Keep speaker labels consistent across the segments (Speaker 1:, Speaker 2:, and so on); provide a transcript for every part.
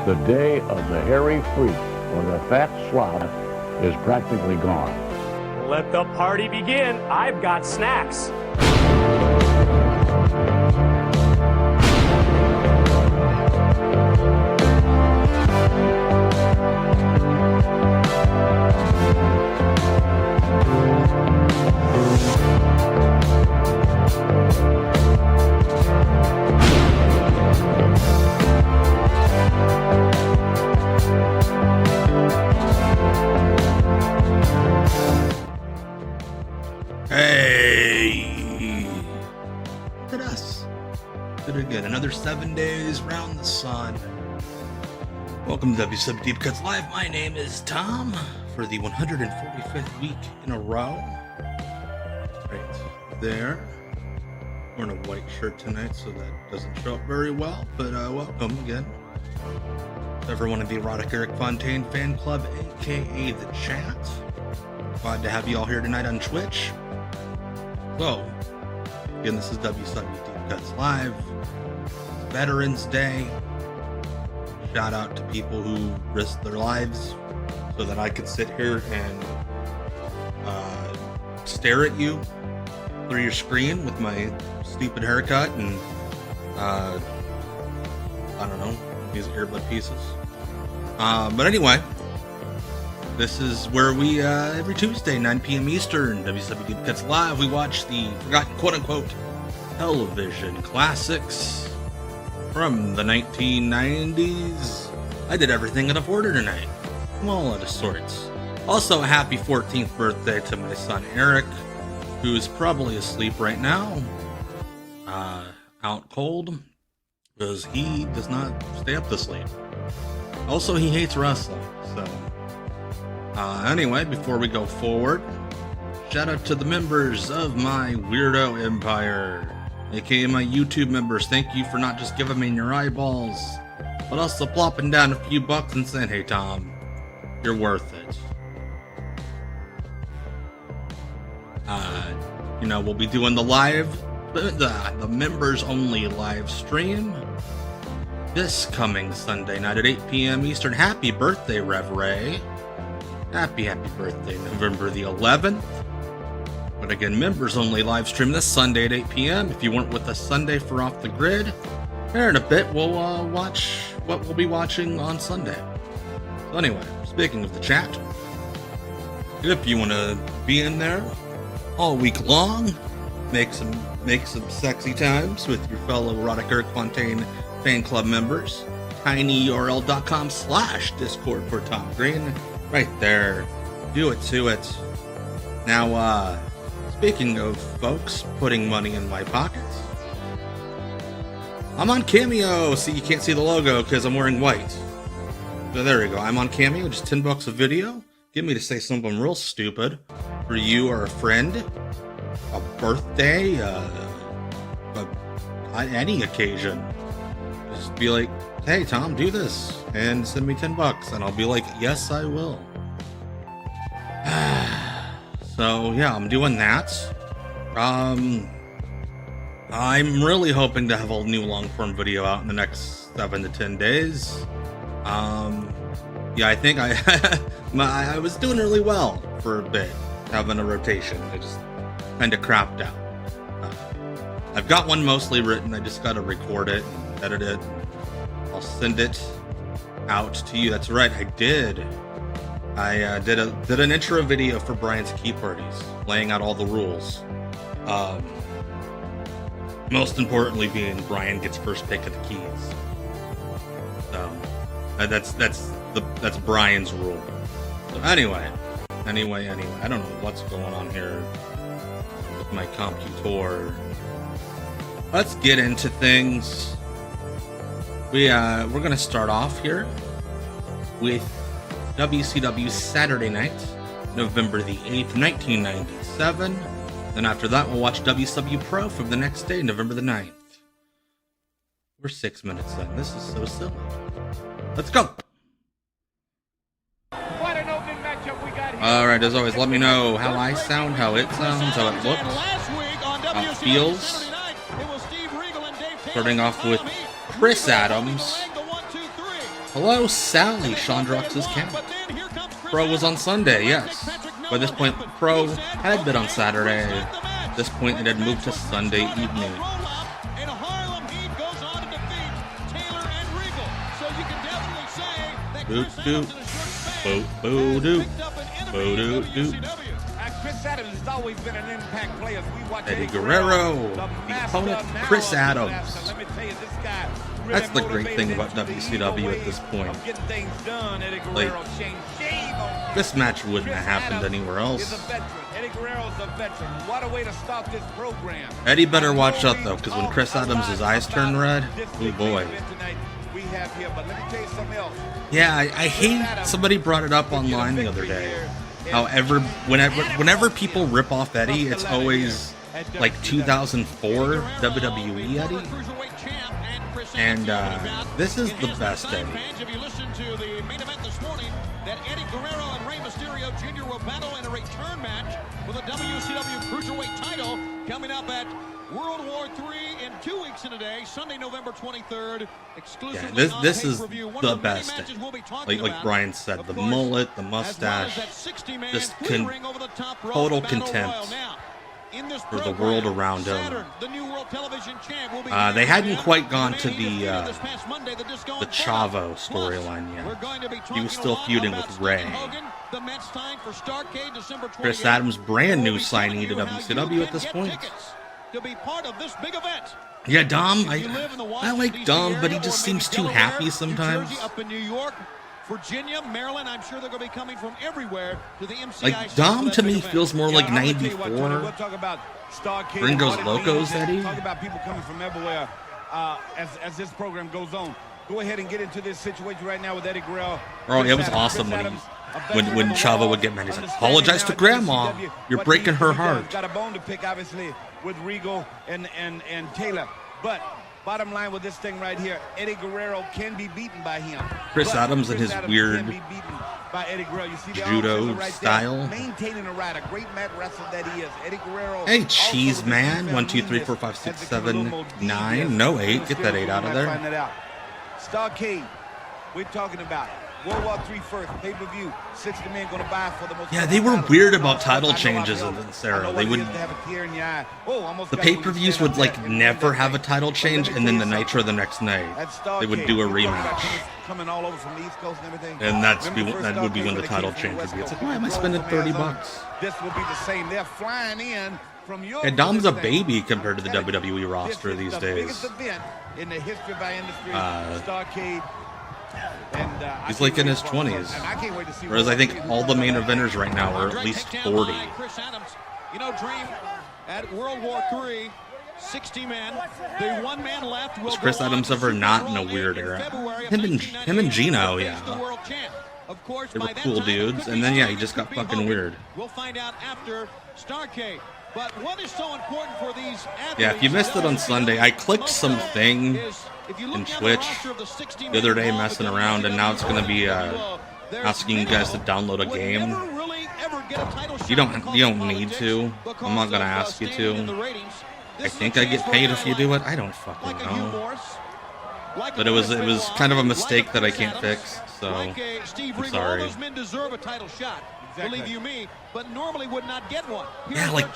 Speaker 1: The day of the hairy freak or the fat slob is practically gone.
Speaker 2: Let the party begin. I've got snacks.
Speaker 3: Hey, look at us. Did it again. Another 7 days round the sun. Welcome to WCW Deep Cuts Live. My name is Tom for the 145th week in a row. Right there. Wearing a white shirt tonight, so that doesn't show up very well, but welcome again. Everyone in the Erotic Eric Fontaine fan club, aka the chat. Glad to have you all here tonight on Twitch. So, again, this is WCW Deep Cuts Live. Veterans Day. Shout out to people who risked their lives so that I could sit here and stare at you through your screen with my stupid haircut and I don't know, these earbud pieces. But anyway, this is where we, every Tuesday, 9 p.m. Eastern, WCW Deep Cuts Live, we watch the forgotten quote-unquote television classics from the 1990s. I did everything in a order tonight. Well, of sorts. Also, a happy 14th birthday to my son Eric, who is probably asleep right now, out cold, because he does not stay up to sleep. Also, he hates wrestling, so... Anyway, before we go forward, shout out to the members of my Weirdo Empire, aka my YouTube members. Thank you for not just giving me your eyeballs, but also plopping down a few bucks and saying, hey Tom, you're worth it. You know, we'll be doing the members only live stream this coming Sunday night at 8 p.m. Eastern. Happy birthday, Rev Ray. Happy birthday, November the 11th. But again, members only live stream this Sunday at 8 p.m. If you weren't with us Sunday for Off the Grid, here in a bit we'll watch what we'll be watching on Sunday. So anyway, speaking of the chat, if you want to be in there all week long, make some sexy times with your fellow Erotic Eric Fontaine fan club members, tinyurl.com/Discord for Tom Green. Right there. Do it to it. Now, speaking of folks putting money in my pockets, I'm on Cameo. See, you can't see the logo because I'm wearing white. So there we go. I'm on Cameo, just $10 a video. Get me to say something real stupid for you or a friend, a birthday, any occasion. Just be like, hey Tom, do this and send me $10, and I'll be like, yes I will. So yeah, I'm doing that. I'm really hoping to have a new long-form video out in the next 7 to 10 days. Yeah, I think I was doing really well for a bit, having a rotation. I just kind of crapped out. I've got one mostly written. I just got to record it and edit it. I'll send it out to you. That's right, I did. I did an intro video for Brian's Key Parties, laying out all the rules. Most importantly being Brian gets first pick of the keys. So that's Brian's rule. So anyway, I don't know what's going on here with my computer. Let's get into things. We're gonna start off here with WCW Saturday Night, November the 8th, 1997. Then after that, we'll watch WCW Pro from the next day, November the 9th. We're 6 minutes in. This is so silly. Let's go.
Speaker 4: What an opening matchup we got here.
Speaker 3: All right, as always, let me know how I sound, how it sounds, how it looks, how it feels. Starting off with Chris Adams Hello, Sally, Chandrox's cat. Pro was on Sunday, yes. By this point, Pro had been on Saturday. At this point, it had moved to Sunday evening. Boot doot, boot boo doot, boo doot doot.
Speaker 4: Chris Adams has always been an impact player.
Speaker 3: Eddie Guerrero, the opponent, Chris Adams.
Speaker 4: Let me tell you, this guy really
Speaker 3: That's the great thing about WCW at this point.
Speaker 4: Getting things done, Eddie Guerrero. Shame
Speaker 3: This match wouldn't have happened anywhere else.
Speaker 4: Eddie Guerrero's a veteran. What a way to start this program.
Speaker 3: Eddie better watch out though, because when Chris Adams' eyes turn red, oh boy.
Speaker 4: We have here, but let me tell you something else.
Speaker 3: Yeah, I hate, somebody brought it up online the other day. However, whenever people rip off Eddie, it's always like 2004 WWE Eddie. And this is the best Eddie.
Speaker 5: If you listen to the main event this morning, that Eddie Guerrero and Rey Mysterio Jr. will battle in a return match for the WCW Cruiserweight title coming up at World War III in 2 weeks in a day, Sunday, November 23rd. Exclusively
Speaker 3: Yeah, this is the best Eddie. Like Brian said, the mullet, the mustache, just total contempt for the world around him. They hadn't quite gone to the Chavo storyline yet. He was still feuding with Ray. Chris Adams, brand new signee to WCW at this point. Yeah, Dom, I like Dom, but he just seems too happy sometimes.
Speaker 5: Virginia, Maryland, I'm sure they're going to be coming from everywhere to the MCI.
Speaker 3: Like, Dom to me feels more like 94.
Speaker 4: We'll talk about
Speaker 3: Gringos Locos, Eddie.
Speaker 4: Talk about people coming from everywhere as this program goes on. Go ahead and get into this situation right now with Eddie Guerrero.
Speaker 3: Oh, it was awesome when Chavo would get mad. He's like, apologize to Grandma. You're breaking her heart.
Speaker 4: Got a bone to pick, obviously, with Regal and Taylor. But bottom line with this thing right here, Eddie Guerrero can be beaten by him.
Speaker 3: Chris Adams and his weird
Speaker 4: by Eddie Guerrero. You see
Speaker 3: judo
Speaker 4: right
Speaker 3: style.
Speaker 4: There, maintaining a ride, a great mat wrestler that he is. Eddie Guerrero.
Speaker 3: Hey, cheese man. 1, 2, 3, 4, 5, 6, 7, 9. No 8. Get that 8 out of there.
Speaker 4: Find that out. Starcade. We're talking about World War III first, pay-per-view, 60 men going to buy for the most.
Speaker 3: Yeah, they were weird about title changes in this era. They would, the pay-per-views would like never have a title change, and then the Nitro the next night, they would do a rematch. And that would be when the title change would be. It's like, why am I spending $30?
Speaker 4: This will be the same. They're flying in from your.
Speaker 3: And Dom's a baby compared to the WWE roster these days.
Speaker 4: Biggest event in the history of our industry, Starcade. And,
Speaker 3: he's like in his 20s, whereas I think all the main eventers right now are at least 40.
Speaker 5: Chris Adams, you know, Dream, at World War III, 60 men, the one man left.
Speaker 3: Was Chris Adams ever not in a weird era? Him and Gino, yeah. They were cool dudes, and then yeah, he just got fucking weird.
Speaker 5: We'll find out after Starcade. But what is so important for these athletes?
Speaker 3: Yeah, if you missed it on Sunday, I clicked something in Twitch the other day messing around, and now it's going to be asking you guys to download a game. You don't need to. I'm not going to ask you to. I think I get paid if you do it. I don't fucking know. But it was kind of a mistake that I can't fix, so I'm sorry.
Speaker 5: Believe you me, but normally would not get one.
Speaker 3: Yeah, like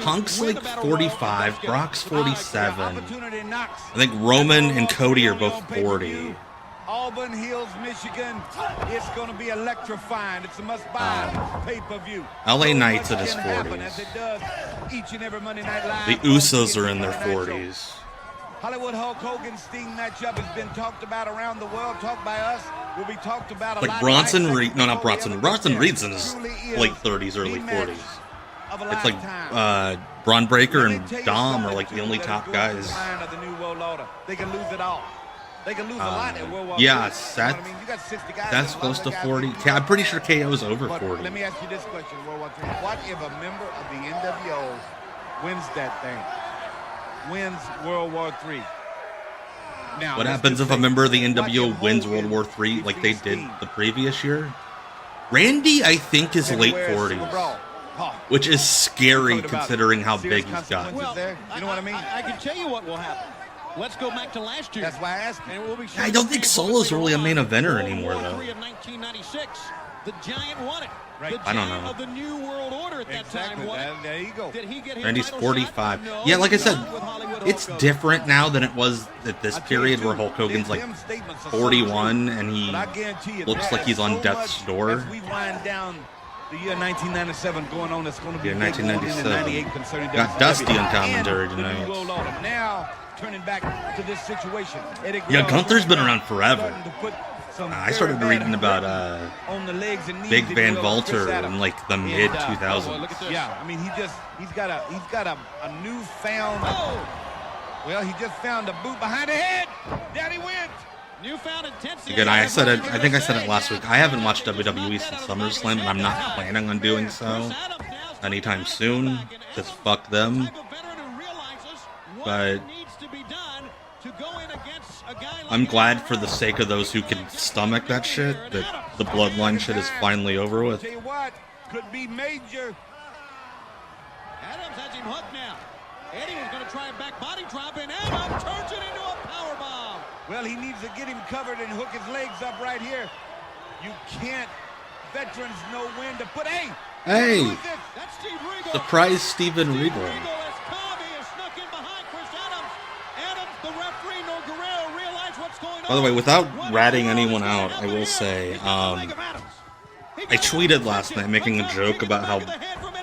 Speaker 3: Punk's like 45, Brock's 47. I think Roman and Cody are both 40.
Speaker 4: Auburn Hills, Michigan. It's going to be electrifying. It's a must-buy pay-per-view.
Speaker 3: LA Knight's in his 40s.
Speaker 4: Each and every Monday Night Live.
Speaker 3: The Usos are in their 40s.
Speaker 4: Hollywood Hulk Hogan Sting matchup has been talked about around the world. Talked by us. Will be talked about a
Speaker 3: like
Speaker 4: lot.
Speaker 3: Bronson Reed. No, not Bronson. Bronson Reed's in his late 30s, early 40s. It's like Braun Breaker and Dom are like the only top guys.
Speaker 4: They can lose it all. They can lose a lot in World War
Speaker 3: yeah,
Speaker 4: III.
Speaker 3: That's close to 40. I'm pretty sure KO is over 40.
Speaker 4: Let me ask you this question, World War III. What if a member of the NWO wins that thing? Wins World War III? Now,
Speaker 3: what happens if a member of the NWO wins World War III like they did the previous year? Randy, I think, is late 40s. Which is scary considering how big he's got.
Speaker 5: Well, you know what I mean? I can tell you what will happen. Let's go back to last year.
Speaker 4: That's why I asked.
Speaker 5: And we'll be
Speaker 3: I don't think Solo's really a main eventer anymore,
Speaker 5: World
Speaker 3: though.
Speaker 5: War III of 1996. The Giant won it.
Speaker 4: Right.
Speaker 5: The
Speaker 3: I don't
Speaker 5: Giant
Speaker 3: know.
Speaker 5: of the New World Order at that
Speaker 4: Exactly.
Speaker 5: time won it.
Speaker 4: There you go.
Speaker 5: Did he get his
Speaker 3: Randy's
Speaker 5: title
Speaker 3: 45.
Speaker 5: shot? No,
Speaker 3: Yeah, like I said,
Speaker 5: not with Hollywood
Speaker 3: it's
Speaker 5: Hulk Hogan.
Speaker 3: different now than it was at this period where Hulk Hogan's like 41 and he looks like he's on death's door.
Speaker 4: As we wind down the year 1997 going on, it's going to be
Speaker 3: Yeah,
Speaker 4: big going into
Speaker 3: 1997.
Speaker 4: 98 concerning
Speaker 3: Got
Speaker 4: WCW
Speaker 3: Dusty on commentary
Speaker 4: and the
Speaker 3: tonight.
Speaker 4: New World Order. Now turning back to this situation. Eddie
Speaker 3: Yeah,
Speaker 4: Guerrero
Speaker 3: Gunther's been around forever.
Speaker 4: starting to put some
Speaker 3: I started
Speaker 4: very
Speaker 3: reading
Speaker 4: bad
Speaker 3: about
Speaker 4: on the legs and knees,
Speaker 3: Big
Speaker 4: if you
Speaker 3: Van
Speaker 4: will, of Chris
Speaker 3: Walter
Speaker 4: Adams.
Speaker 3: in like the
Speaker 4: And,
Speaker 3: mid
Speaker 5: look
Speaker 3: 2000s.
Speaker 5: at this.
Speaker 4: Yeah, I mean he's got a newfound.
Speaker 5: Oh,
Speaker 4: Well, he just found a boot behind the head. Down he went.
Speaker 5: newfound intensity.
Speaker 3: Again, I said it. I think I said it last week. I haven't watched WWE since SummerSlam, and I'm not planning on doing so anytime soon. Just fuck them. But I'm glad for the sake of those who can stomach that shit that the bloodline shit is finally over with.
Speaker 4: Tell you what, could be major.
Speaker 5: Adams has him hooked now. Eddie was going to try a back body drop, and Adams turns it into a powerbomb.
Speaker 4: Well, he needs to get him covered and hook his legs up right here. You can't. Veterans know when to put. Hey!
Speaker 3: Hey!
Speaker 4: Who is this?
Speaker 5: That's Steve Regal.
Speaker 3: Surprise Steven Regal.
Speaker 5: As Cobb is snuck in behind Chris Adams. Adams, the referee, nor Guerrero realize what's going on.
Speaker 3: By the way, without ratting anyone out, I will say, I tweeted last night making a joke about how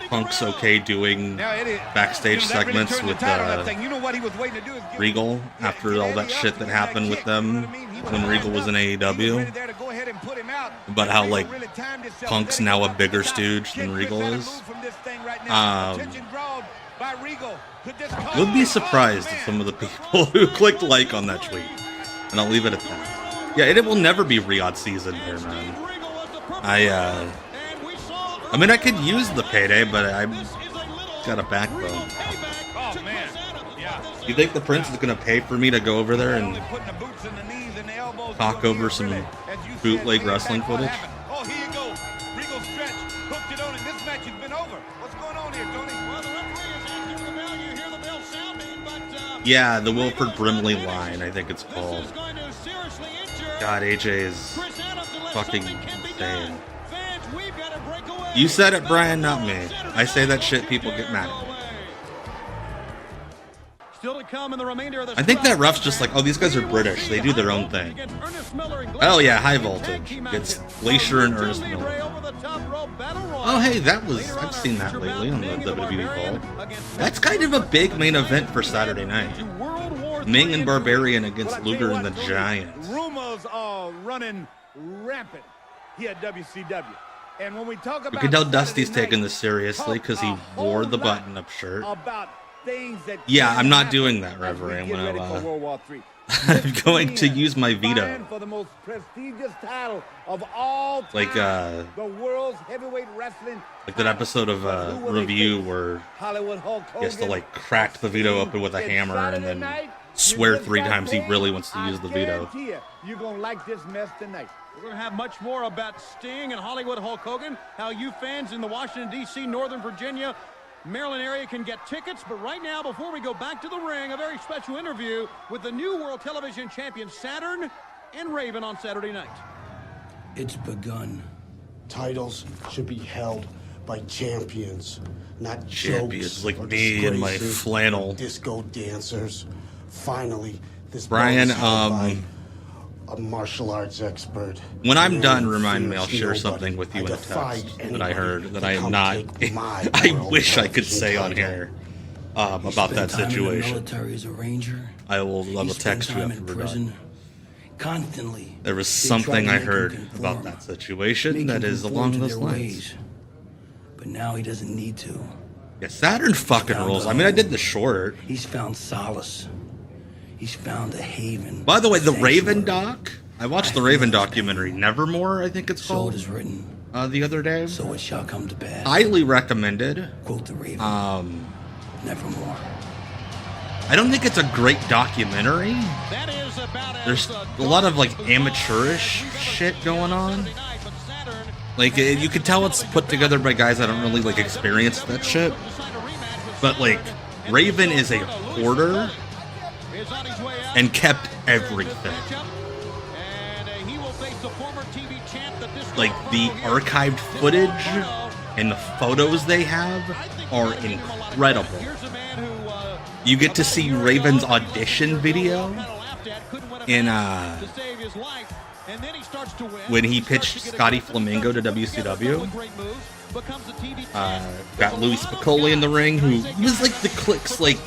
Speaker 3: Punk's okay doing
Speaker 4: Now, Eddie,
Speaker 3: backstage
Speaker 4: you know, that really
Speaker 3: segments
Speaker 4: turned the
Speaker 3: with
Speaker 4: tide on that thing. You know what he was waiting to do is get-
Speaker 3: Regal
Speaker 4: get-
Speaker 3: after
Speaker 4: get
Speaker 3: all
Speaker 4: Eddie
Speaker 3: that
Speaker 4: up,
Speaker 3: shit that
Speaker 4: give him
Speaker 3: happened with
Speaker 4: kick, you know
Speaker 3: them
Speaker 4: what I mean? He was
Speaker 3: when Regal
Speaker 4: lined
Speaker 3: was in
Speaker 4: up. He was
Speaker 3: AEW.
Speaker 4: ready there to go ahead and put him out.
Speaker 3: About how,
Speaker 4: Regal
Speaker 3: like,
Speaker 4: really timed himself.
Speaker 3: Punk's
Speaker 4: Eddie
Speaker 3: now
Speaker 4: goes
Speaker 3: a
Speaker 4: up
Speaker 3: bigger
Speaker 4: the top.
Speaker 3: stooge
Speaker 4: Can
Speaker 3: than
Speaker 4: Chris
Speaker 3: Regal
Speaker 4: Adams
Speaker 3: is.
Speaker 4: move from this thing right now? Attention drawn by Regal. Could this cause-
Speaker 3: You'll be
Speaker 4: Oh,
Speaker 3: surprised
Speaker 4: man.
Speaker 3: at some of the people who clicked like on that tweet. And I'll leave it at that. Yeah, it will never be Riyadh season here, man. I mean, I could use the payday, but I've got a backbone.
Speaker 4: Oh, man. Yeah.
Speaker 3: You think the Prince is going to pay for me to go over there and
Speaker 4: Only putting the boots in the knees and the elbows.
Speaker 3: talk over some
Speaker 4: Really, as you said,
Speaker 3: bootleg
Speaker 4: lean
Speaker 3: wrestling
Speaker 4: back, what
Speaker 3: footage?
Speaker 4: happened? Oh, here you go. Regal stretch. Hooked it on it. This match has been over. What's going on here, Tony?
Speaker 5: Well, the referee is acting the bell. You hear the bell sounding, but
Speaker 3: Yeah, the Wilford Brimley line, I think it's
Speaker 5: this
Speaker 3: called.
Speaker 5: is going to seriously injure
Speaker 3: God, AJ is
Speaker 5: Chris Adams unless
Speaker 3: fucking
Speaker 5: something can be
Speaker 3: insane.
Speaker 5: done. Fans, we've got to break away.
Speaker 3: You said it, Brian, not me. I say that shit, people get mad at me.
Speaker 5: Still to come in the remainder of the
Speaker 3: I think that ref's just like, oh, these guys are British. They do their own thing. Oh, yeah, high voltage. It's Glacier and Ernest Miller. Oh, hey, that was... I've seen that lately on the WWE Vault. That's kind of a big main event for Saturday night. Ming and Barbarian against
Speaker 4: Well, I tell you
Speaker 3: Luger
Speaker 4: what,
Speaker 3: and the
Speaker 4: Tony,
Speaker 3: Giants.
Speaker 4: Rumors are running rampant here at WCW. And when we talk about
Speaker 3: You can tell
Speaker 4: Saturday
Speaker 3: Dusty's
Speaker 4: night,
Speaker 3: taking this seriously because he
Speaker 4: talk a
Speaker 3: wore the
Speaker 4: whole lot
Speaker 3: button-up shirt.
Speaker 4: about things that
Speaker 3: Yeah,
Speaker 4: can
Speaker 3: I'm not
Speaker 4: happen
Speaker 3: doing that,
Speaker 4: as we
Speaker 3: Reverend,
Speaker 4: get
Speaker 3: when
Speaker 4: ready
Speaker 3: I'm,
Speaker 4: for World War III.
Speaker 3: I'm going to use my
Speaker 4: Vying
Speaker 3: veto.
Speaker 4: for the most prestigious title of all time,
Speaker 3: Like,
Speaker 4: the world's heavyweight wrestling.
Speaker 3: Like that episode of
Speaker 4: Who will they
Speaker 3: Review
Speaker 4: face?
Speaker 3: where
Speaker 4: Hollywood Hulk
Speaker 3: he has to
Speaker 4: Hogan,
Speaker 3: like crack the veto open with a
Speaker 4: and
Speaker 3: hammer and
Speaker 4: Saturday
Speaker 3: then
Speaker 4: night,
Speaker 3: swear
Speaker 4: you
Speaker 3: 3
Speaker 4: got
Speaker 3: times he
Speaker 4: paid.
Speaker 3: really wants to use the veto.
Speaker 4: I guarantee you're gonna like this mess tonight.
Speaker 5: We're going to have much more about Sting and Hollywood Hulk Hogan, how you fans in the Washington, D.C., Northern Virginia, Maryland area can get tickets. But right now, before we go back to the ring, a very special interview with the new World Television Champion Saturn and Raven on Saturday night.
Speaker 6: It's begun. Titles should be held by champions, not
Speaker 3: Champions
Speaker 6: jokes
Speaker 3: like
Speaker 6: or
Speaker 3: me and my
Speaker 6: disgraces
Speaker 3: flannel.
Speaker 6: or disco dancers. Finally, this
Speaker 3: Brian,
Speaker 6: belt is held by a martial arts expert.
Speaker 3: When I'm
Speaker 6: Man
Speaker 3: done,
Speaker 6: who
Speaker 3: remind me.
Speaker 6: fears
Speaker 3: I'll share
Speaker 6: nobody.
Speaker 3: something with you
Speaker 6: I
Speaker 3: in a
Speaker 6: defy
Speaker 3: text that I
Speaker 6: anybody
Speaker 3: heard that
Speaker 6: to
Speaker 3: I am
Speaker 6: come
Speaker 3: not.
Speaker 6: take my
Speaker 3: I
Speaker 6: world
Speaker 3: wish I could
Speaker 6: television
Speaker 3: say on
Speaker 6: title.
Speaker 3: here
Speaker 6: He
Speaker 3: about that
Speaker 6: spent time in the
Speaker 3: situation.
Speaker 6: military as a ranger.
Speaker 3: I will
Speaker 6: He spent
Speaker 3: text you
Speaker 6: time
Speaker 3: after
Speaker 6: in
Speaker 3: we're
Speaker 6: prison.
Speaker 3: done.
Speaker 6: Constantly.
Speaker 3: There was
Speaker 6: they tried to
Speaker 3: something I
Speaker 6: make him
Speaker 3: heard
Speaker 6: conform,
Speaker 3: about that situation
Speaker 6: make
Speaker 3: that
Speaker 6: him
Speaker 3: is
Speaker 6: conform
Speaker 3: along
Speaker 6: to
Speaker 3: those
Speaker 6: their
Speaker 3: lines.
Speaker 6: ways. But now he doesn't need to.
Speaker 3: Yeah, Saturn fucking rules. I mean, I did the short.
Speaker 6: He's found solace. He's found a haven.
Speaker 3: By the way, the
Speaker 6: sanctuary.
Speaker 3: Raven doc. I watched the Raven documentary, Nevermore, I think it's
Speaker 6: So it
Speaker 3: called,
Speaker 6: is written.
Speaker 3: the other day.
Speaker 6: So it shall come to pass.
Speaker 3: Highly recommended.
Speaker 6: Quote the Raven. Nevermore.
Speaker 3: I don't think it's a great documentary.
Speaker 5: That is about
Speaker 3: There's a lot of like amateurish shit going on. Like you can tell it's put together by guys that don't really like experience that shit. But like Raven is a hoarder
Speaker 5: is on his way out.
Speaker 3: and kept everything.
Speaker 5: And he will face the former TV champ, the Disco
Speaker 3: Like the
Speaker 5: Inferno here.
Speaker 3: archived footage and the photos they have are incredible.
Speaker 5: Here's a man who,
Speaker 3: You get to see Raven's audition video in
Speaker 5: to save his life, and then he starts to win.
Speaker 3: when he pitched Scotty Flamingo to WCW. Got Louis Spicolli in the ring, who was like the Click's like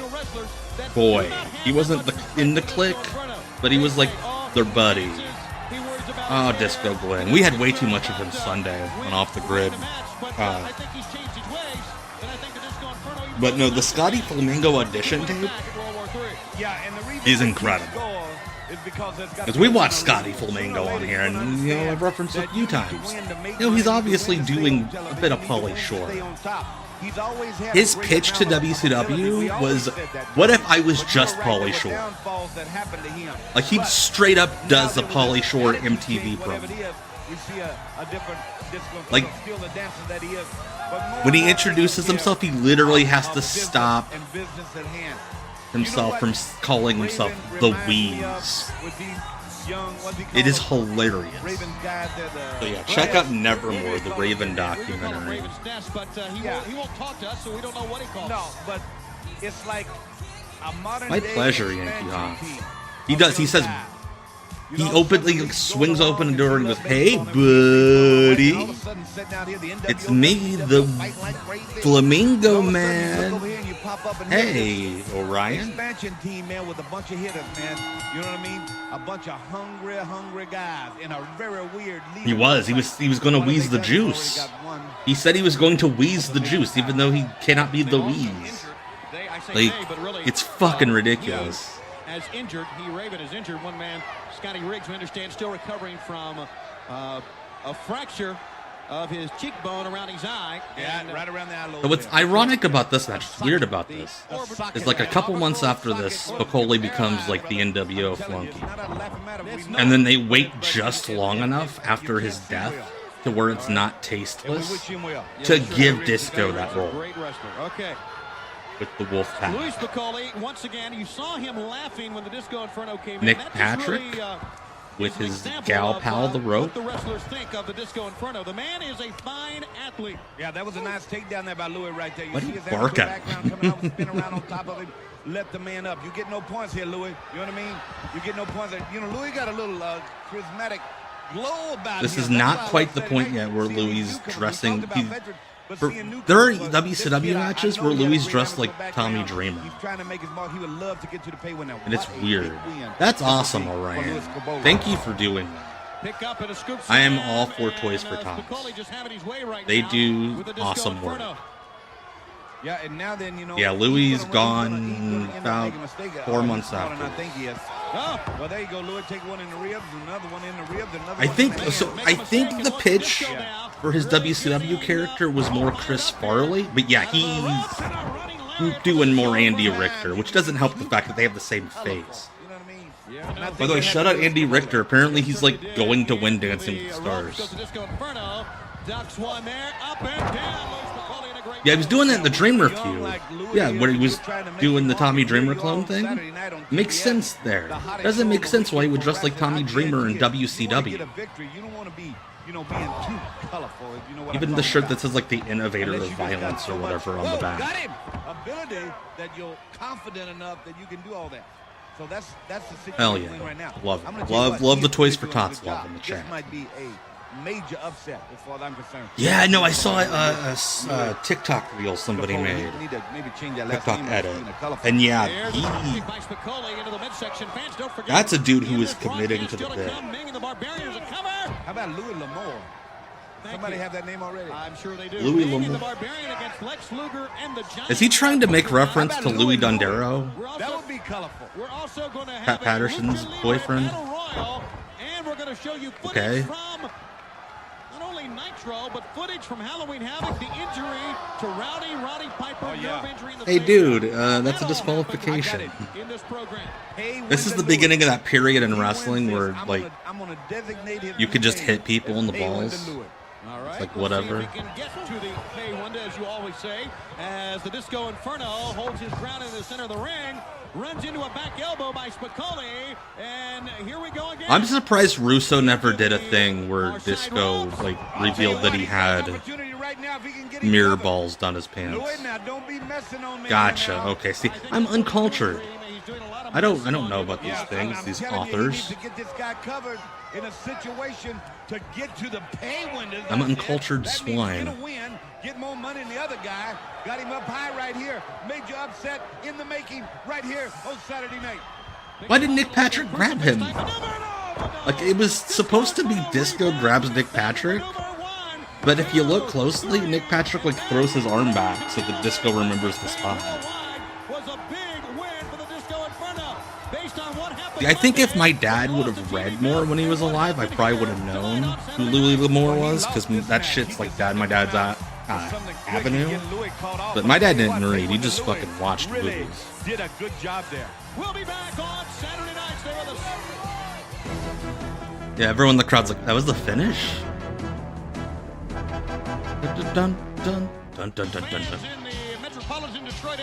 Speaker 3: boy. He wasn't in the Click, but he was like their buddy. Oh, Disco Glenn. We had way too much of him Sunday on Off the Grid. But no, the Scotty Flamingo audition tape is incredible. Because we watched Scotty Flamingo on here, and you know I've referenced it a few times. You know he's obviously doing a bit of Pauly Shore. His pitch to WCW was, "What if I was just Pauly Shore?" Like he straight up does the Pauly Shore MTV promo. Like when he introduces himself, he literally has to stop himself from calling himself the Wheeze. It is hilarious. So yeah, check out Nevermore, the Raven documentary.
Speaker 5: He won't talk to us, so we don't know what he calls.
Speaker 4: No, but it's like a modern
Speaker 3: My
Speaker 4: day
Speaker 3: pleasure, Yankee
Speaker 4: expansion
Speaker 3: Hawk.
Speaker 4: team.
Speaker 3: He does. He says he openly swings open the door and goes, "Hey, buddy, it's me, the Flamingo Man. Hey, Orion."
Speaker 4: Expansion team, man, with a bunch of hitters, man. You know what I mean? A bunch of hungry guys in a very weird league.
Speaker 3: He was going to wheeze the juice. He said he was going to wheeze the juice, even though he cannot be the wheeze. Like, it's fucking ridiculous.
Speaker 5: As injured, Raven is injured. One man, Scotty Riggs, we understand, still recovering from a fracture of his cheekbone around his eye.
Speaker 4: Yeah, right around the eye.
Speaker 3: So what's ironic about this match, what's weird about this, is like a couple months after this, Spicolli becomes like the NWO flunky. And then they wait just long enough after his death to where it's not tasteless to give Disco that role
Speaker 5: Great wrestler. Okay.
Speaker 3: with the Wolf
Speaker 5: Louis
Speaker 3: Pack.
Speaker 5: Spicolli, once again, you saw him laughing when the Disco Inferno came
Speaker 3: Nick
Speaker 5: in. That just
Speaker 3: Patrick
Speaker 5: really,
Speaker 3: with
Speaker 5: is an
Speaker 3: his
Speaker 5: example
Speaker 3: gal
Speaker 5: of,
Speaker 3: pal, The Rope.
Speaker 5: What the wrestlers think of the Disco Inferno. The man is a fine athlete.
Speaker 4: Yeah, that was a nice takedown there by Louis right there. You
Speaker 3: Why do
Speaker 4: see
Speaker 3: you
Speaker 4: his
Speaker 3: bark
Speaker 4: amateur
Speaker 3: at him?
Speaker 4: background coming out, spin around on top of him, let the man up. You get no points here, Louis. You know what I mean? You get no points. You know, Louis got a little charismatic glow about him.
Speaker 3: This is
Speaker 4: That's
Speaker 3: not
Speaker 4: why I
Speaker 3: quite
Speaker 4: was
Speaker 3: the
Speaker 4: saying,
Speaker 3: point
Speaker 4: hey,
Speaker 3: yet where
Speaker 4: seeing
Speaker 3: Louis
Speaker 4: these
Speaker 3: is
Speaker 4: newcomers, we
Speaker 3: dressing.
Speaker 4: talked about veterans, but seeing newcomers,
Speaker 3: There are
Speaker 4: this
Speaker 3: WCW
Speaker 4: kid, I
Speaker 3: matches
Speaker 4: know
Speaker 3: where
Speaker 4: he had a
Speaker 3: Louis
Speaker 4: great
Speaker 3: dressed like
Speaker 4: amateur
Speaker 3: Tommy
Speaker 4: background.
Speaker 3: Dreamer.
Speaker 4: He's trying to make his mark. He would love to get to the pay winner.
Speaker 3: And it's
Speaker 4: What a
Speaker 3: weird.
Speaker 4: big win.
Speaker 3: That's awesome,
Speaker 4: For
Speaker 3: Orion.
Speaker 4: Louis Cabolo.
Speaker 3: Thank you for doing that.
Speaker 5: Pick up in a scoop
Speaker 3: I am
Speaker 5: slam,
Speaker 3: all for
Speaker 5: and,
Speaker 3: Toys for Tots.
Speaker 5: Spicolli just having his way right
Speaker 3: They
Speaker 5: now
Speaker 3: do
Speaker 5: with the Disco
Speaker 3: awesome work.
Speaker 5: Inferno.
Speaker 4: Yeah, and now then, you know.
Speaker 3: Yeah, Louis is gone about 4 months
Speaker 4: I
Speaker 3: after.
Speaker 4: think he is.
Speaker 5: Oh,
Speaker 4: Well, there you go, Louis. Take one in the ribs, another one in the ribs, another
Speaker 3: I
Speaker 4: one
Speaker 3: think
Speaker 4: in the
Speaker 3: so.
Speaker 4: ribs.
Speaker 3: I think the pitch for his WCW character was more Chris Farley, but yeah, he's doing more Andy Richter, which doesn't help the fact that they have the same face.
Speaker 4: You know what I mean? Yeah. And I think
Speaker 3: By the way,
Speaker 4: they
Speaker 3: shout
Speaker 4: have
Speaker 3: out
Speaker 4: to
Speaker 3: Andy
Speaker 4: do it.
Speaker 3: Richter. Apparently, he's like going to win Dancing with the
Speaker 5: Goes
Speaker 3: Stars.
Speaker 5: the Disco Inferno. Ducks one there, up and down. Louis Spicolli in a great
Speaker 3: Yeah, he was doing that in the Dreamer feud.
Speaker 4: Like Louis
Speaker 3: Yeah,
Speaker 4: is,
Speaker 3: where he was
Speaker 4: you're trying to make
Speaker 3: doing the
Speaker 4: him
Speaker 3: Tommy
Speaker 4: on
Speaker 3: Dreamer
Speaker 4: TV
Speaker 3: clone
Speaker 4: on
Speaker 3: thing.
Speaker 4: Saturday night on
Speaker 3: Makes
Speaker 4: TBS.
Speaker 3: sense there.
Speaker 4: The hottest
Speaker 3: Doesn't
Speaker 4: show
Speaker 3: make
Speaker 4: on
Speaker 3: sense why he would dress like
Speaker 4: wrestling
Speaker 3: Tommy
Speaker 4: out
Speaker 3: Dreamer
Speaker 4: there
Speaker 3: in
Speaker 4: is. You want to
Speaker 3: WCW.
Speaker 4: get a victory. You don't want to be, you know, being too colorful. You know what
Speaker 3: Even
Speaker 4: I'm
Speaker 3: the
Speaker 4: talking
Speaker 3: shirt
Speaker 4: about.
Speaker 3: that says like the innovator
Speaker 4: Unless
Speaker 3: of
Speaker 4: you just got
Speaker 3: violence
Speaker 4: so
Speaker 3: or
Speaker 4: much,
Speaker 3: whatever on the
Speaker 4: whoa,
Speaker 3: back.
Speaker 4: got him. Ability that you're confident enough that you can do all that. So that's the situation
Speaker 3: Hell yeah.
Speaker 4: we're in right now.
Speaker 3: Love it.
Speaker 4: I'm gonna tell you what,
Speaker 3: Love
Speaker 4: he
Speaker 3: the
Speaker 4: is
Speaker 3: Toys
Speaker 4: really
Speaker 3: for
Speaker 4: doing a
Speaker 3: Tots
Speaker 4: good
Speaker 3: love
Speaker 4: job.
Speaker 3: in the
Speaker 4: This
Speaker 3: chat.
Speaker 4: might be a major upset as far as I'm concerned.
Speaker 3: Yeah, I know. I saw a TikTok reel somebody
Speaker 4: Before we
Speaker 3: made.
Speaker 4: need to maybe change that last
Speaker 3: TikTok
Speaker 4: name
Speaker 3: edit.
Speaker 4: in a colorful.
Speaker 3: And yeah,
Speaker 5: There's
Speaker 3: he
Speaker 5: a kick by Spicolli into the midsection. Fans, don't forget,
Speaker 3: That's a dude who
Speaker 5: in
Speaker 3: is
Speaker 5: this
Speaker 3: committing
Speaker 5: broadcast
Speaker 3: to the
Speaker 5: still
Speaker 3: bit.
Speaker 5: come, Ming and the Barbarians are cover.
Speaker 4: How about Louis L'Amour?
Speaker 5: Thank
Speaker 4: Somebody
Speaker 5: you.
Speaker 4: have that name already?
Speaker 5: I'm sure they do.
Speaker 3: Louis
Speaker 5: Ming and
Speaker 3: L'Amour.
Speaker 5: the Barbarian against Lex Luger and the Giant.
Speaker 3: is he trying to make reference
Speaker 4: How
Speaker 3: to
Speaker 4: about
Speaker 3: Louis
Speaker 4: Louis
Speaker 3: Dondero?
Speaker 5: We're also,
Speaker 4: That would be colorful.
Speaker 5: we're also going to have
Speaker 3: Pat
Speaker 5: a
Speaker 3: Patterson's
Speaker 5: Lucha Libre
Speaker 3: boyfriend?
Speaker 5: Battle Royal, and we're going to show you footage
Speaker 3: Okay.
Speaker 5: from not only Nitro, but footage from Halloween Havoc, the injury to Roddy Piper, nerve injury in the
Speaker 3: Hey,
Speaker 5: face.
Speaker 3: dude, that's a
Speaker 5: That'll happen
Speaker 3: disqualification.
Speaker 5: in this program.
Speaker 3: This is the beginning of that period in wrestling where like you could just hit people in the balls.
Speaker 5: All right,
Speaker 3: It's like whatever.
Speaker 5: Let's see if he can get to the pay window, as you always say, as the Disco Inferno holds his ground in the center of the ring, runs into a back elbow by Spicoli, and here we go again.
Speaker 3: I'm surprised Russo never did a thing where Disco like revealed that he had mirror balls down his pants. Gotcha. Okay. See, I'm uncultured. I don't know about these things. These authors.
Speaker 4: In a situation to get to the pay window.
Speaker 3: I'm an uncultured swine.
Speaker 4: Win, get more money than the other guy. Got him up high right here. Major upset in the making right here on Saturday night.
Speaker 3: Why did Nick Patrick grab him? Like, it was supposed to be Disco grabs Nick Patrick, but if you look closely, Nick Patrick like throws his arm back so the Disco remembers the spot. I think if my dad would have read more when he was alive, I probably would have known who Louis L'Amour was, because that shit's like my dad's avenue. But my dad didn't read; he just fucking watched movies.
Speaker 4: Did a good job there.
Speaker 5: We'll be back on Saturday night. Stay with us.
Speaker 3: Yeah, everyone in the crowd's like, "That was the finish." Dun dun dun dun dun dun dun.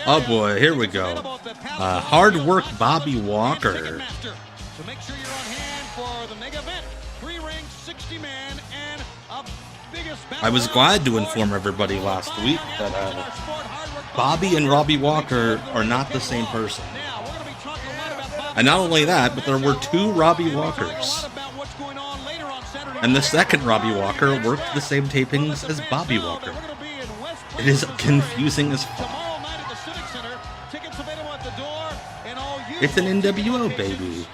Speaker 3: Oh boy, here we go. Hard work Bobby Walker.
Speaker 5: So make sure you're on hand for the mega event. 3 rings, 60 man, and a biggest
Speaker 3: I was glad to inform everybody last week that Bobby and Robbie Walker are not the same person. And not only that, but there were 2 Robbie Walkers. And the second Robbie Walker worked the same tapings as Bobby Walker. It is confusing as fuck. It's an NWO, baby.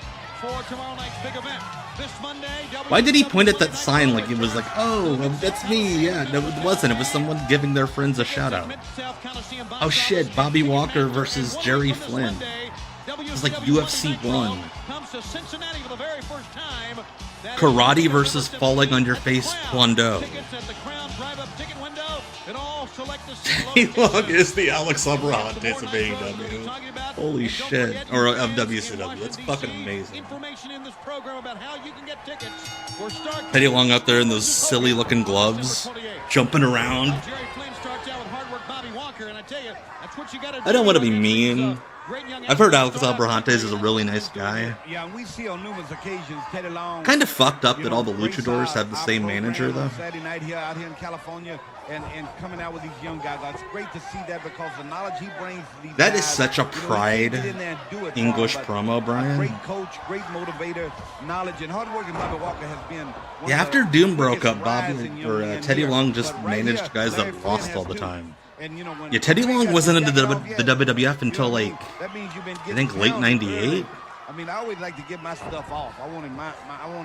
Speaker 3: Why did he point at that sign like it was like, oh, that's me? Yeah, no, it wasn't. It was someone giving their friends a shout out. Oh shit, Bobby Walker versus Jerry Flynn. It was like UFC 1. Karate versus falling on your face, Kwando. Teddy Long is the Alex Abrahantes of AEW. Holy shit. Or of WCW. That's fucking amazing. Teddy Long out there in those silly looking gloves, jumping around. I don't want to be mean. I've heard Alex Abrahantes is a really nice guy.
Speaker 4: Yeah, we see on numerous occasions Teddy Long.
Speaker 3: Kind of fucked up that all the luchadors have the same manager, though.
Speaker 4: Saturday night here out here in California, and coming out with these young guys. It's great to see that because the knowledge he brings to these
Speaker 3: That
Speaker 4: guys,
Speaker 3: is such a pride English promo, Brian.
Speaker 4: Great coach, great motivator, knowledge, and hardworking Bobby Walker has been.
Speaker 3: Yeah, after Doom broke up, Teddy Long just managed guys that lost all the time.
Speaker 4: And, you know, when
Speaker 3: Yeah, Teddy Long wasn't into the WWF until like, I think late '98.
Speaker 4: I mean, I always like to get my stuff off. I wanted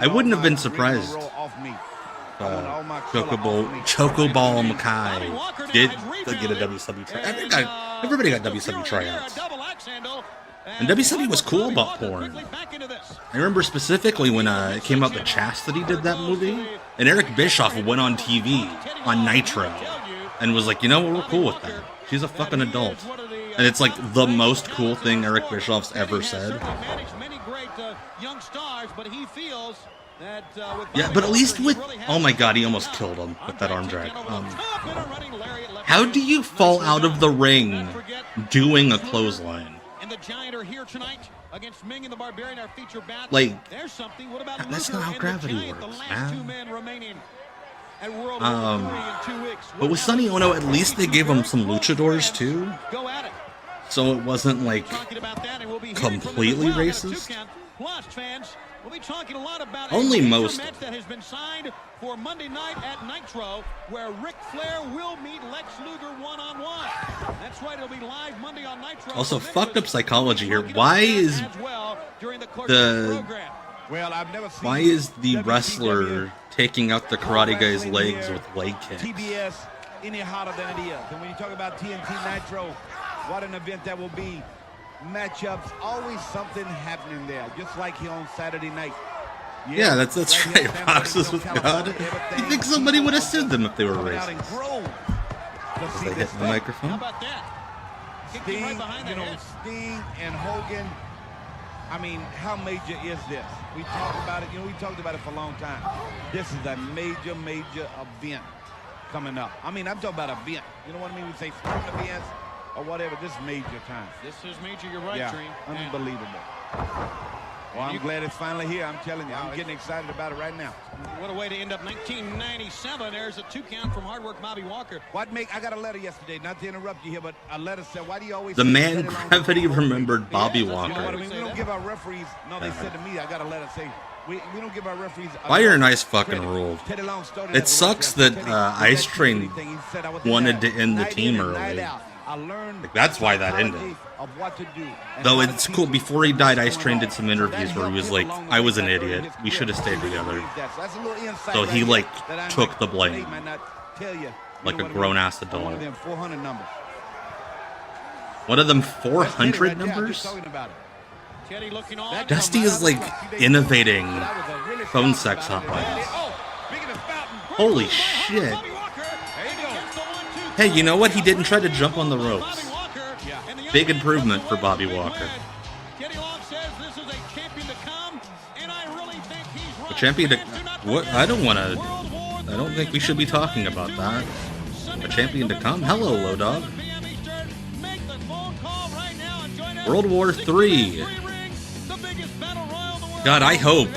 Speaker 3: I wouldn't have been surprised. Chocoball Mackay did get a WCW tryout. Everybody got WCW tryouts. And WCW was cool about porn. I remember specifically when it came out that Chastity did that movie, and Eric Bischoff went on TV on Nitro and was like, you know what, we're cool with that. She's a fucking adult. And it's like the most cool thing Eric Bischoff's ever said. Yeah, but at least with... Oh my god, he almost killed him with that arm drag. How do you fall out of the ring doing a clothesline? Like, that's not how gravity works, man. But with Sonny Ono, at least they gave him some luchadors too, so it wasn't like completely racist. Only most.
Speaker 5: That has been signed for Monday night at Nitro, where Ric Flair will meet Lex Luger one-on-one. That's right, it'll be live Monday on Nitro.
Speaker 3: Also, fucked up psychology here. Why is the wrestler taking out the karate guy's legs with leg kicks?
Speaker 4: TBS any hotter than it is. And when you talk about TNT Nitro, what an event that will be. Matchups, always something happening there, just like here on Saturday night.
Speaker 3: Yeah, that's right. Boxes with God. You think somebody would have sued them if they were racist? As they hit the microphone.
Speaker 5: How about that?
Speaker 4: Sting, Sting and Hogan. I mean, how major is this? We talked about it. You know, we talked about it for a long time. This is a major, major event coming up. I mean, I'm talking about event. You know what I mean? We say sporting events or whatever. This is major time.
Speaker 5: This is major. You're right,
Speaker 4: Yeah,
Speaker 5: Dream.
Speaker 4: unbelievable. Well, I'm glad it's finally here. I'm telling you, I'm getting excited about it right now.
Speaker 5: What a way to end up 1997. There's a 2 count from hard work Bobby Walker.
Speaker 4: I got a letter yesterday, not to interrupt you here, but a letter said, why do you always...
Speaker 3: The man gravity remembered Bobby
Speaker 4: You know what
Speaker 3: Walker.
Speaker 4: I mean? We don't give our referees... No, they said to me, I got a letter saying, we don't give our referees...
Speaker 3: Fire and Ice fucking
Speaker 4: credit.
Speaker 3: ruled.
Speaker 4: Teddy Long started
Speaker 3: It
Speaker 4: as a
Speaker 3: sucks
Speaker 4: ref.
Speaker 3: that
Speaker 4: Teddy
Speaker 3: Ice
Speaker 4: did
Speaker 3: Train
Speaker 4: everything. He said, I was in
Speaker 3: wanted
Speaker 4: there
Speaker 3: to end the
Speaker 4: night
Speaker 3: team
Speaker 4: in and
Speaker 3: early.
Speaker 4: night out. I learned
Speaker 3: Like, that's why that
Speaker 4: psychology
Speaker 3: ended.
Speaker 4: of what to do and
Speaker 3: Though
Speaker 4: how to
Speaker 3: it's
Speaker 4: teach
Speaker 3: cool,
Speaker 4: it.
Speaker 3: before he died, Ice Train did
Speaker 4: So
Speaker 3: some interviews
Speaker 4: that
Speaker 3: where he was
Speaker 4: helped him
Speaker 3: like,
Speaker 4: along
Speaker 3: I was an
Speaker 4: the way back
Speaker 3: idiot.
Speaker 4: early in
Speaker 3: We
Speaker 4: his
Speaker 3: should have
Speaker 4: career.
Speaker 3: stayed together.
Speaker 4: That's a little insight
Speaker 3: So
Speaker 4: right
Speaker 3: he,
Speaker 4: there
Speaker 3: like,
Speaker 4: that I
Speaker 3: took
Speaker 4: might-
Speaker 3: the blame.
Speaker 4: Nate might not tell you,
Speaker 3: Like
Speaker 4: know
Speaker 3: a
Speaker 4: what I mean?
Speaker 3: grown-ass
Speaker 4: On One
Speaker 3: adult.
Speaker 4: of them 400 numbers.
Speaker 3: One of them
Speaker 4: That's Teddy
Speaker 3: 400
Speaker 4: right there. I'm
Speaker 3: numbers?
Speaker 4: just talking about it.
Speaker 5: Teddy looking on.
Speaker 4: That
Speaker 3: Dusty
Speaker 4: come
Speaker 3: is,
Speaker 4: right
Speaker 3: like,
Speaker 4: out of the box.
Speaker 3: innovating
Speaker 4: That was a really
Speaker 3: phone
Speaker 4: solid
Speaker 3: sex
Speaker 4: about it.
Speaker 3: hotlines.
Speaker 4: Oh, speaking of Fountain,
Speaker 3: Holy shit.
Speaker 5: Bobby Walker.
Speaker 4: there you go.
Speaker 3: Hey, you know what? He didn't try to jump on the ropes.
Speaker 5: Bobby Walker.
Speaker 4: Yeah.
Speaker 5: And the young
Speaker 3: Big
Speaker 5: man
Speaker 3: improvement
Speaker 5: comes
Speaker 3: for
Speaker 5: away
Speaker 3: Bobby
Speaker 5: with a big
Speaker 3: Walker.
Speaker 5: win. Teddy Long says this is a champion to come, and I really think he's right.
Speaker 3: A champion to...
Speaker 5: Fans, do not
Speaker 3: What?
Speaker 5: forget,
Speaker 3: I don't want to...
Speaker 5: World War
Speaker 3: I don't
Speaker 5: III
Speaker 3: think we
Speaker 5: is
Speaker 3: should be
Speaker 5: coming
Speaker 3: talking
Speaker 5: up
Speaker 3: about
Speaker 5: in
Speaker 3: that.
Speaker 5: 2 weeks. Sunday
Speaker 3: A champion to
Speaker 5: night,
Speaker 3: come?
Speaker 5: November
Speaker 3: Hello, Low Dog.
Speaker 5: 7 p.m. Eastern. Make the phone call right now and join us.
Speaker 3: World War
Speaker 5: 60
Speaker 3: III.
Speaker 5: minutes free ring, the biggest battle royal in the world.
Speaker 3: God, I hope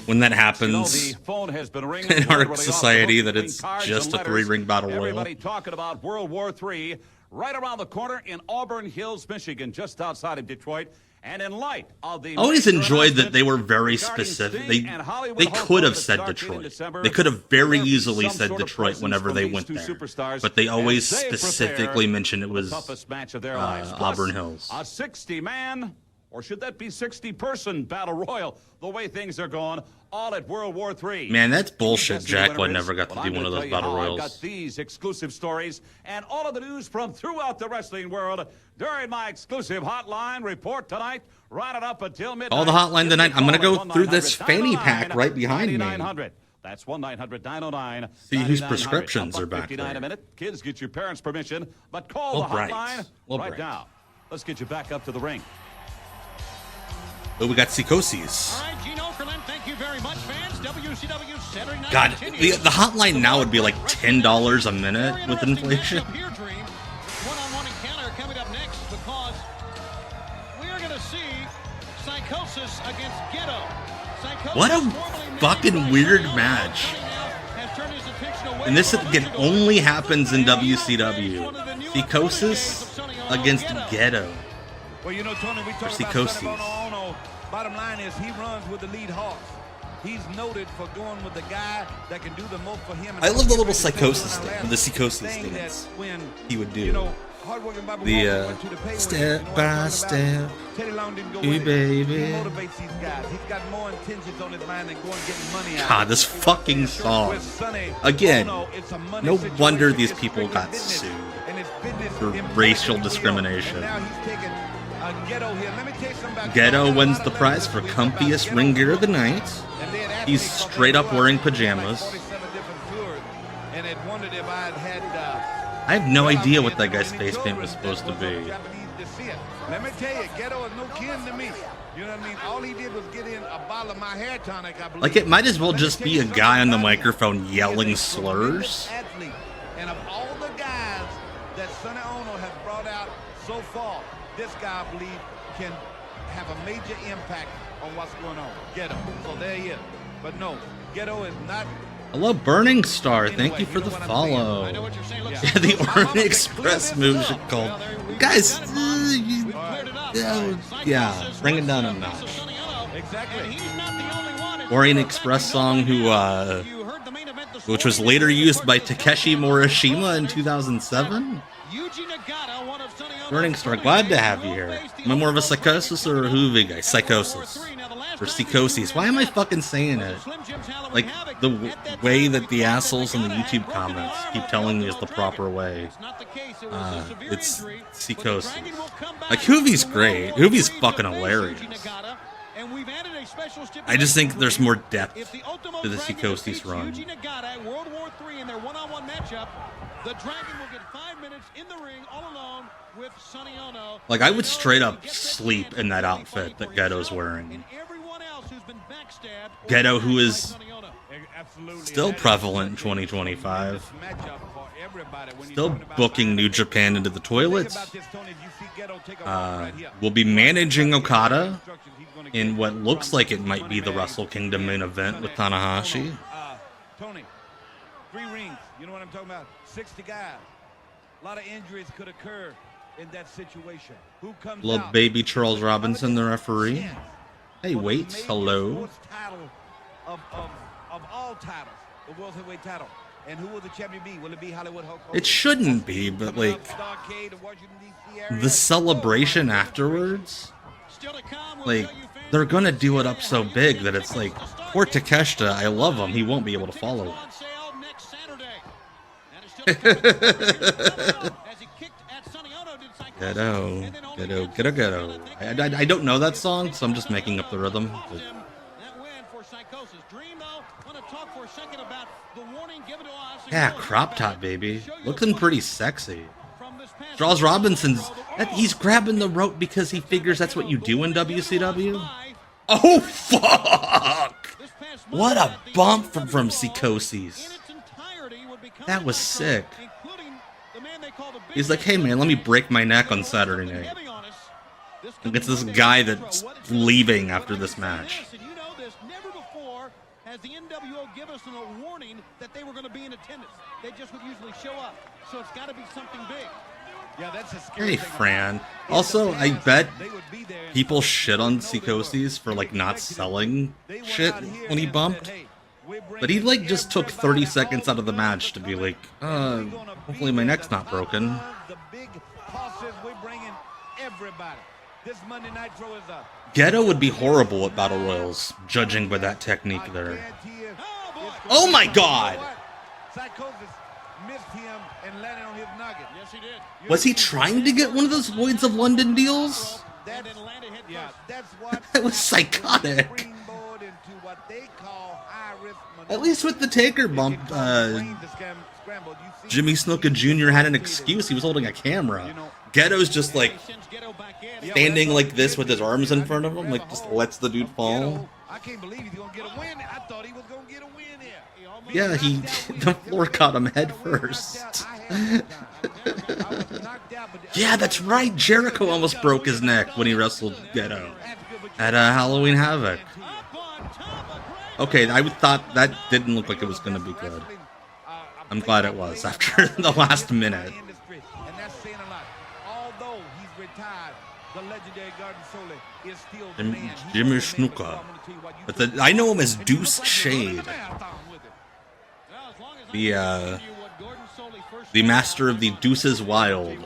Speaker 3: when that
Speaker 7: You know,
Speaker 3: happens
Speaker 7: the phone has been ringing
Speaker 3: in our
Speaker 7: literally off the
Speaker 3: society
Speaker 7: hook
Speaker 3: that
Speaker 7: between
Speaker 3: it's
Speaker 7: cards
Speaker 3: just
Speaker 7: and
Speaker 3: a
Speaker 7: letters.
Speaker 3: 3-ring battle royal.
Speaker 7: Everybody talking about World War III right around the corner in Auburn Hills, Michigan, just outside of Detroit. And in light of the
Speaker 3: I always
Speaker 7: major
Speaker 3: enjoyed that
Speaker 7: announcement
Speaker 3: they were very
Speaker 7: regarding
Speaker 3: specific.
Speaker 7: Sting and Hollywood
Speaker 3: They
Speaker 7: Hall
Speaker 3: could have
Speaker 7: that
Speaker 3: said
Speaker 7: starts in
Speaker 3: Detroit.
Speaker 7: December,
Speaker 3: They could have very
Speaker 7: there be
Speaker 3: easily
Speaker 7: some
Speaker 3: said
Speaker 7: sort of
Speaker 3: Detroit
Speaker 7: presence
Speaker 3: whenever
Speaker 7: from
Speaker 3: they
Speaker 7: these
Speaker 3: went
Speaker 7: two
Speaker 3: there.
Speaker 7: superstars
Speaker 3: But they always
Speaker 7: as they
Speaker 3: specifically
Speaker 7: prepare
Speaker 3: mentioned it
Speaker 7: for
Speaker 3: was
Speaker 7: the toughest match of their lives. Plus,
Speaker 3: Auburn Hills.
Speaker 7: A 60-man, or should that be 60-person battle royal? The way things are going, all at World War III.
Speaker 3: Man, that's bullshit.
Speaker 7: Guess who the winner
Speaker 3: Jacqueline
Speaker 7: is?
Speaker 3: never got to
Speaker 7: Well,
Speaker 3: do
Speaker 7: I'm
Speaker 3: one of
Speaker 7: gonna
Speaker 3: those
Speaker 7: tell you
Speaker 3: battle
Speaker 7: how
Speaker 3: royals.
Speaker 7: I've got these exclusive stories and all of the news from throughout the wrestling world during my exclusive hotline report tonight, right on up until midnight.
Speaker 3: Call the hotline tonight. I'm gonna go through this
Speaker 7: 1-900-909-9900.
Speaker 3: fanny pack right behind me.
Speaker 7: 9900. That's 1-900-909.
Speaker 3: See whose
Speaker 7: 9900.
Speaker 3: prescriptions are back
Speaker 7: $1.59
Speaker 3: there.
Speaker 7: a minute. Kids, get your parents' permission, but call the
Speaker 3: Right.
Speaker 7: hotline
Speaker 3: Well,
Speaker 7: right
Speaker 3: right.
Speaker 7: now. Let's get you back up to the ring.
Speaker 3: Oh, we got Psychosis.
Speaker 5: All right, Gene Okerlund, thank you very much, fans. WCW Saturday Night
Speaker 3: God,
Speaker 5: continues.
Speaker 3: the hotline now would be like $10 a minute with inflation.
Speaker 5: Here, Dream. One-on-one encounter coming up next because we are going to see Psychosis against Ghetto. Psychosis,
Speaker 3: What a
Speaker 5: formerly named
Speaker 3: fucking
Speaker 5: by
Speaker 3: weird
Speaker 5: Shoutout,
Speaker 3: match.
Speaker 5: coming out, has turned his attention away
Speaker 3: And this
Speaker 5: from
Speaker 3: again
Speaker 5: Portugal.
Speaker 3: only happens in
Speaker 5: And
Speaker 3: WCW.
Speaker 5: one of the new
Speaker 3: Psychosis
Speaker 5: affiliates of Sonny Ono,
Speaker 3: against
Speaker 5: Ghetto.
Speaker 3: Ghetto.
Speaker 4: Well, you know, Tony, we talk about
Speaker 3: Psychosis.
Speaker 4: Sonny Ono. Bottom line is he runs with the lead horse. He's noted for going with the guy that can do the most for him.
Speaker 3: I love the little Psychosis thing, the Psychosis dance he would do.
Speaker 4: You know, hard-working Bobby
Speaker 3: The,
Speaker 4: Walker went to the pay
Speaker 3: step
Speaker 4: window. You know what
Speaker 3: by
Speaker 4: I'm talking
Speaker 3: step,
Speaker 4: about? Teddy Long didn't go
Speaker 3: you
Speaker 4: with it.
Speaker 3: baby.
Speaker 4: He motivates these guys. He's got more intentions on his mind than going and getting money out.
Speaker 3: God, this fucking song.
Speaker 4: With Sonny
Speaker 3: Again,
Speaker 4: Ono, it's a money
Speaker 3: no
Speaker 4: situation.
Speaker 3: wonder these
Speaker 4: It's
Speaker 3: people
Speaker 4: strictly
Speaker 3: got
Speaker 4: business.
Speaker 3: sued
Speaker 4: And it's business
Speaker 3: for
Speaker 4: in
Speaker 3: racial
Speaker 4: New York.
Speaker 3: discrimination.
Speaker 4: And now he's taking Ghetto here. Let me tell you something about
Speaker 3: Ghetto
Speaker 4: Ghetto.
Speaker 3: wins the prize for comfiest ring gear of the night. He's straight up wearing pajamas.
Speaker 4: And had wondered if I had
Speaker 3: I have no idea what that guy's face paint was supposed to be.
Speaker 4: Let me tell you, Ghetto is no kin to me. You know what I mean? All he did was get in a bottle of my hair tonic, I believe.
Speaker 3: Like, it might as well
Speaker 4: Let me
Speaker 3: just
Speaker 4: tell
Speaker 3: be
Speaker 4: you
Speaker 3: a
Speaker 4: something
Speaker 3: guy on the
Speaker 4: about him.
Speaker 3: microphone
Speaker 4: He is
Speaker 3: yelling
Speaker 4: a
Speaker 3: slurs.
Speaker 4: tremendous athlete. And of all the guys that Sonny Ono has brought out so far, this guy, I believe, can have a major impact on what's going on. Ghetto. So there he is. But no, Ghetto is not.
Speaker 3: Hello, Burning Star. Thank you for the follow.
Speaker 5: I know what you're saying. Look,
Speaker 3: Yeah, the Orient Express moves are called. Guys, yeah, bring it down a notch.
Speaker 4: Exactly.
Speaker 3: Orient Express song which was later used by Takeshi Morishima in 2007. Burning Star, glad to have you here. Am I more of a Psychosis or a Hoovy guy? Psychosis. Or Psychosis. Why am I fucking saying it? Like, the way that the assholes in the YouTube comments keep telling me is the proper way. It's Psychosis. Like, Hoovy's great. Hoovy's fucking hilarious. I just think there's more depth to the Psychosis run.
Speaker 5: The Dragon will get 5 minutes in the ring all alone with Sonny Ono.
Speaker 3: Like, I would straight up sleep in that outfit that Ghetto's wearing. Ghetto, who is still prevalent in 2025. Still booking New Japan into the toilets. Will be managing Okada in what looks like it might be the Wrestle Kingdom main event with Tanahashi.
Speaker 4: Tony, 3 rings. You know what I'm talking about? 60 guys. A lot of injuries could occur in that situation. Who comes
Speaker 3: Little
Speaker 4: out?
Speaker 3: baby Charles Robinson, the referee. Hey, wait, hello.
Speaker 4: Title of all titles, the World Heavyweight title. And who will the champion be? Will it be Hollywood Hulk Hogan?
Speaker 3: It shouldn't be, but like, the celebration afterwards, like, they're gonna do it up so big that it's like, poor Takeshita, I love him, he won't be able to follow it. Ghetto, ghetto, ghetto, ghetto. I don't know that song, so I'm just making up the rhythm. But... yeah, crop top, baby. Looking pretty sexy. Charles Robinson's... he's grabbing the rope because he figures that's what you do in WCW? Oh, fuck! What a bump from Psychosis. That was sick. He's like, hey man, let me break my neck on Saturday night. And it's this guy that's leaving after this match.
Speaker 5: Has the NWO give us a warning that they were going to be in attendance? They just would usually show up, so it's got to be something big. Yeah, that's a scary
Speaker 3: Hey, Fran. Also, I bet people shit on Psychosis for like not selling shit when he bumped. But he like just took 30 seconds out of the match to be like, hopefully my neck's not broken. Ghetto would be horrible at Battle Royals, judging by that technique there. Oh my god! Was he trying to get one of those Lloyds of London deals? That was psychotic. At least with the Taker bump, Jimmy Snuka Jr. had an excuse. He was holding a camera. Ghetto's just like standing like this with his arms in front of him, like just lets the dude fall.
Speaker 4: I can't believe he's gonna get a win. I thought he was gonna get a win here.
Speaker 3: Yeah, the floor caught him head first. Yeah, that's right. Jericho almost broke his neck when he wrestled Ghetto at Halloween Havoc. Okay, I thought that didn't look like it was going to be good. I'm glad it was after the last minute. Jimmy Snuka. But I know him as Deuce Shade. The master of the Deuces Wild.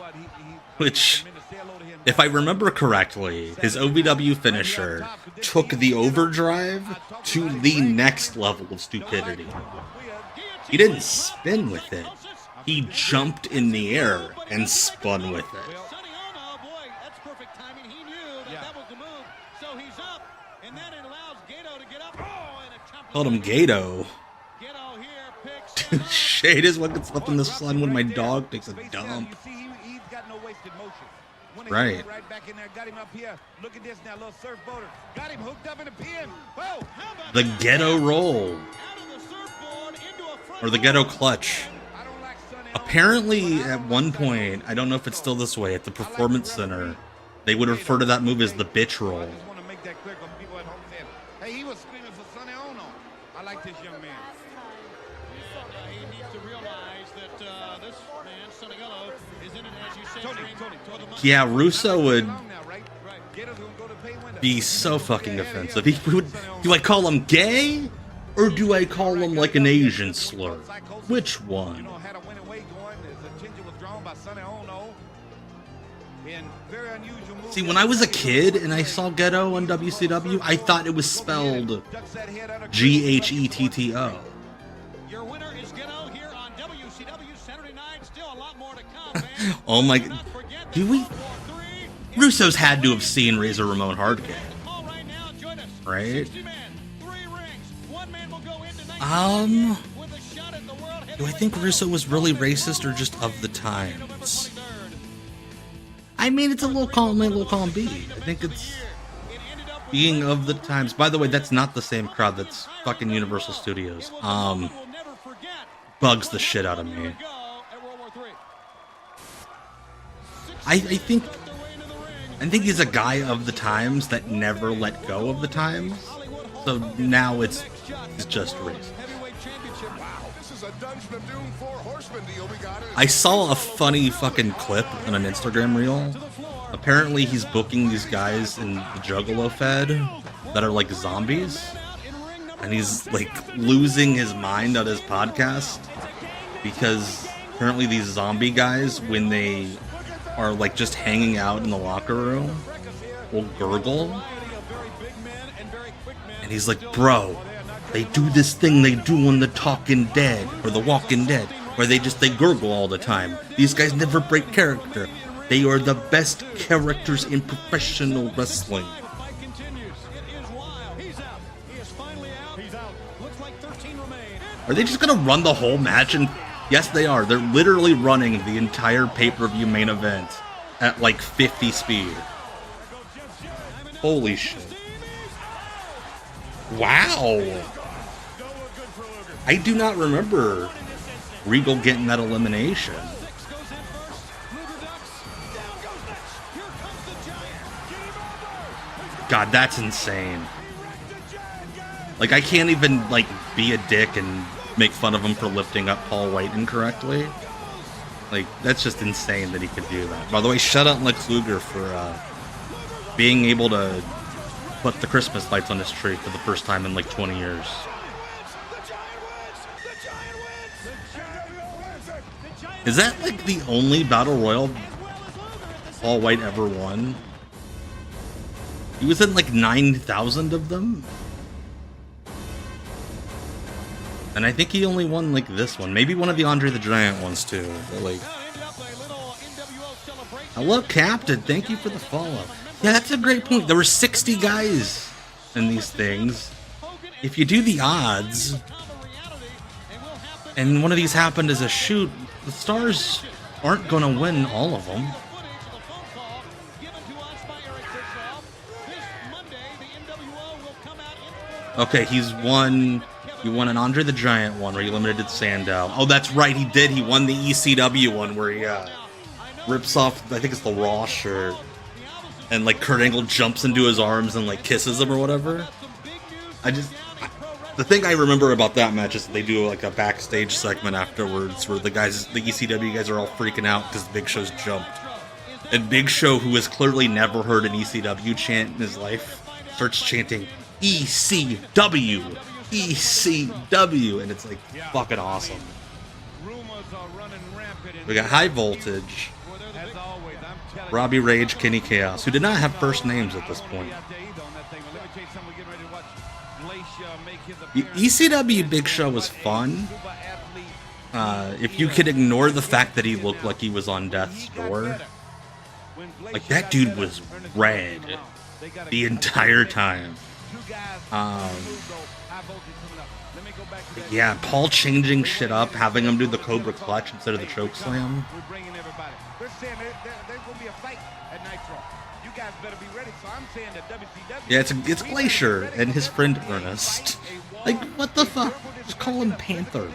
Speaker 3: Which, if I remember correctly, his OVW finisher took the overdrive to the next level of stupidity. He didn't spin with it. He jumped in the air and spun with it. Called him Gato. Shade is what gets left in the sun when my dog takes a dump. Right. The Ghetto roll. Or the Ghetto clutch. Apparently, at one point, I don't know if it's still this way, at the Performance Center, they would refer to that move as the bitch roll.
Speaker 4: Hey, he was screaming for Sonny Ono. I like this young man.
Speaker 5: He needs to realize that this man, Sonny Ono, is in it, as you said, Tony.
Speaker 3: Yeah, Russo would be so fucking offensive. Do I call him gay? Or do I call him like an Asian slur? Which one? See, when I was a kid and I saw Ghetto on WCW, I thought it was spelled Ghetto.
Speaker 5: Your winner is Ghetto here on WCW Saturday night. Still a lot more to come, man.
Speaker 3: Oh my... Do we... Russo's had to have seen Razor Ramon Hardgate. Right? Do I think Russo was really racist or just of the times? I mean, it's a little column A, little column B. I think it's being of the times. By the way, that's not the same crowd. That's fucking Universal Studios. Bugs the shit out of me. I think he's a guy of the times that never let go of the times. So now it's just racist. I saw a funny fucking clip on an Instagram reel. Apparently he's booking these guys in the Juggalo Fed that are like zombies. And he's like losing his mind on his podcast because apparently these zombie guys, when they are like just hanging out in the locker room, will gurgle. And he's like, bro, they do this thing they do on the Talking Dead or the Walking Dead, where they gurgle all the time. These guys never break character. They are the best characters in professional wrestling. Are they just gonna run the whole match? And yes, they are. They're literally running the entire pay-per-view main event at like 50 speed. Holy shit. Wow. I do not remember Regal getting that elimination. God, that's insane. Like, I can't even, like, be a dick and make fun of him for lifting up Paul White incorrectly. Like, that's just insane that he could do that. By the way, shout out Lex Luger for being able to put the Christmas lights on his tree for the first time in, like, 20 years. Is that, like, the only Battle Royal Paul White ever won? He was in, like, 9,000 of them? And I think he only won, like, this one. Maybe one of the Andre the Giant ones, too. But, like... Hello, Captain. Thank you for the follow. Yeah, that's a great point. There were 60 guys in these things. If you do the odds, and one of these happened as a shoot, the Stars aren't going to win all of them. Okay, he's won... You won an Andre the Giant one where he eliminated Sandow. Oh, that's right, he did. He won the ECW one where he rips off, I think it's the Raw shirt. And, like, Kurt Angle jumps into his arms and, like, kisses him or whatever. The thing I remember about that match is they do, like, a backstage segment afterwards where the ECW guys are all freaking out because Big Show's jumped. And Big Show, who has clearly never heard an ECW chant in his life, starts chanting, ECW! ECW, and it's like fucking awesome. We got High Voltage, Robbie Rage, Kenny Chaos, who did not have first names at this point. ECW Big Show was fun. If you could ignore the fact that he looked like he was on death's door. Like, that dude was red the entire time. Yeah, Paul changing shit up, having him do the Cobra Clutch instead of the choke slam. Yeah, it's Glacier and his friend Ernest. Like, what the fuck? Just call him Panther.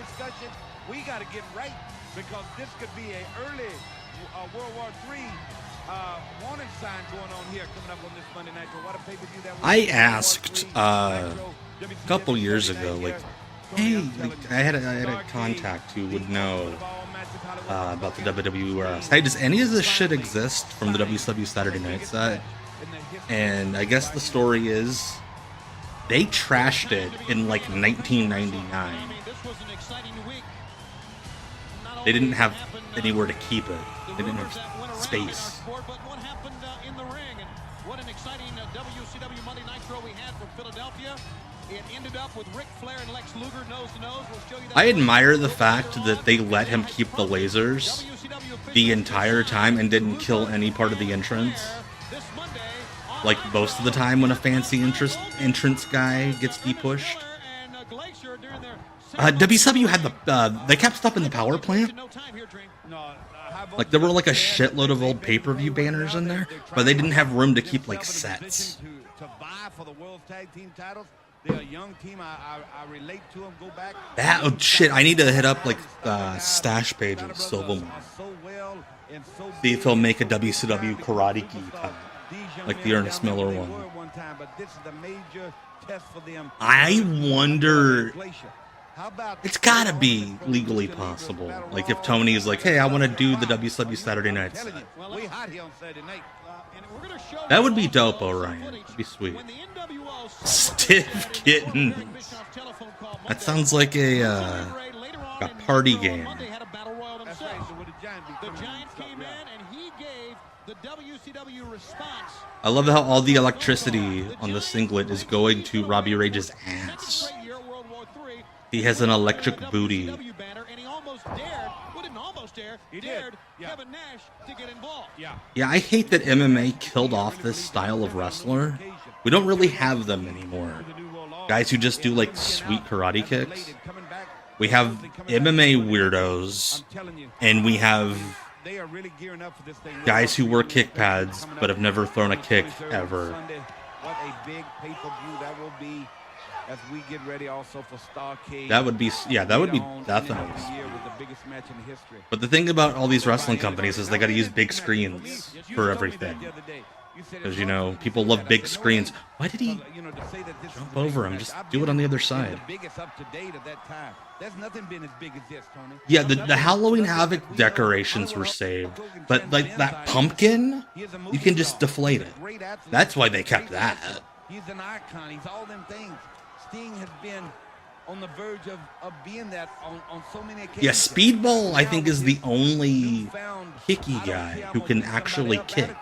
Speaker 4: We got to get right because this could be an early World War III warning sign going on here coming up on this Monday night. What a pay-per-view that was.
Speaker 3: I asked a couple years ago, like, hey, like, I had a contact who would know about the WWE warehouse. Hey, does any of this shit exist from the WCW Saturday Night set? And I guess the story is they trashed it in like 1999. They didn't have anywhere to keep it. They didn't have space. What an exciting WCW Monday Nitro we had from Philadelphia. It ended up with Ric Flair and Lex Luger nose to nose. We'll show you that. I admire the fact that they let him keep the lasers the entire time and didn't kill any part of the entrance. Like most of the time when a fancy entrance guy gets depushed. WCW had the they kept stuff in the power plant. Like there were like a shitload of old pay-per-view banners in there, but they didn't have room to keep like sets.
Speaker 4: To vie for the world tag team titles. They're a young team. I relate to them. Go back.
Speaker 3: That oh shit! I need to hit up like stash page of Silverman. See if he'll make a WCW Karate Gi title, like the Ernest Miller one. I wonder. It's gotta be legally possible. Like if Tony's like, "Hey, I want to do the WCW Saturday Night set." That would be dope, Orion. That'd be sweet. Stiff Kittens. That sounds like a party game. I love how all the electricity on the singlet is going to Robbie Rage's ass. He has an electric booty. Yeah, I hate that MMA killed off this style of wrestler. We don't really have them anymore. Guys who just do like sweet karate kicks. We have MMA weirdos, and we have guys who wear kick pads but have never thrown a kick ever.
Speaker 4: What a big pay-per-view that will be as we get ready also for Starcade.
Speaker 3: That would be, yeah, that would be definitely. But the thing about all these wrestling companies is they got to use big screens for everything. Because, you know, people love big screens. Why did he jump over him? Just do it on the other side. Yeah, the Halloween Havoc decorations were saved. But, like, that pumpkin, you can just deflate it. That's why they kept that.
Speaker 4: He's an icon. He's all them things. Sting has been on the verge of being that on so many occasions.
Speaker 3: Yeah, Speedball, I think, is the only kicky guy who can actually kick.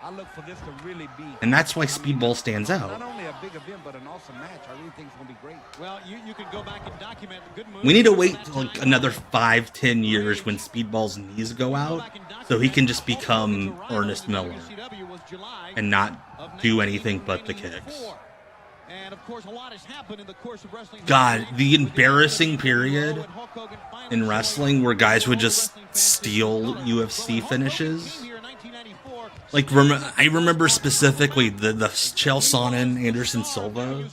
Speaker 4: I look for this to really be.
Speaker 3: And that's why Speedball stands out.
Speaker 4: Not only a big event, but an awesome match. I really think it's going to be great.
Speaker 5: Well, you can go back and document the good moves.
Speaker 3: We need to wait like another 5-10 years when Speedball's knees go out, so he can just become Ernest Miller and not do anything but the kicks.
Speaker 5: And of course, a lot has happened in the course of wrestling.
Speaker 3: God, the embarrassing period in wrestling where guys would just steal UFC finishes. Like, I remember specifically the Chael Sonnen Anderson Silva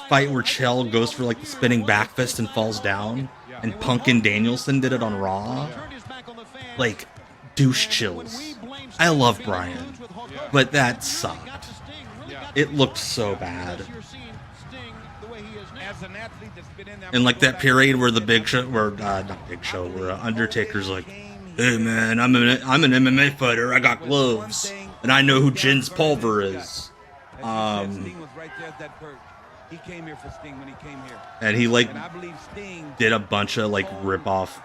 Speaker 3: fight where Chael goes for like the spinning back fist and falls down, and Punk and Danielson did it on Raw. Like, douche chills. I love Brian, but that sucked. It looked so bad. And like that period where the Big Show, where not Big Show, where Undertaker's like, "Hey man, I'm an MMA fighter. I got gloves, and I know who Jens Pulver is."
Speaker 4: He came here for Sting when he came here.
Speaker 3: And he like did a bunch of like rip-off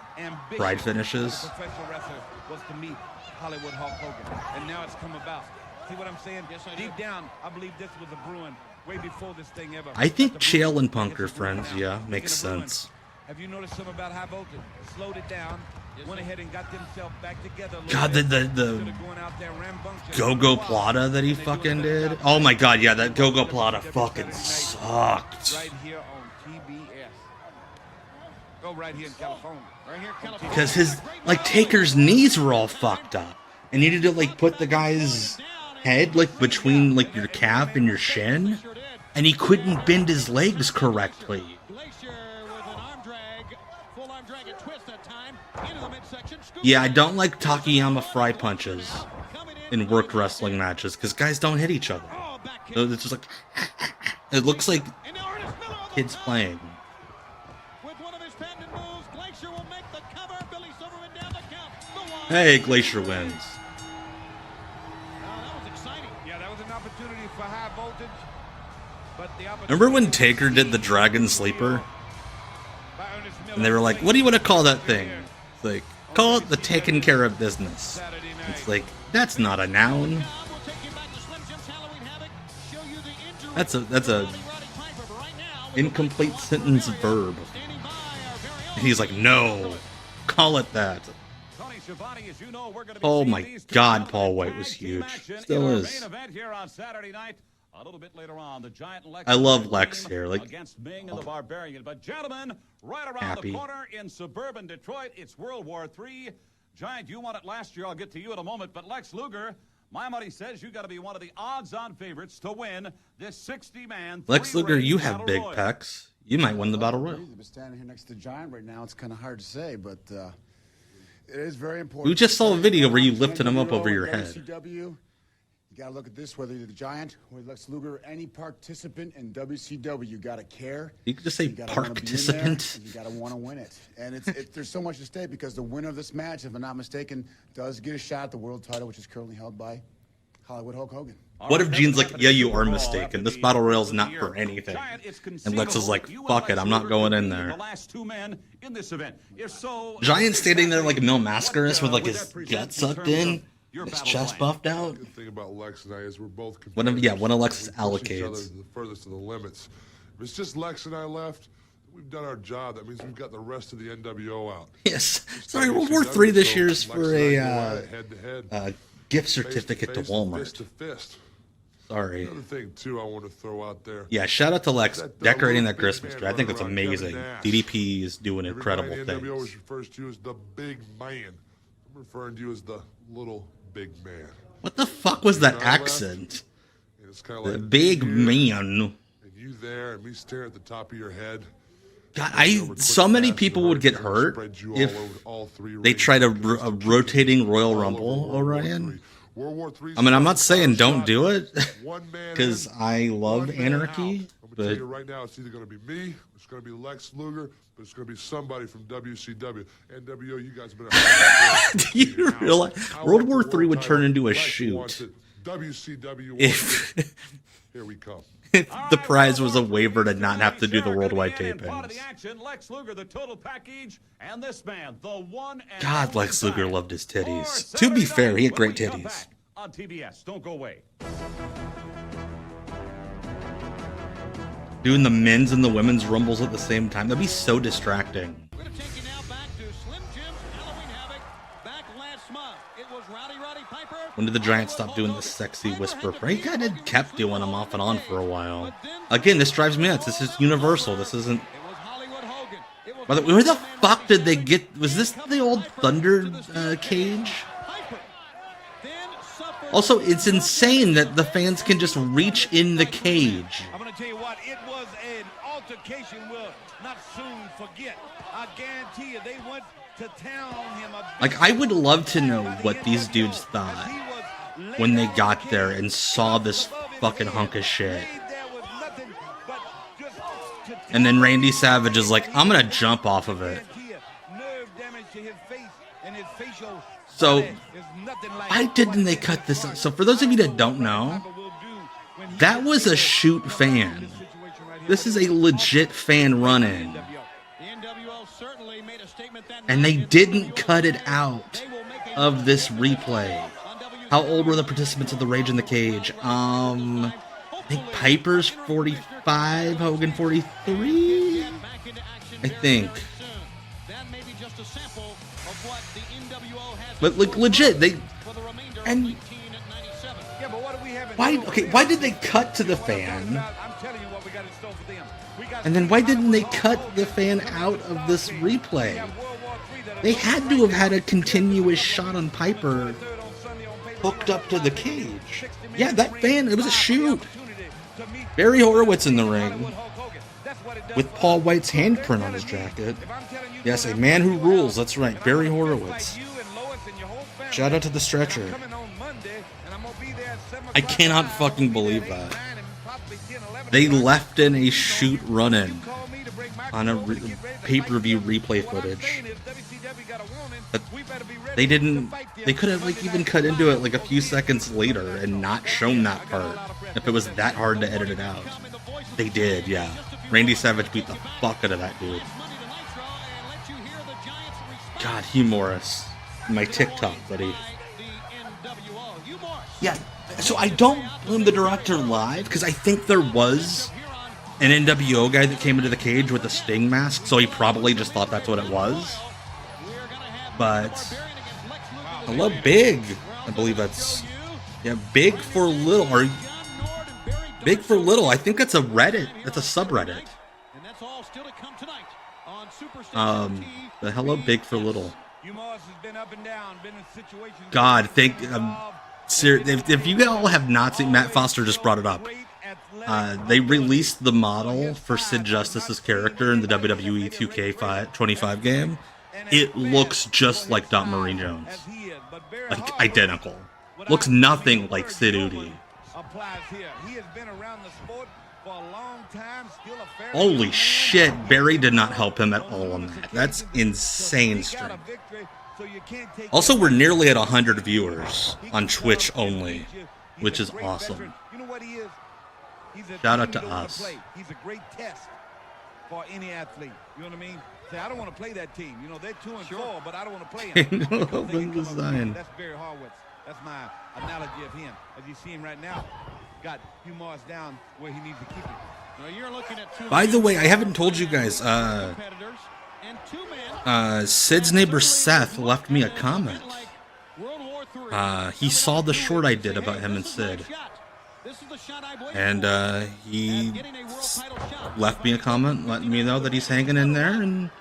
Speaker 3: pride finishes.
Speaker 4: Professional wrestler was to meet Hollywood Hulk Hogan, and now it's come about. See what I'm saying? Deep down, I believe this was a brewing way before this thing ever.
Speaker 3: I think Chael and Punk are friends. Yeah, makes sense.
Speaker 4: Have you noticed something about High Voltage? Slowed it down, went ahead and got themselves back together.
Speaker 3: God, the Go-Go Plata that he fucking did. Oh my God, yeah, that Go-Go Plata fucking sucked.
Speaker 4: Right here on TBS. Go right here in California.
Speaker 3: Because his like Taker's knees were all fucked up, and you needed to like put the guy's head like between like your calf and your shin, and he couldn't bend his legs correctly. Yeah, I don't like Takayama fry punches in worked wrestling matches because guys don't hit each other. It's just like it looks like kids playing. Hey, Glacier wins. Remember when Taker did the Dragon Sleeper? And they were like, what do you want to call that thing? It's like, call it the taking care of business. It's like, that's not a noun. That's a incomplete sentence verb. And he's like, no, call it that. Oh my God, Paul White was huge. Still is.
Speaker 7: A little bit later on, the Giant Lex
Speaker 3: I love
Speaker 7: Luger
Speaker 3: Lex
Speaker 7: team
Speaker 3: here, like,
Speaker 7: against Ming and the Barbarian. But gentlemen, right around
Speaker 3: happy.
Speaker 7: the corner in suburban Detroit, it's World War III. Giant, you won it last year. I'll get to you in a moment. But Lex Luger, my money says you got to be one of the odds-on favorites to win this 60-man.
Speaker 3: Lex Luger, you have big pecs. You might win the Battle Royal.
Speaker 8: But standing here next to Giant right now, it's kind of hard to say, but it is very important.
Speaker 3: We just saw a video where you lifted him up over your head.
Speaker 8: WCW, you got to look at this, whether you're the Giant or Lex Luger, any participant in WCW, you got to care.
Speaker 3: You could just say participant.
Speaker 8: You got to want to win it. And there's so much to stake because the winner of this match, if I'm not mistaken, does get a shot at the world title, which is currently held by Hollywood Hulk Hogan.
Speaker 3: What if Gene's like, yeah, you are mistaken. This Battle Royale's not for anything. And Lex is like, fuck it, I'm not going in there. Giant standing there like Mil Mascaris with like his gut sucked in, his chest buffed out.
Speaker 9: The thing about Lex and I is we're both
Speaker 3: one of Alexis
Speaker 9: the
Speaker 3: allocates.
Speaker 9: furthest of the limits. If it's just Lex and I left, we've done our job. That means we've got the rest of the NWO out.
Speaker 3: Yes. Sorry, World War III this year is for a gift certificate to Walmart.
Speaker 9: Fist to fist.
Speaker 3: Sorry.
Speaker 9: Another thing, too, I want to throw out there.
Speaker 3: Yeah, shout out to Lex decorating that Christmas tree. I think it's amazing. DDP is doing incredible
Speaker 9: Everybody in NWO
Speaker 3: things.
Speaker 9: refers to you as the big man. I'm referring to you as the little big man.
Speaker 3: What the fuck was that accent?
Speaker 9: It's kind of
Speaker 3: The
Speaker 9: like
Speaker 3: big
Speaker 9: you,
Speaker 3: man.
Speaker 9: And you there, and me staring at the top of your head.
Speaker 3: God, so many people would get hurt if they tried a rotating Royal Rumble, Orion. I mean, I'm not saying don't do it, because I love anarchy,
Speaker 9: I'm going to
Speaker 3: but
Speaker 9: tell you right now, it's either going to be me, it's going to be Lex Luger, but it's going to be somebody from WCW. NWO, you guys better...
Speaker 3: do you realize World War III would turn into a shoot
Speaker 9: WCW
Speaker 3: if
Speaker 9: here we come.
Speaker 3: the prize was a waiver to not have to do the worldwide tapings?
Speaker 7: Lex Luger, the total package, and this man, the one and
Speaker 3: God, Lex Luger loved his titties. To be fair, he had great titties.
Speaker 7: On TBS, don't go away.
Speaker 3: Doing the men's and the women's rumbles at the same time, that'd be so distracting.
Speaker 5: We're going to take you now back to Slim Jim's Halloween Havoc back last month. It was Roddy Piper.
Speaker 3: When did the Giant stop doing the sexy whisper? He kind of kept doing them off and on for a while. Again, this drives me nuts. This is Universal. This isn't... By the way, where the fuck did they get... Was this the old Thunder cage? Also, it's insane that the fans can just reach in the cage.
Speaker 4: I'm going to tell you what, it was an altercation we'll not soon forget. I guarantee you they went to town on him.
Speaker 3: Like, I would love to know what these dudes thought when they got there and saw this fucking hunk of shit. And then Randy Savage is like, I'm gonna jump off of it. So, why didn't they cut this up? So for those of you that don't know, that was a shoot fan. This is a legit fan run-in. And they didn't cut it out of this replay. How old were the participants of the Rage in the Cage? I think Piper's 45, Hogan 43? I think. But like legit, they and why did they cut to the fan? And then why didn't they cut the fan out of this replay? They had to have had a continuous shot on Piper hooked up to the cage. Yeah, that fan, it was a shoot. Barry Horowitz in the ring with Paul White's handprint on his jacket. Yes, a man who rules. That's right, Barry Horowitz. Shout out to the stretcher. I cannot fucking believe that. They left in a shoot run-in on a pay-per-view replay footage. But they didn't... They could have like even cut into it like a few seconds later and not shown that part if it was that hard to edit it out. They did, yeah. Randy Savage beat the fuck out of that dude. God, Hugh Morris. My TikTok, buddy. Yeah, so I don't blame the director live, because I think there was an NWO guy that came into the cage with a Sting mask, so he probably just thought that's what it was. But, hello, Big. I believe that's, yeah, Big for Little. Big for little. I think that's a Reddit. That's a subreddit.
Speaker 5: And that's all still to come tonight on Superstation
Speaker 3: The hello Big for little.
Speaker 4: Morris has been up and down, been in situations.
Speaker 3: God, if you all have not seen, Matt Foster just brought it up. They released the model for Sid Justice's character in the WWE 2K25 game. It looks just like Marie Jones, like identical. Looks nothing like Sid Udy. Holy shit, Barry did not help him at all on that. That's insane strength. Also, we're nearly at 100 viewers on Twitch only, which is awesome. Shout out to us.
Speaker 4: He's a great test for any athlete. You know what I mean? Say, I don't want to play that team. You know, they're 2-4, but I don't want to play them. That's Barry Horowitz. That's my analogy of him. As you see him right now, got Hugh Morris down where he needs to keep him.
Speaker 5: Well, you're looking at
Speaker 3: by the way, I haven't told you guys, Sid's neighbor Seth left me a comment. He saw the short I did about him and Sid. And he left me a comment letting me know that he's hanging in there, and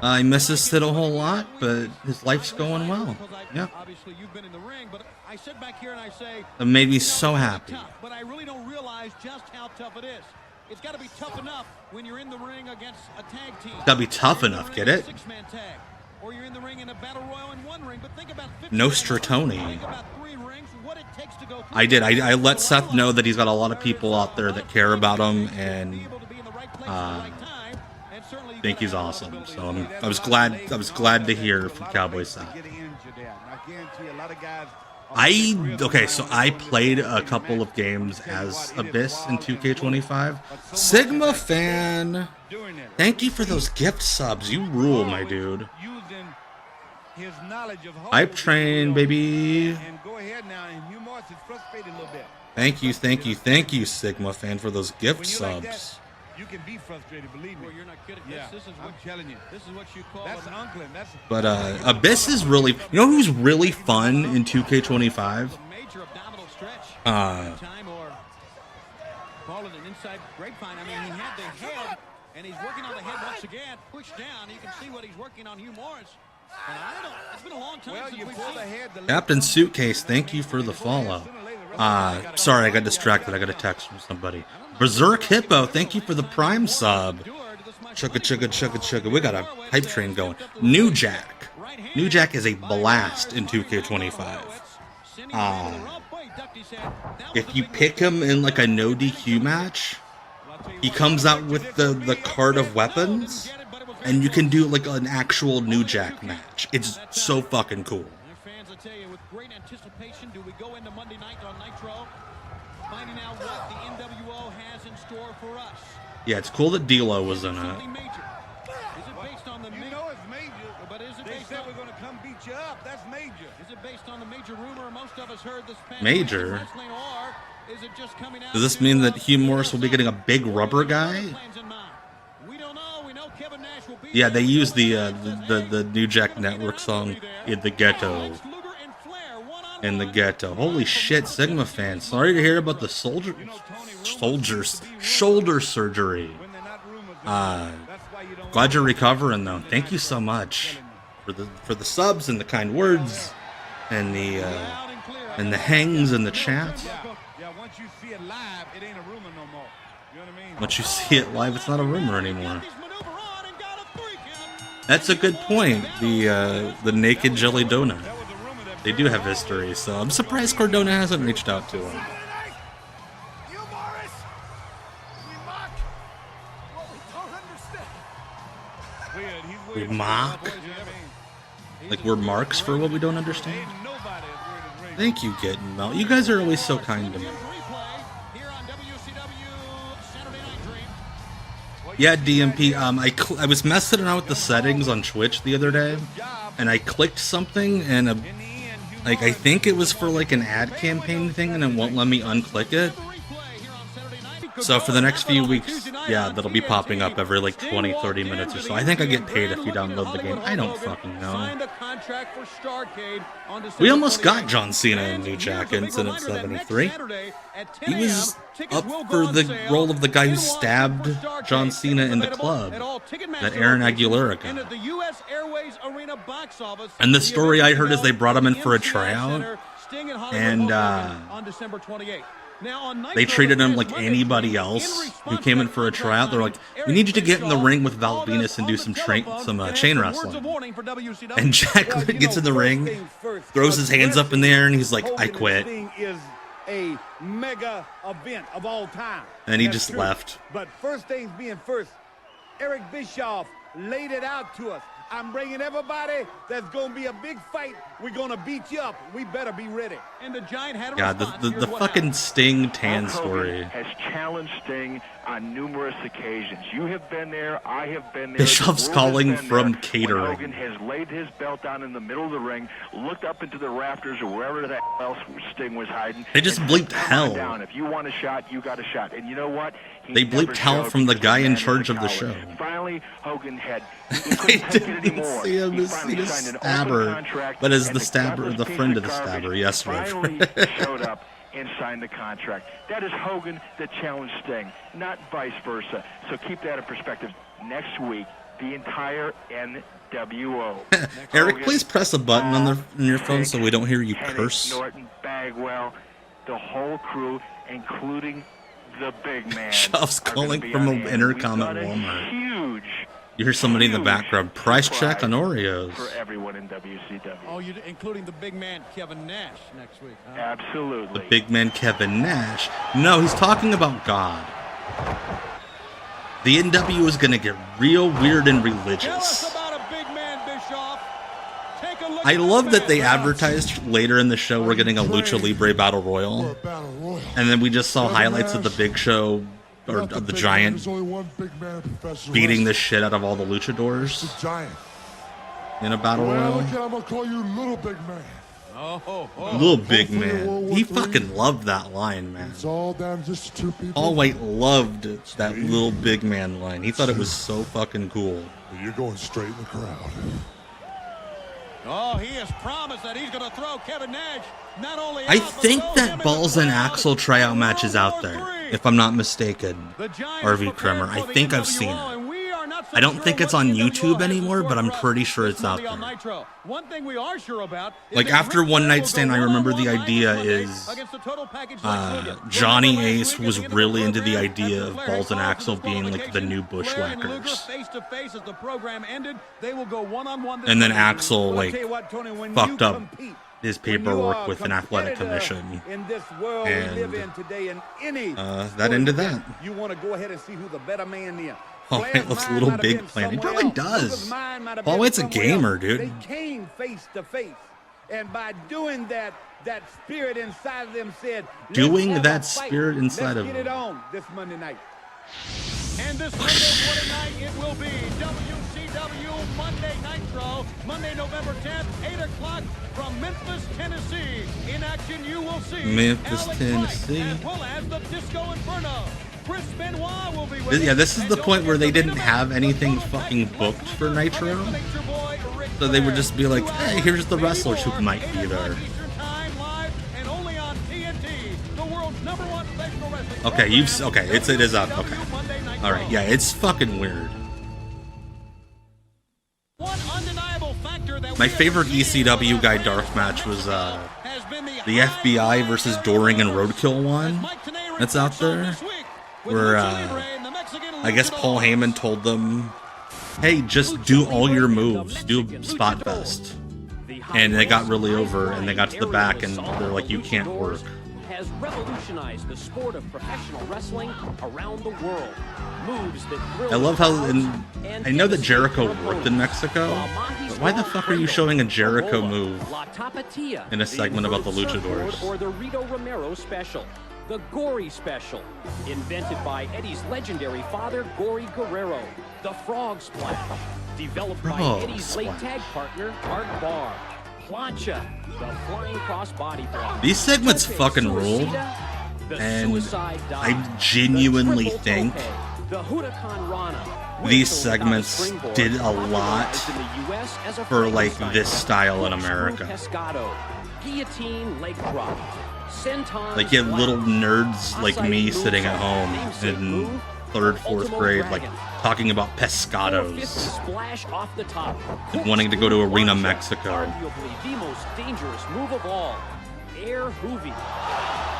Speaker 3: he misses Sid a whole lot, but his life's going well. Yeah. That made me so happy.
Speaker 5: But I really don't realize just how tough it is. It's got to be tough enough when you're in the ring against a tag team.
Speaker 3: Gotta be tough enough, get it?
Speaker 5: Six-man tag. Or you're in the ring in a battle royal in one ring, but think about
Speaker 3: Nostratoni.
Speaker 5: about 3 rings, what it takes to go through.
Speaker 3: I did. I let Seth know that he's got a lot of people out there that care about him, and think he's awesome. So I was glad to hear from Cowboy Seth. So I played a couple of games as Abyss in 2K25. Sigma fan, thank you for those gift subs. You rule, my dude. Hype train, baby. Thank you, Sigma fan, for those gift subs.
Speaker 4: You can be frustrated, believe me.
Speaker 5: Well, you're not kidding.
Speaker 4: Yeah, I'm telling you.
Speaker 5: This is what you call
Speaker 4: that's uncling. That's
Speaker 3: But Abyss is really, you know who's really fun in 2K25?
Speaker 5: Major abdominal stretch. Time or call it an inside grapevine. I mean, he had the head, and he's working on the head once again. Pushed down. You can see what he's working on, Hugh Morris. And I don't. It's been a long time since we've seen the head.
Speaker 3: Captain Suitcase, thank you for the follow. Sorry, I got distracted. I got a text from somebody. Berserk Hippo, thank you for the Prime sub. Chugga. We got a hype train going. New Jack. New Jack is a blast in 2K25. If you pick him in like a no DQ match, he comes out with the card of weapons, and you can do like an actual New Jack match. It's so fucking cool.
Speaker 5: Fans, I tell you, with great anticipation, do we go into Monday night on Nitro, finding out what the NWO has in store for us?
Speaker 3: Yeah, it's cool that D-Lo was in it.
Speaker 5: Is it based on the
Speaker 4: it's major,
Speaker 5: but is it
Speaker 4: they
Speaker 5: based
Speaker 4: said
Speaker 5: on,
Speaker 4: we're going to come beat you up. That's major.
Speaker 5: Is it based on the major rumor most of us heard this past
Speaker 3: Major?
Speaker 5: wrestling, or is it just coming out?
Speaker 3: Does this mean that Hugh Morris will be getting a big rubber guy?
Speaker 5: We don't know. We know Kevin Nash will be.
Speaker 3: Yeah, they use the New Jack Network song in the ghetto. In the ghetto. Holy shit, Sigma fan. Sorry to hear about the shoulder surgery. Glad you're recovering though. Thank you so much for the subs and the kind words and the hangs in the chat.
Speaker 4: Yeah, once you see it live, it ain't a rumor no more. You know what I mean?
Speaker 3: Once you see it live, it's not a rumor anymore. That's a good point. The naked jelly donut. They do have history, so I'm surprised Cardona hasn't reached out to him. We mock? Like we're marks for what we don't understand? Thank you, Getting Mel. You guys are always so kind to me. Yeah, DMP, I was messing around with the settings on Twitch the other day, and I clicked something, and I think it was for like an ad campaign thing, and it won't let me unclick it. So for the next few weeks, yeah, that'll be popping up every like 20, 30 minutes or so. I think I get paid if you download the game. I don't fucking know. We almost got John Cena in New Jack Incident 73. He was up for the role of the guy who stabbed John Cena in the club that Aaron Aguilera got. And the story I heard is they brought him in for a tryout, and they treated him like anybody else who came in for a tryout. They're like, we need you to get in the ring with Val Venus and do some chain wrestling. And Jack gets in the ring, throws his hands up in the air, and he's like, I quit.
Speaker 4: A mega event of all time.
Speaker 3: And he just left.
Speaker 4: But first things being first, Eric Bischoff laid it out to us. I'm bringing everybody. There's going to be a big fight. We're going to beat you up. We better be ready. And the Giant had a
Speaker 3: God, the fucking Sting tan story.
Speaker 10: Has challenged Sting on numerous occasions. You have been there. I have been there.
Speaker 3: Bischoff's calling from catering.
Speaker 10: Hogan has laid his belt down in the middle of the ring, looked up into the rafters or wherever the hell else Sting was hiding.
Speaker 3: They just bleeped hell.
Speaker 10: Down. If you want a shot, you got a shot. And you know what?
Speaker 3: They bleeped hell from the guy in charge of the show.
Speaker 10: Finally, Hogan had.
Speaker 3: I didn't see him as the stabber, but as the stabber, the friend of the stabber. Yes,
Speaker 10: finally showed up and signed the contract. That is Hogan that challenged Sting, not vice versa. So keep that in perspective. Next week, the entire NWO.
Speaker 3: Eric, Hogan, please press a button on your phone so we don't hear you curse.
Speaker 10: Norton, Bagwell, the whole crew, including the big man.
Speaker 3: Shuff's calling from an intercom at Walmart.
Speaker 10: Huge.
Speaker 3: You hear somebody in the background. Price check on Oreos.
Speaker 10: For everyone in WCW.
Speaker 5: Oh, including the big man Kevin Nash next week. Huh?
Speaker 10: Absolutely.
Speaker 3: The big man Kevin Nash. No, he's talking about God. The NWO is going to get real weird and religious.
Speaker 5: Tell us about a big man, Bischoff. Take a look
Speaker 3: I love that they advertised later in the show we're getting a Lucha Libre Battle Royal. And then we just saw highlights of the Big Show, or of the Giant, beating the shit out of all the luchadors in a Battle Royal.
Speaker 9: I'm going to call you Little Big Man.
Speaker 3: Little Big Man. He fucking loved that line, man.
Speaker 9: It's all down just two people.
Speaker 3: All White loved that Little Big Man line. He thought it was so fucking cool.
Speaker 9: You're going straight in the crowd.
Speaker 5: Oh, he has promised that he's going to throw Kevin Nash not only out,
Speaker 3: I think that Balls and Axel tryout match is out there, if I'm not mistaken. RV Kremer. I think I've seen it. I don't think it's on YouTube anymore, but I'm pretty sure it's out there.
Speaker 5: One thing we are sure about,
Speaker 3: like after One Night Stand, I remember the idea is Johnny Ace was really into the idea of Balls and Axel being like the new Bushwhackers. And then Axel like fucked up his paperwork with an athletic commission, and that ended that.
Speaker 4: You want to go ahead and see who the better man is.
Speaker 3: Paul White loves Little Big Plan. He probably does. Paul White's a gamer, dude.
Speaker 4: They came face to face, and by doing that, that spirit inside of them said,
Speaker 3: doing that spirit inside of
Speaker 4: them. Let's get it on this Monday night.
Speaker 5: And this Monday, what a night it will be. WCW Monday Nitro, Monday, November 10th, 8 o'clock from Memphis, Tennessee. In action, you will see
Speaker 3: Memphis,
Speaker 5: Alex
Speaker 3: Tennessee.
Speaker 5: Wright, as well as the Disco Inferno. Chris Benoit will be with
Speaker 3: yeah, this is the point where they didn't have anything fucking booked for Nitro. So they would just be like, hey, here's the wrestlers who might be there. Okay, it is up. Okay. All right, yeah, it's fucking weird. My favorite ECW guy dark match was the FBI versus Doring and Roadkill one. That's out there. Where I guess Paul Heyman told them, hey, just do all your moves, do spot fest. And they got really over, and they got to the back, and they're like, you can't work.
Speaker 11: Has revolutionized the sport of professional wrestling around the world. Moves that thrill.
Speaker 3: I love how, I know that Jericho worked in Mexico, but why the fuck are you showing a Jericho move in a segment about the luchadors?
Speaker 11: Or the Rito Romero special. The Gory Special, invented by Eddie's legendary father, Gory Guerrero. The Frog Splash, developed by Eddie's late tag partner, Art Barr. Plancha, the Flying Cross Body Block.
Speaker 3: These segments fucking rule. And I genuinely think these segments did a lot for like this style in America. Like you have little nerds like me sitting at home in 3rd, 4th grade, like talking about pescados and wanting to go to Arena Mexico.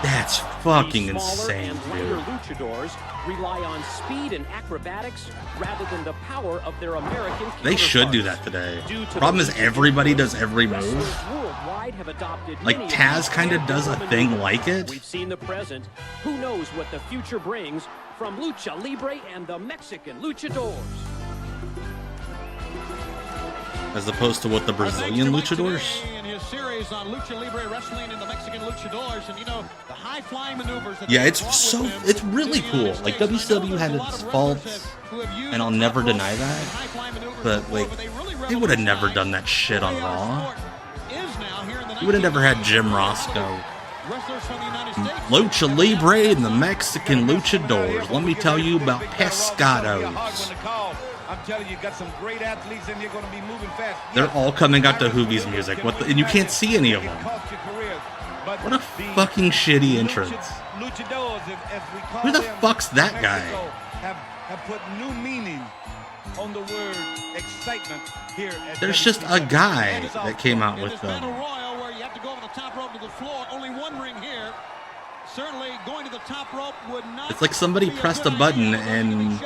Speaker 3: That's fucking insane, dude.
Speaker 11: Luchadors rely on speed and acrobatics rather than the power of their American.
Speaker 3: They should do that today. Problem is everybody does every move. Like Taz kind of does a thing like it.
Speaker 11: We've seen the present. Who knows what the future brings from Lucha Libre and the Mexican Luchadors?
Speaker 3: As opposed to what the Brazilian Luchadors?
Speaker 5: In his series on Lucha Libre Wrestling and the Mexican Luchadors, and you know, the high-flying maneuvers that
Speaker 3: yeah, it's really cool. Like WCW had its faults, and I'll never deny that. But like, they would have never done that shit on Raw. You would have never had Jim Roscoe. Lucha Libre and the Mexican Luchadors. Let me tell you about pescados.
Speaker 4: I'm telling you, got some great athletes and you're going to be moving fast.
Speaker 3: They're all coming out to Hoovie's music. And you can't see any of them. What a fucking shitty entrance. Who the fuck's that guy?
Speaker 4: Have put new meaning on the word excitement here.
Speaker 3: There's just a guy that came out with them.
Speaker 5: Battle Royal where you have to go over the top rope to the floor. Only one ring here. Certainly going to the top rope would not.
Speaker 3: It's like somebody pressed a button and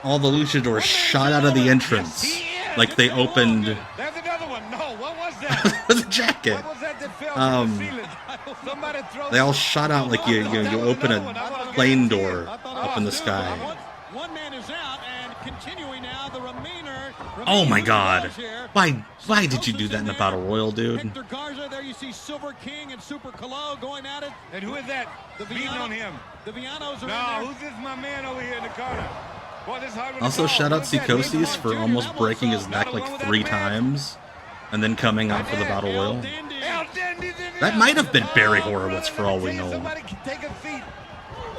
Speaker 3: all the luchadors shot out of the entrance. Like they opened.
Speaker 4: There's another one. No, what was that?
Speaker 3: The jacket.
Speaker 4: What was that that fell from the ceiling?
Speaker 3: They all shot out like you open a plane door up in the sky.
Speaker 5: One man is out and continuing now the remainder.
Speaker 3: Oh my god. Why did you do that in the Battle Royal, dude?
Speaker 5: Hector Garza, there you see Silver King and Super Colo going at it.
Speaker 4: And who is that? Beating on him.
Speaker 5: The Villanos are
Speaker 4: no,
Speaker 5: in there.
Speaker 4: who's this my man over here in the corner? Boy, this hard one
Speaker 3: Also,
Speaker 4: to
Speaker 3: shout out
Speaker 4: call.
Speaker 3: Psicosis for almost breaking his neck like 3 times and then coming out for the Battle Royal. That might have been Barry Horowitz for all we know.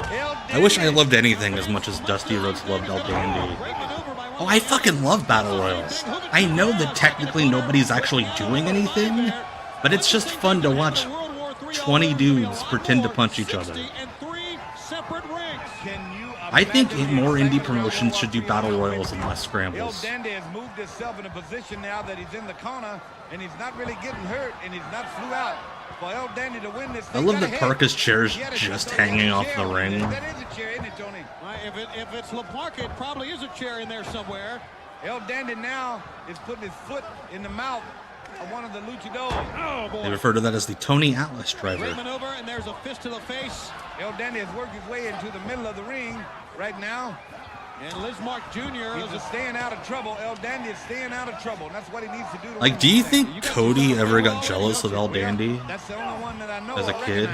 Speaker 3: I wish I loved anything as much as Dusty Rhodes loved El Dandy. Oh, I fucking love Battle Royals. I know that technically nobody's actually doing anything, but it's just fun to watch 20 dudes pretend to punch each other. I think more indie promotions should do Battle Royals and less scrambles.
Speaker 4: El Dandy has moved himself in a position now that he's in the corner, and he's not really getting hurt, and he's not flew out. For El Dandy to win this
Speaker 3: I love that Parka's chair's just hanging off the ring.
Speaker 4: That is a chair, isn't it, Tony?
Speaker 5: If it's La Parka, it probably is a chair in there somewhere.
Speaker 4: El Dandy now is putting his foot in the mouth of one of the luchadors.
Speaker 5: Oh, boy.
Speaker 3: They refer to that as the Tony Atlas driver.
Speaker 5: Great maneuver, and there's a fist to the face.
Speaker 4: El Dandy has worked his way into the middle of the ring right now.
Speaker 5: And Lismark Jr.
Speaker 4: is staying out of trouble. El Dandy is staying out of trouble, and that's what he needs to do.
Speaker 3: Like, do you think Cody ever got jealous of El Dandy
Speaker 4: That's the only one that I know
Speaker 3: as a kid?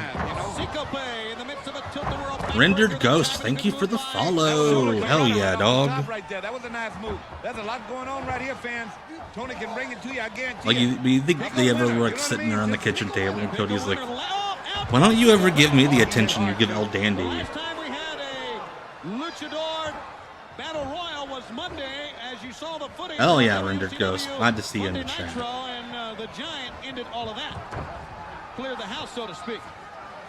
Speaker 5: in the midst of a tilt-a-whirl.
Speaker 3: Rendered Ghost, thank you for the follow. Hell yeah, dog.
Speaker 4: Right there. That was a nice move. There's a lot going on right here, fans. Tony can bring it to you, I guarantee
Speaker 3: Like, you think they ever were like sitting there on the kitchen table and Cody's like, why don't you ever give me the attention you give El Dandy?
Speaker 5: Last time we had a Luchador Battle Royal was Monday, as you saw the footage.
Speaker 3: Hell yeah, Rendered Ghost. Glad to see you in the chat.
Speaker 5: And the Giant ended all of that. Cleared the house, so to speak.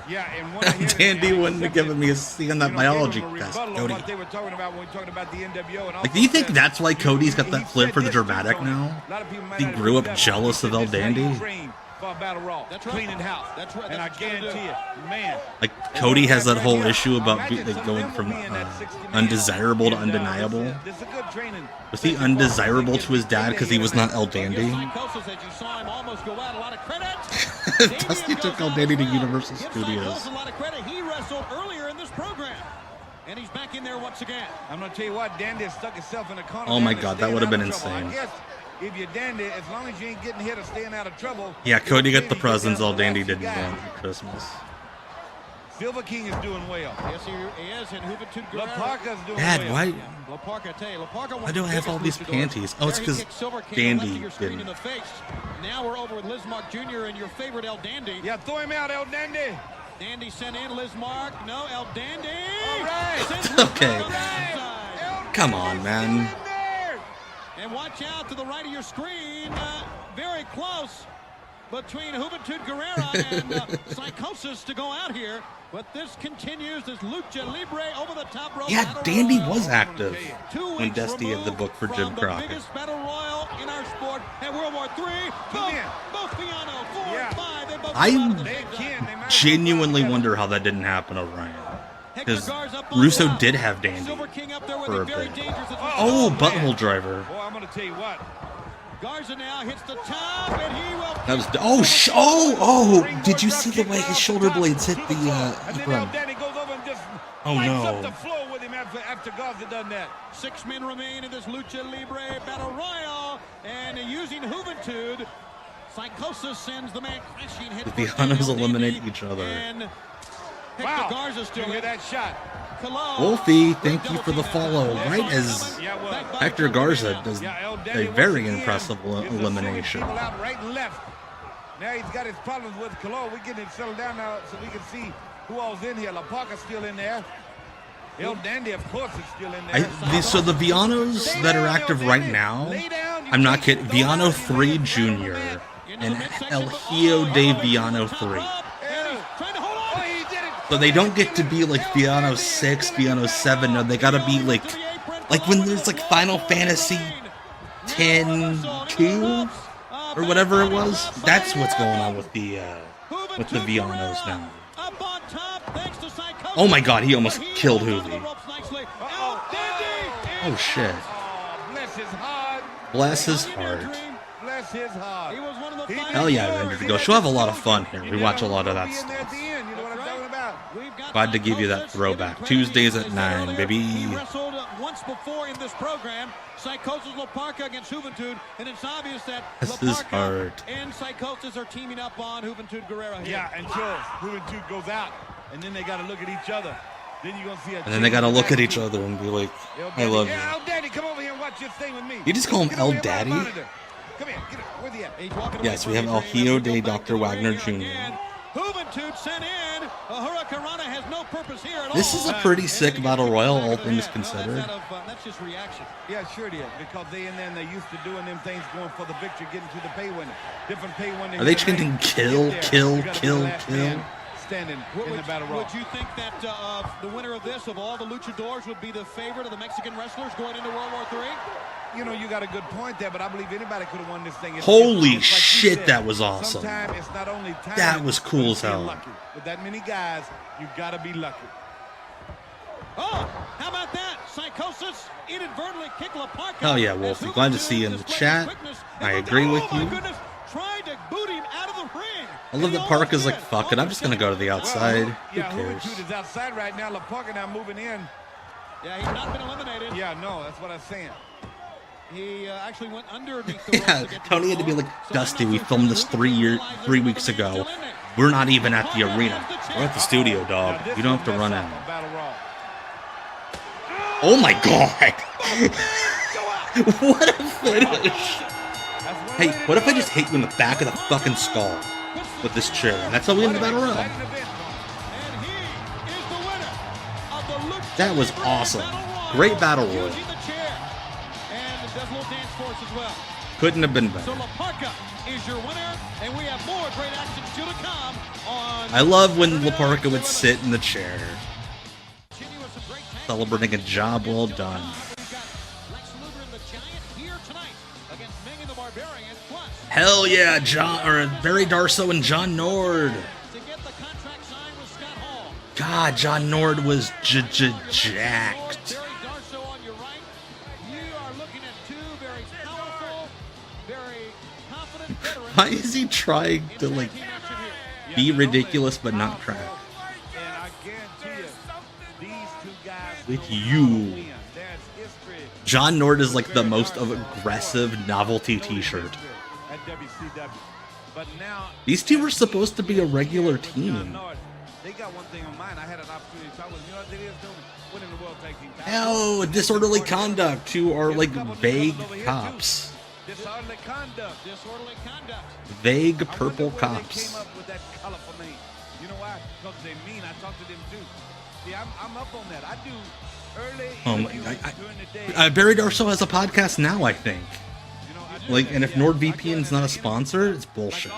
Speaker 4: Yeah, and one
Speaker 3: Dandy wouldn't have given me a C on that biology test, Cody.
Speaker 4: They were talking about when we talking about the NWO and
Speaker 3: Like, do you think that's why Cody's got that flip for the dramatic now? He grew up jealous of El Dandy?
Speaker 4: For a battle raw. That's right. Cleaning house. That's right. And I guarantee you, man.
Speaker 3: Like, Cody has that whole issue about going from undesirable to undeniable. Was he undesirable to his dad because he was not El Dandy? Dusty took El Dandy to Universal Studios.
Speaker 5: He wrestled earlier in this program. And he's back in there once again.
Speaker 4: I'm going to tell you what, Dandy has stuck himself in the corner.
Speaker 3: Oh my god, that would have been insane.
Speaker 4: If you're Dandy, as long as you ain't getting hit or staying out of trouble.
Speaker 3: Yeah, Cody got the presents El Dandy didn't want for Christmas.
Speaker 4: Silver King is doing well.
Speaker 5: Yes, he is. And Juventud Guerrero.
Speaker 4: La Parka's doing
Speaker 3: Dad,
Speaker 4: well.
Speaker 3: why?
Speaker 5: La Parka, I tell you, La Parka
Speaker 3: Why do I have all these panties? Oh, it's because Dandy didn't.
Speaker 5: Now we're over with Lismark Jr. and your favorite El Dandy.
Speaker 4: Yeah, throw him out, El Dandy.
Speaker 5: Dandy sent in. Liz Mark. No, El Dandy.
Speaker 4: All right.
Speaker 3: Okay. Come on, man.
Speaker 5: And watch out to the right of your screen. Very close between Juventud Guerrera and Psychosis to go out here. But this continues, this lucha libre over the top rope.
Speaker 3: Yeah, Dandy was active when Dusty had the book for Jim Crockett.
Speaker 5: The biggest battle royal in our sport at World War III. Both Piano, 4 and 5. They both
Speaker 3: I genuinely wonder how that didn't happen, Orion. Because Russo did have Dandy for a bit. Oh, butthole driver.
Speaker 4: Boy, I'm going to tell you what.
Speaker 5: Garza now hits the top, and he will.
Speaker 3: That was oh! Did you see the way his shoulder blades hit the ground? Oh no!
Speaker 4: The floor with him after Garza done that.
Speaker 5: 6 men remain in this lucha libre battle royal, and using Juventud, Psychosis sends the man crashing.
Speaker 3: The Villanos eliminate each other.
Speaker 5: And
Speaker 4: wow!
Speaker 5: Garza still
Speaker 4: look at that shot.
Speaker 3: Wolfie, thank you for the follow. Right as Hector Garza does a very impressive elimination.
Speaker 4: People out right and left. Now he's got his problems with Colon. We're getting him settled down now so we can see who all's in here. La Parca's still in there. El Dandy, of course, is still in there.
Speaker 3: So the Villanos that are active right now, I'm not kidding, Villano 3 Jr. and El Hijo de Villano 3. So they don't get to be like Villano 6, Villano 7, no, they gotta be like when there's like Final Fantasy 10-2 or whatever it was. That's what's going on with the Villanos now. Oh my god, he almost killed Hoovy. Oh shit. Bless his heart. Hell yeah, Avenger to go. She'll have a lot of fun here. We watch a lot of that stuff. Glad to give you that throwback. Tuesdays at 9, baby.
Speaker 5: He wrestled once before in this program. Psychosis La Parca against Juventud, and it's obvious that La Parca and Psychosis are teaming up on Juventud Guerrera here.
Speaker 4: Yeah, until Juventud goes out, and then they got to look at each other. Then you're gonna see a.
Speaker 3: And then they got to look at each other and be like, "I love you."
Speaker 4: El Daddy, come over here and watch this thing with me.
Speaker 3: You just call him El Daddy?
Speaker 4: Come here, get it. Where's he at?
Speaker 3: Yes, we have El Hijo de Dr. Wagner Jr.
Speaker 5: Juventud sent in. Hurricanrana has no purpose here at all.
Speaker 3: This is a pretty sick battle royal, all things considered.
Speaker 5: That's just reaction.
Speaker 4: Yeah, sure it is. Because they in there and they're used to doing them things, going for the victory, getting to the pay winner. Different pay winner.
Speaker 3: Are they chanting kill, kill, kill, kill?
Speaker 4: Standing in the battle royal.
Speaker 5: Would you think that the winner of this, of all the luchadors, would be the favorite of the Mexican wrestlers going into World War III?
Speaker 4: You know, you got a good point there, but I believe anybody could have won this thing.
Speaker 3: Holy shit, that was awesome.
Speaker 4: Sometimes it's not only time,
Speaker 3: that was cool as hell.
Speaker 4: Lucky. With that many guys, you got to be lucky.
Speaker 5: Oh, how about that? Psychosis inadvertently kicked La Parca.
Speaker 3: Hell yeah, Wolfie. Glad to see you in the chat. I agree with you.
Speaker 5: Tried to boot him out of the ring.
Speaker 3: I love that Parka's like, fuck it, I'm just going to go to the outside. Who cares?
Speaker 4: Juventud is outside right now. La Parca now moving in.
Speaker 5: Yeah, he's not been eliminated.
Speaker 4: Yeah, no, that's what I'm saying.
Speaker 5: He actually went underneath the
Speaker 3: yeah, Tony had to be like, Dusty, we filmed this 3 weeks ago. We're not even at the arena. We're at the studio, dog. You don't have to run out. Oh my god! What a finish! Hey, what if I just hit you in the back of the fucking skull with this chair? And that's how we end the battle royal. That was awesome. Great battle royal. Couldn't have been better.
Speaker 5: So La Parca is your winner, and we have more great action still to come on.
Speaker 3: I love when La Parca would sit in the chair, celebrating a job well done. Hell yeah, Barry Darso and John Nord. God, John Nord was jacked. Why is he trying to like be ridiculous but not crack? With you. John Nord is like the most aggressive novelty t-shirt. These two were supposed to be a regular team. Oh, disorderly conduct, who are like vague cops.
Speaker 4: Disorderly conduct. Disorderly conduct.
Speaker 3: Vague purple cops.
Speaker 4: Came up with that color for me. You know why? because they're mean. I talk to them too. See, I'm up on that. I do early during the day.
Speaker 3: Barry Darso has a podcast now, I think. Like, and if NordVPN's not a sponsor, it's bullshit.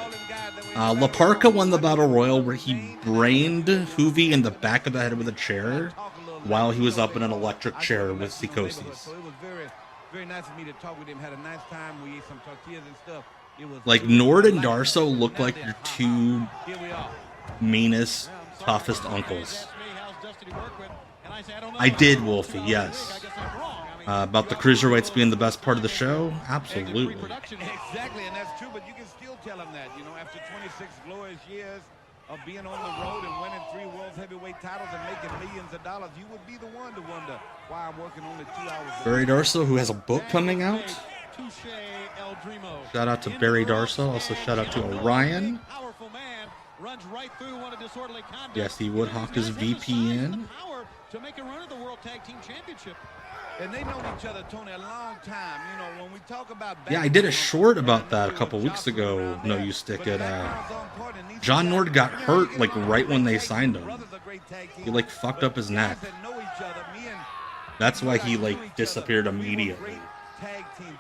Speaker 3: La Parka won the Battle Royal where he brained Hoovy in the back of the head with a chair while he was up in an electric chair with psychosis.
Speaker 4: So it was very nice of me to talk with him. Had a nice time. We ate some tortillas and stuff. It was
Speaker 3: like Nord and Darso look like your two meanest, toughest uncles. I did, Wolfie, yes. About the cruiserweights being the best part of the show? Absolutely.
Speaker 4: Exactly, and that's true, but you can still tell them that, you know, after 26 glorious years of being on the road and winning 3 world heavyweight titles and making millions of dollars, you would be the one to wonder why I'm working only 2 hours.
Speaker 3: Barry Darso, who has a book coming out. Shout out to Barry Darso. Also shout out to Orion. Yes, he would hawk his VPN.
Speaker 5: To make a run at the World Tag Team Championship.
Speaker 4: And they know each other, Tony, a long time. You know, when we talk about...
Speaker 3: Yeah, I did a short about that a couple weeks ago. No, you stick it. John Nord got hurt, like, right when they signed him. He, like, fucked up his neck. That's why he, like, disappeared immediately.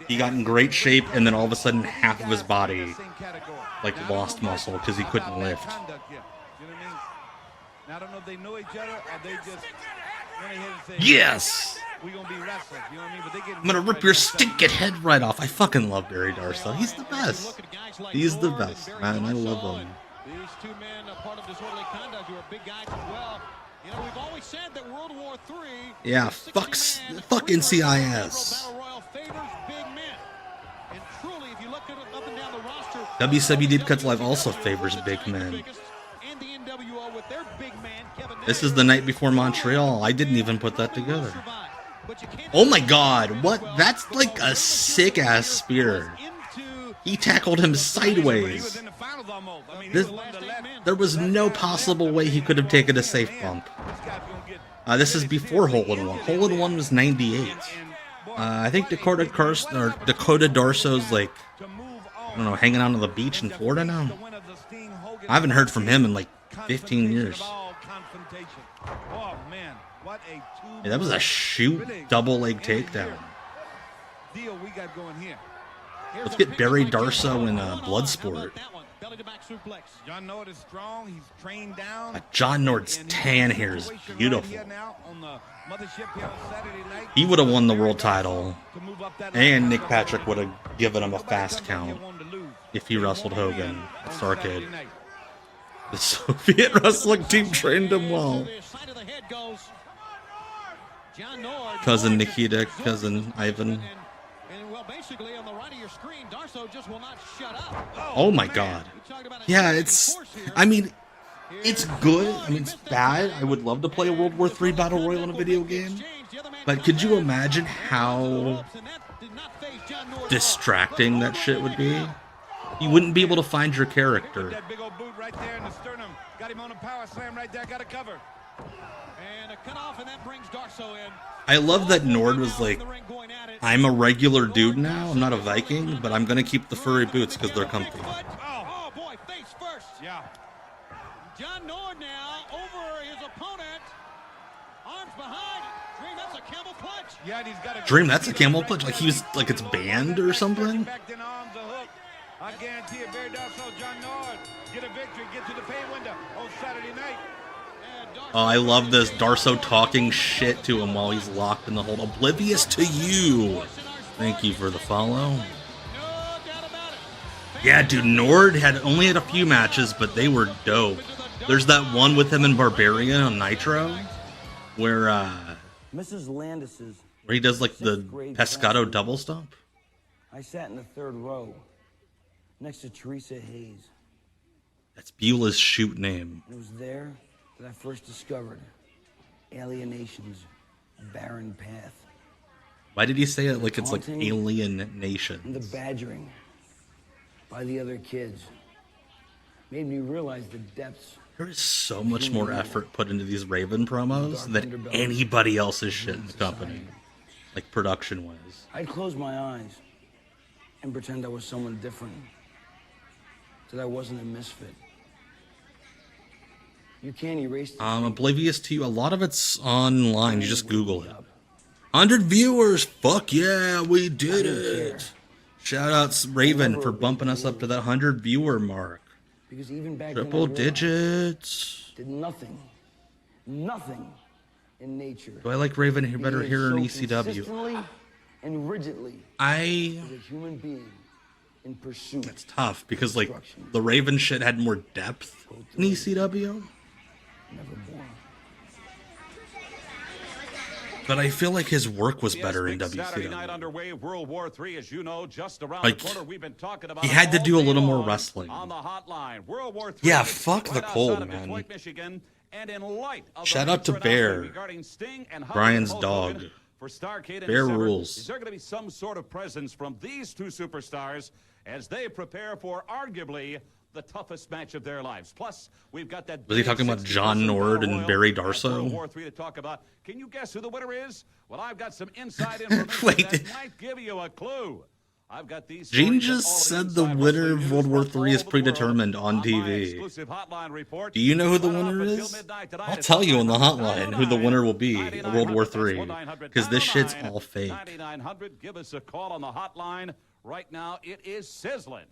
Speaker 3: He got in great shape, and then all of a sudden, half of his body, like, lost muscle because he couldn't lift.
Speaker 4: I don't know if they know each other or they just went ahead and say,
Speaker 3: yes!
Speaker 4: We're gonna be wrestlers, you know what I mean? But they get
Speaker 3: I'm gonna rip your stinking head right off. I fucking love Barry Darso. He's the best. He's the best, man. I love him.
Speaker 5: These two men, a part of disorderly conduct, who are big guys as well. You know, we've always said that World War III.
Speaker 3: Yeah, fuck NCIS.
Speaker 5: Battle Royal favors big men. And truly, if you look at it up and down the roster,
Speaker 3: WCW Deep Cuts Live also favors big men. This is the night before Montreal. I didn't even put that together. Oh my god, what? That's like a sick ass spear. He tackled him sideways. There was no possible way he could have taken a safe bump. This is before Hole in One. Hole in One was 98. I think Dakota Darso's like, I don't know, hanging out on the beach in Florida now. I haven't heard from him in like 15 years. Yeah, that was a shoot double leg takedown. Let's get Barry Darso in Bloodsport.
Speaker 4: John Nord is strong. He's trained down.
Speaker 3: John Nord's tan hair is beautiful. He would have won the world title, and Nick Patrick would have given him a fast count if he wrestled Hogan at Starrcade. The Soviet wrestling team trained him well. Cousin Nikita, cousin Ivan. Oh my god. Yeah, it's good. I mean, it's bad. I would love to play a World War III Battle Royal in a video game. But could you imagine how distracting that shit would be? You wouldn't be able to find your character.
Speaker 4: That big old boot right there in the sternum. Got him on a power slam right there. Got a cover.
Speaker 5: And a cutoff, and that brings Darso in.
Speaker 3: I love that Nord was like, I'm a regular dude now. I'm not a Viking, but I'm gonna keep the furry boots because they're comfy.
Speaker 5: Oh boy, face first.
Speaker 4: Yeah.
Speaker 5: John Nord now over his opponent. Arms behind. Dream, that's a camel clutch.
Speaker 4: Yeah, and he's got a
Speaker 3: Dream, that's a camel clutch. Like he was like it's banned or something.
Speaker 4: I guarantee it, Barry Darso, John Nord, get a victory, get to the pay window on Saturday night.
Speaker 3: Oh, I love this. Darso talking shit to him while he's locked in the hold. Oblivious to you. Thank you for the follow. Yeah, dude, Nord only had a few matches, but they were dope. There's that one with him and Barbarian on Nitro, where
Speaker 6: Mrs. Landis's
Speaker 3: he does like the Pescado double stomp.
Speaker 6: I sat in the third row next to Teresa Hayes.
Speaker 3: That's Beulah's shoot name.
Speaker 6: It was there that I first discovered alienation's barren path.
Speaker 3: Why did he say it like it's like Alien Nation?
Speaker 6: And the badgering by the other kids made me realize the depths.
Speaker 3: There is so much more effort put into these Raven promos than anybody else's shit in the company, like production-wise.
Speaker 6: I'd close my eyes and pretend I was someone different, that I wasn't a misfit. You can't erase.
Speaker 3: Oblivious to You. A lot of it's online. You just Google it. 100 viewers. Fuck yeah, we did it. Shout out Raven for bumping us up to that 100 viewer mark.
Speaker 6: Because even back
Speaker 3: Triple digits.
Speaker 6: did nothing in nature.
Speaker 3: Do I like Raven here better here in ECW?
Speaker 6: Consistently and rigidly.
Speaker 3: As
Speaker 6: a human being in pursuit.
Speaker 3: It's tough because like the Raven shit had more depth in ECW. But I feel like his work was better in WCW.
Speaker 7: World War III, as you know, just around
Speaker 3: like,
Speaker 7: the corner. We've been talking about
Speaker 3: he had to do a little more wrestling.
Speaker 7: On the hotline. World War III,
Speaker 3: yeah, fuck the cold, man.
Speaker 7: Detroit, Michigan, and in light of
Speaker 3: shout out to Bear, Brian's dog.
Speaker 7: For Starrcade
Speaker 3: Bear rules.
Speaker 7: Is there going to be some sort of presence from these two superstars as they prepare for arguably the toughest match of their lives? Plus, we've got that.
Speaker 3: Was he talking about John Nord and Barry Darso?
Speaker 7: World War III to talk about. Can you guess who the winner is? Well, I've got some inside information that might give you a clue. I've got these.
Speaker 3: Gene just said the winner of World War III is predetermined on TV. Do you know who the winner is? I'll tell you on the hotline who the winner will be in World War III, because this shit's all fake.
Speaker 7: 9900. Give us a call on the hotline right now. It is sizzling.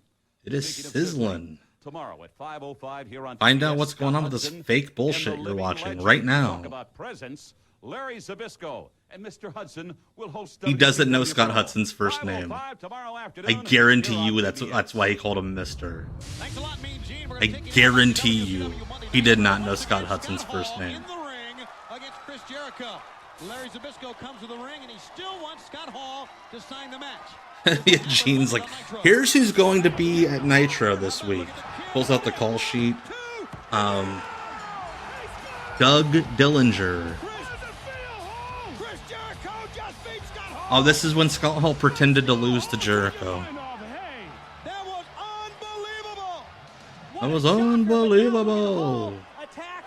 Speaker 3: It is sizzling.
Speaker 7: Tomorrow at 5:05 here on.
Speaker 3: Find out what's going on with this fake bullshit you're watching right now.
Speaker 7: Talk about presence. Larry Zbyszko and Mr. Hudson will host.
Speaker 3: He doesn't know Scott Hudson's first name. I guarantee you that's why he called him Mr. I guarantee you he did not know Scott Hudson's first name.
Speaker 5: Against Chris Jericho. Larry Zbyszko comes to the ring and he still wants Scott Hall to sign the match.
Speaker 3: Yeah, Gene's like, here's who's going to be at Nitro this week. Pulls out the call sheet. Doug Dillinger. Oh, this is when Scott Hall pretended to lose to Jericho. That was unbelievable.
Speaker 11: Attack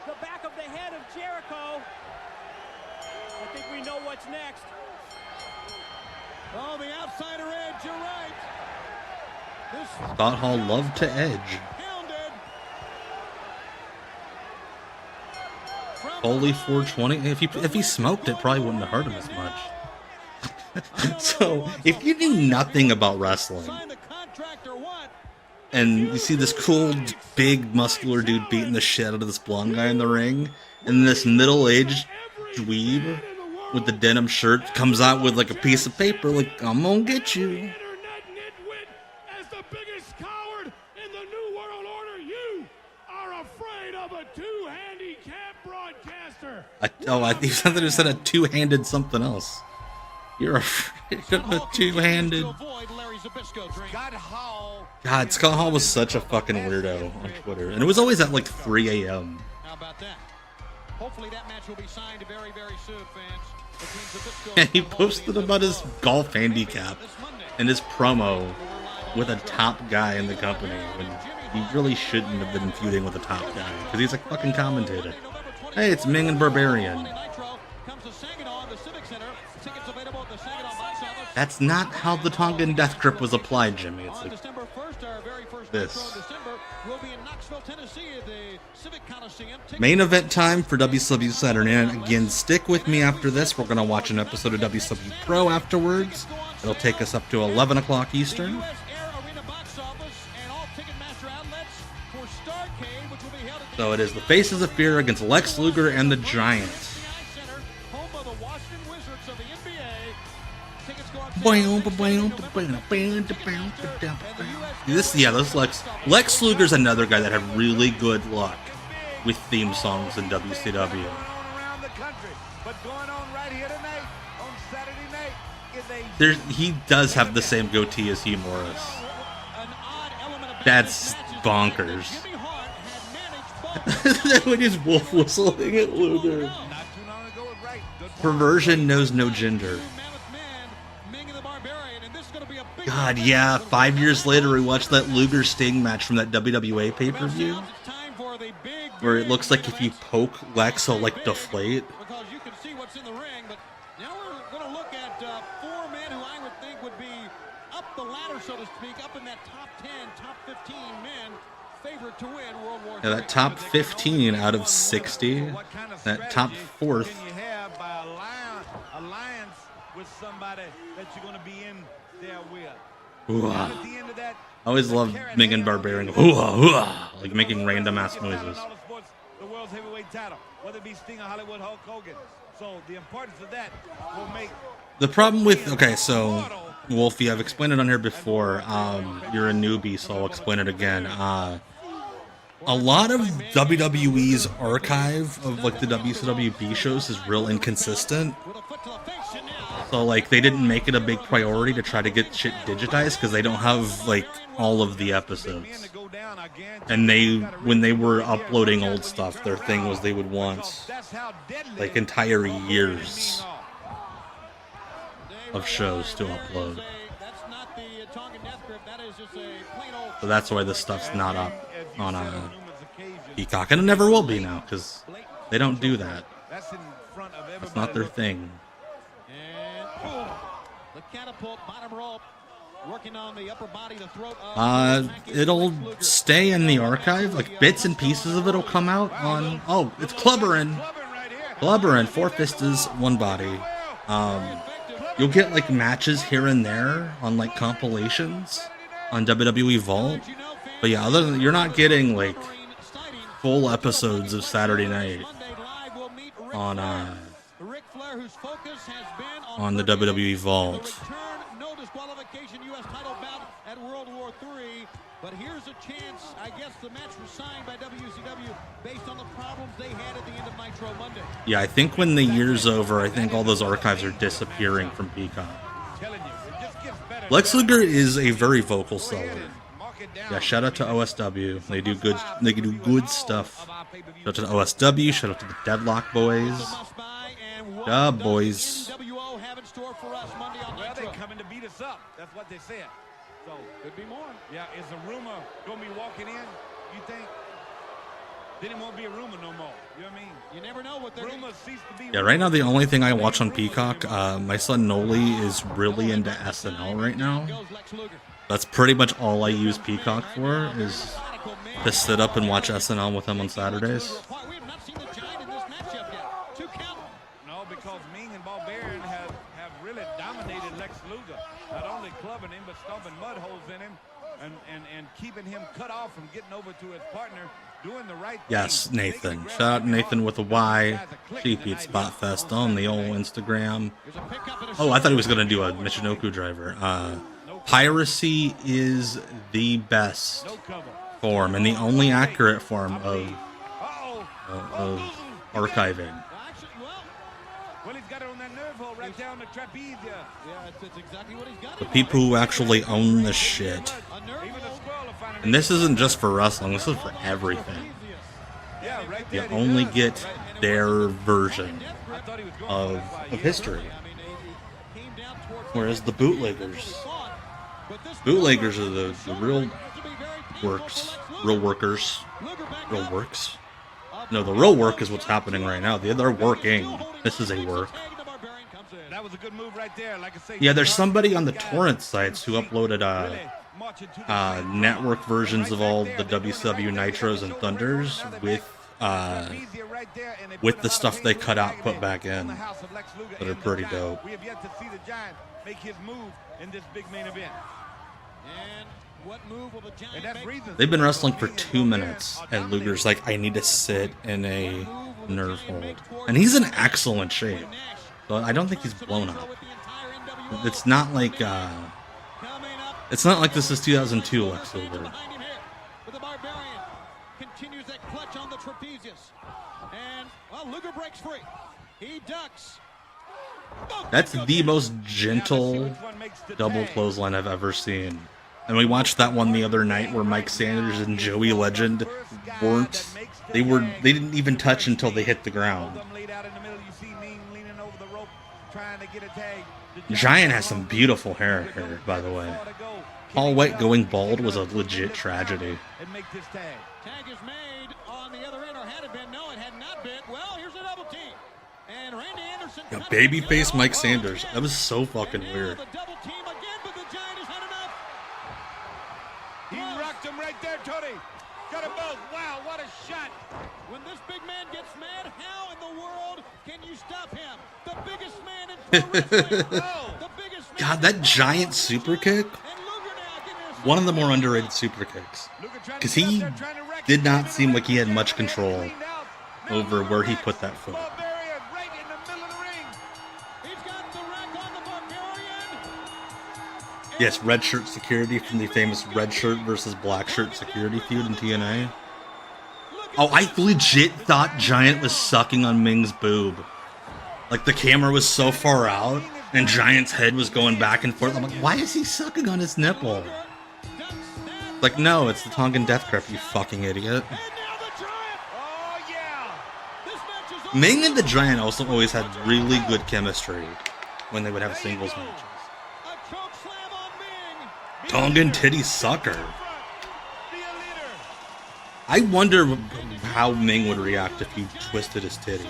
Speaker 11: the back of the head of Jericho. I think we know what's next.
Speaker 5: Oh, the outsider edge, you're right.
Speaker 3: Scott Hall loved to edge. Holy 420. If he smoked it, probably wouldn't have hurt him as much. So, if you knew nothing about wrestling, and you see this cool, big, muscular dude beating the shit out of this blonde guy in the ring, and this middle-aged dweeb with the denim shirt comes out with like a piece of paper, like, I'm gonna get you.
Speaker 12: As the biggest coward in the New World Order, you are afraid of a two-handicap broadcaster.
Speaker 3: I think something who said a two-handed something else. You're afraid of a two-handed. God, Scott Hall was such a fucking weirdo on Twitter, and it was always at like 3 a.m.
Speaker 5: How about that? Hopefully that match will be signed very, very soon, fans.
Speaker 3: And he posted about his golf handicap and his promo with a top guy in the company when he really shouldn't have been feuding with a top guy because he's a fucking commentator. Hey, it's Ming and Barbarian. That's not how the Tongan Death Grip was applied, Jimmy. It's like this. Main event time for WCW Saturday Night. Again, stick with me after this. We're going to watch an episode of WCW Pro afterwards. It'll take us up to 11 o'clock Eastern. So it is the Faces of Fear against Lex Luger and the Giant. This Lex Luger's another guy that had really good luck with theme songs in WCW. He does have the same goatee as Hugh Morris. That's bonkers. When he's wolf whistling at Luger. Perversion knows no gender. God, yeah, 5 years later we watched that Luger Sting match from that WWA pay-per-view where it looks like if you poke Lex, he'll like deflate.
Speaker 5: Because you can see what's in the ring, but now we're going to look at four men who I would think would be up the ladder, so to speak, up in that top 10, top 15 men favorite to win World War
Speaker 3: Yeah, that top 15 out of 60, that top fourth.
Speaker 4: You have by alliance with somebody that you're going to be in there with.
Speaker 3: Ooh-ah. I always love making Barbarian go, ooh-ah, like making random ass noises.
Speaker 4: The world's heavyweight title, whether it be Sting or Hollywood Hulk Hogan. So the importance of that will make.
Speaker 3: The problem with, okay, so Wolfie, I've explained it on here before. You're a newbie, so I'll explain it again. A lot of WWE's archive of like the WCW shows is real inconsistent. So like they didn't make it a big priority to try to get shit digitized because they don't have like all of the episodes. And when they were uploading old stuff, their thing was they would want like entire years of shows to upload. So that's why this stuff's not up on Peacock, and it never will be now because they don't do that. That's not their thing.
Speaker 5: The catapult, bottom rope, working on the upper body, the throat.
Speaker 3: It'll stay in the archive. Like bits and pieces of it'll come out on. Oh, it's Clubberin'. 4 fistas, 1 body. You'll get like matches here and there on like compilations on WWE Vault. But yeah, other than you're not getting like full episodes of Saturday Night on the WWE Vault.
Speaker 5: No disqualification U.S. title bout at World War III. But here's a chance. I guess the match was signed by WCW based on the problems they had at the end of Nitro Monday.
Speaker 3: Yeah, I think when the year's over, I think all those archives are disappearing from Peacock. Lex Luger is a very vocal seller. Yeah, shout out to OSW. They do good stuff. Shout out to the OSW. Shout out to the Deadlock Boys. Boys.
Speaker 4: Well, they coming to beat us up. That's what they said. So
Speaker 5: could be more.
Speaker 4: Yeah, is a rumor gonna be walking in? You think? Then it won't be a rumor no more. You know what I mean?
Speaker 5: You never know what they're.
Speaker 4: Rumors cease to be.
Speaker 3: Yeah, right now the only thing I watch on Peacock, my son Noli is really into SNL right now. That's pretty much all I use Peacock for, is to sit up and watch SNL with him on Saturdays.
Speaker 5: We have not seen the Giant in this matchup yet. 2 count.
Speaker 4: No, because Ming and Barbarian have really dominated Lex Luger. Not only clubbing him, but stomping mud holes in him and keeping him cut off from getting over to his partner, doing the right thing.
Speaker 3: Yes, Nathan. Shout out Nathan with a Y. Sheepy at Spotfest on the old Instagram. Oh, I thought he was going to do a Michinoku driver. Piracy is the best form and the only accurate form of archiving.
Speaker 4: Well, he's got it on that nerve hole right down the trapeze.
Speaker 5: Yeah, it's exactly what he's got.
Speaker 3: The people who actually own this shit. And this isn't just for wrestling, this is for everything. You only get their version of history. Whereas the bootleggers are the real works. Real workers. Real works. No, the real work is what's happening right now. They're working. This is a work.
Speaker 4: That was a good move right there. Like I say,
Speaker 3: yeah, there's somebody on the torrent sites who uploaded network versions of all the WCW Nitros and Thunders with the stuff they cut out, put back in, that are pretty dope.
Speaker 4: We have yet to see the Giant make his move in this big main event.
Speaker 5: And what move will the Giant make?
Speaker 3: They've been wrestling for 2 minutes, and Luger's like, I need to sit in a nerve hold. And he's in excellent shape. So I don't think he's blown up. It's not like this is 2002 Lex Luger.
Speaker 5: The Barbarian continues that clutch on the trapezius. And Luger breaks free. He ducks.
Speaker 3: That's the most gentle double clothesline I've ever seen. And we watched that one the other night where Mike Sanders and Joey Legend they didn't even touch until they hit the ground. Giant has some beautiful hair here, by the way. Paul White going bald was a legit tragedy.
Speaker 5: Tag is made on the other end, or had it been? No, it had not been. Well, here's a double team. And Randy Anderson.
Speaker 3: Yeah, babyface Mike Sanders. That was so fucking weird.
Speaker 4: He rocked him right there, Tony.
Speaker 5: Got them both. Wow, what a shot. When this big man gets mad, how in the world can you stop him? The biggest man in pro wrestling. Oh, the biggest man.
Speaker 3: God, that giant super kick. One of the more underrated super kicks. Because he did not seem like he had much control over where he put that foot. Yes, red shirt security from the famous red shirt versus black shirt security feud in TNA. Oh, I legit thought Giant was sucking on Ming's boob. Like, the camera was so far out, and Giant's head was going back and forth. I'm like, why is he sucking on his nipple? Like, no, it's the Tongan Death Grip, you fucking idiot. Ming and the Giant also always had really good chemistry when they would have singles matches. Tongan titty sucker. I wonder how Ming would react if you twisted his titty.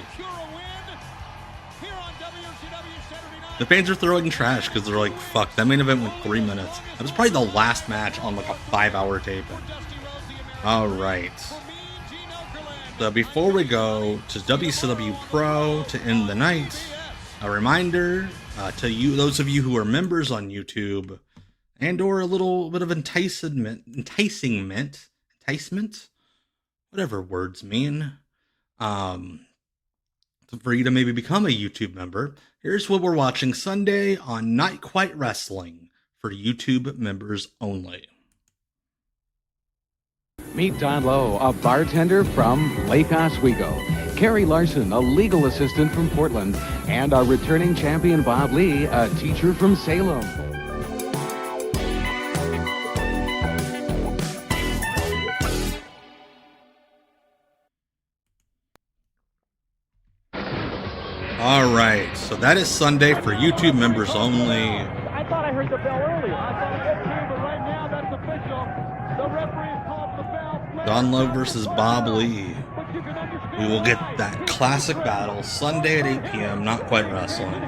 Speaker 3: The fans are throwing trash because they're like, fuck, that main event went 3 minutes. That was probably the last match on like a 5-hour taping. Alright. So before we go to WCW Pro to end the night, a reminder to you, those of you who are members on YouTube, and or a little bit of enticement, whatever words mean, for you to maybe become a YouTube member. Here's what we're watching Sunday on Not Quite Wrestling for YouTube members only.
Speaker 13: Meet Don Lowe, a bartender from Lake Oswego. Carrie Larson, a legal assistant from Portland. And our returning champion Bob Lee, a teacher from Salem.
Speaker 3: Alright, so that is Sunday for YouTube members only.
Speaker 12: I thought I heard the bell earlier. I thought I did too, but right now that's official. The referee has called the bell.
Speaker 3: Don Lowe versus Bob Lee. We will get that classic battle Sunday at 8 p.m. Not Quite Wrestling.
Speaker 12: He's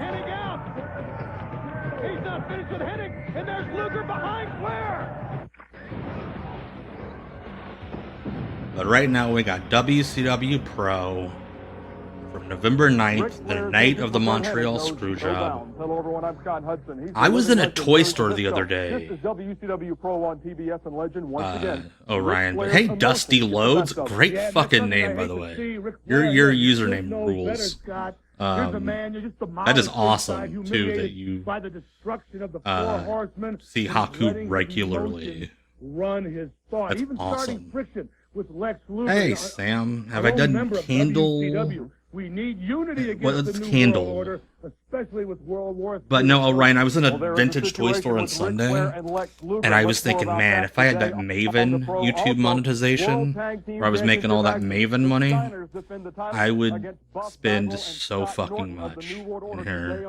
Speaker 12: not finished with hitting, and there's Luger behind Flair.
Speaker 3: But right now we got WCW Pro from November 9th, the night of the Montreal Screwjob. I was in a toy store the other day. Orion. But hey, Dusty Loads, great fucking name, by the way. Your username rules. That is awesome, too, that you see Haku regularly. That's awesome. Hey, Sam, have I done Candle?
Speaker 12: We need unity against
Speaker 3: What's
Speaker 12: the New
Speaker 3: Candle?
Speaker 12: World Order, especially with World War III.
Speaker 3: But no, Orion, I was in a vintage toy store on Sunday, and I was thinking, man, if I had that Maven YouTube monetization, where I was making all that Maven money, I would spend so fucking much in here.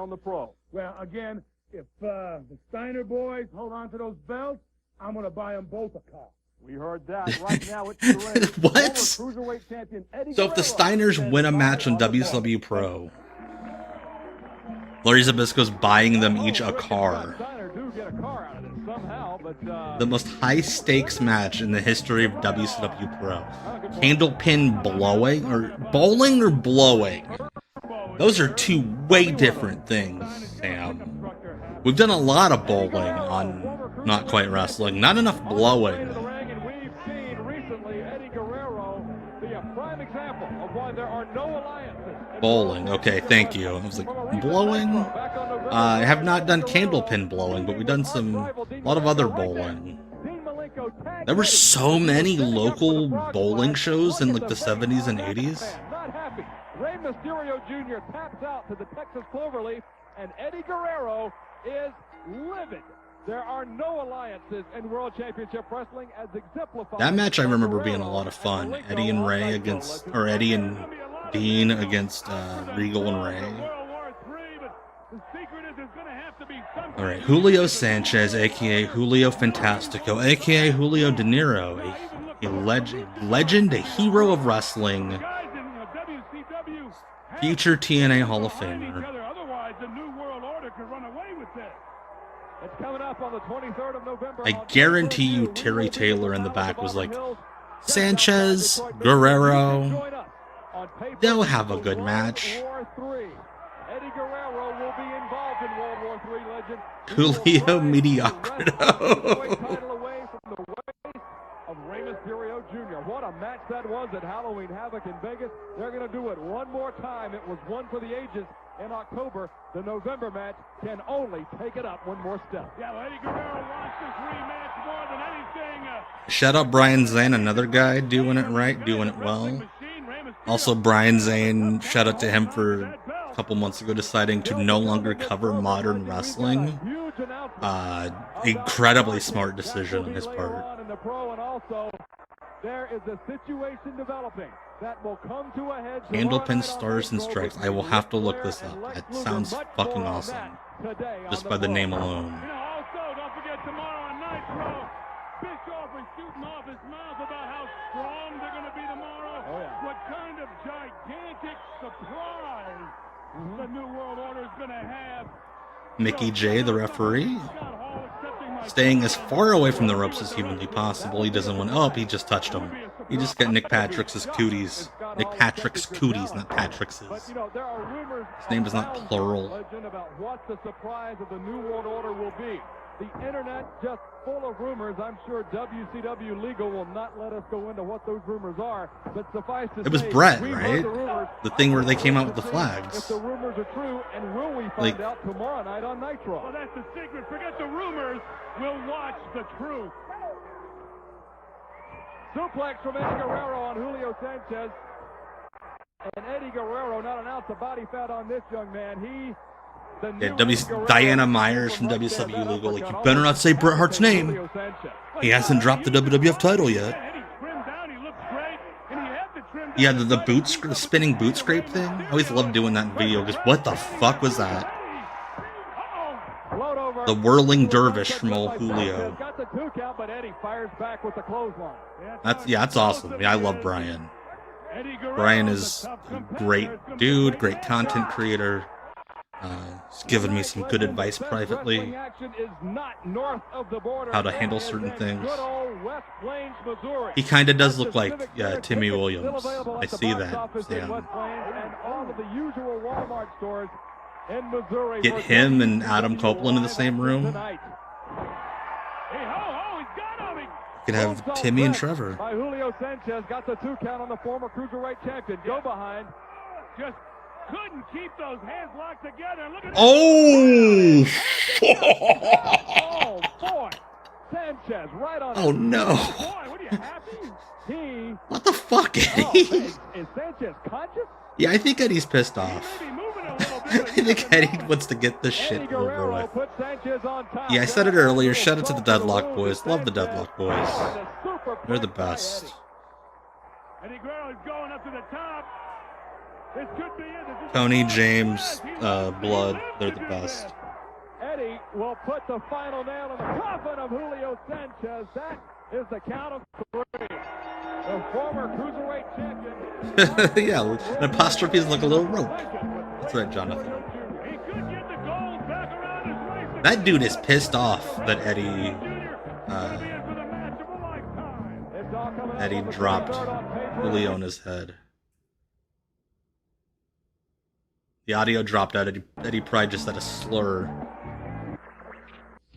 Speaker 12: Well, again, if the Steiner boys hold on to those belts, I'm going to buy them both a car. We heard that. Right now it's
Speaker 3: What? So if the Steiners win a match on WCW Pro, Larry Zbyszko's buying them each a car. The most high-stakes match in the history of WCW Pro. Candlepin blowing? Or bowling or blowing? Those are two way different things, Sam. We've done a lot of bowling on Not Quite Wrestling. Not enough blowing. Bowling. Okay, thank you. I was like, blowing? I have not done candlepin blowing, but we've done a lot of other bowling. There were so many local bowling shows in like the 70s and 80s.
Speaker 12: Rey Mysterio Jr. taps out to the Texas Cloverleaf, and Eddie Guerrero is livid. There are no alliances in World Championship Wrestling as exemplified.
Speaker 3: That match I remember being a lot of fun. Eddie and Ray against, or Eddie and Dean against Regal and Ray. Alright, Julio Sanchez, aka Julio Fantastico, aka Julio De Niro, a legend, a hero of wrestling, future TNA Hall of Famer.
Speaker 12: Otherwise, the New World Order could run away with this. It's coming up on the 23rd of November.
Speaker 3: I guarantee you Terry Taylor in the back was like, Sanchez, Guerrero, they'll have a good match.
Speaker 12: Eddie Guerrero will be involved in World War III, legend.
Speaker 3: Julio Mediocrito.
Speaker 12: Of Rey Mysterio Jr. What a match that was at Halloween Havoc in Vegas. They're going to do it one more time. It was one for the ages in October. The November match can only take it up one more step.
Speaker 14: Yeah, well, Eddie Guerrero wants this rematch more than anything.
Speaker 3: Shout out Brian Zane, another guy doing it right, doing it well. Also, Brian Zane, shout out to him for a couple months ago deciding to no longer cover modern wrestling. Incredibly smart decision on his part.
Speaker 12: There is a situation developing that will come to a head.
Speaker 3: Candlepin Stars and Strikes. I will have to look this up. It sounds fucking awesome. Just by the name alone.
Speaker 14: Also, don't forget tomorrow on Nitro, Bischoff is shooting off his mouth about how strong they're going to be tomorrow. What kind of gigantic surprise the New World Order is going to have.
Speaker 3: Mickey J, the referee, staying as far away from the ropes as humanly possible. He doesn't want. Oh, he just touched him. He just got Nick Patrick's cooties. Nick Patrick's cooties, not Patrick's. His name is not plural.
Speaker 12: About what the surprise of the New World Order will be. The internet just full of rumors. I'm sure WCW Legal will not let us go into what those rumors are, but suffice to say,
Speaker 3: it was Brett, right? The thing where they came out with the flags.
Speaker 12: If the rumors are true, and will we find out tomorrow night on Nitro?
Speaker 14: Well, that's the secret. Forget the rumors. We'll watch the truth.
Speaker 12: Suplex from Eddie Guerrero on Julio Sanchez. And Eddie Guerrero, not an ounce of body fat on this young man.
Speaker 3: Diana Myers from WCW Legal, like, you better not say Bret Hart's name. He hasn't dropped the WWF title yet. Yeah, the spinning boot scrape thing. I always loved doing that in video, because what the fuck was that? The whirling dervish from old Julio. That's awesome. Yeah, I love Brian. Brian is a great dude, great content creator. He's given me some good advice privately. How to handle certain things. He kind of does look like Timmy Williams. I see that. Get him and Adam Copeland in the same room. You could have Timmy and Trevor.
Speaker 12: Julio Sanchez got the 2 count on the former Cruiserweight champion. Go behind.
Speaker 14: Just couldn't keep those hands locked together. Look at
Speaker 3: oh!
Speaker 12: Oh, boy. Sanchez right on.
Speaker 3: Oh, no.
Speaker 12: Boy, what are you happy?
Speaker 3: What the fuck, Eddie?
Speaker 12: Is Sanchez conscious?
Speaker 3: Yeah, I think Eddie's pissed off. I think Eddie wants to get this shit over with. Yeah, I said it earlier. Shout out to the Deadlock Boys. Love the Deadlock Boys. They're the best.
Speaker 14: Eddie Guerrero is going up to the top. This could be it.
Speaker 3: Tony, James, Blood, they're the best.
Speaker 12: Eddie will put the final nail in the coffin of Julio Sanchez. That is the count of 3. The former Cruiserweight champion.
Speaker 3: Yeah, an apostrophe is like a little rope. That's right, Jonathan. That dude is pissed off that Eddie dropped Julio on his head. The audio dropped out. Eddie probably just said a slur.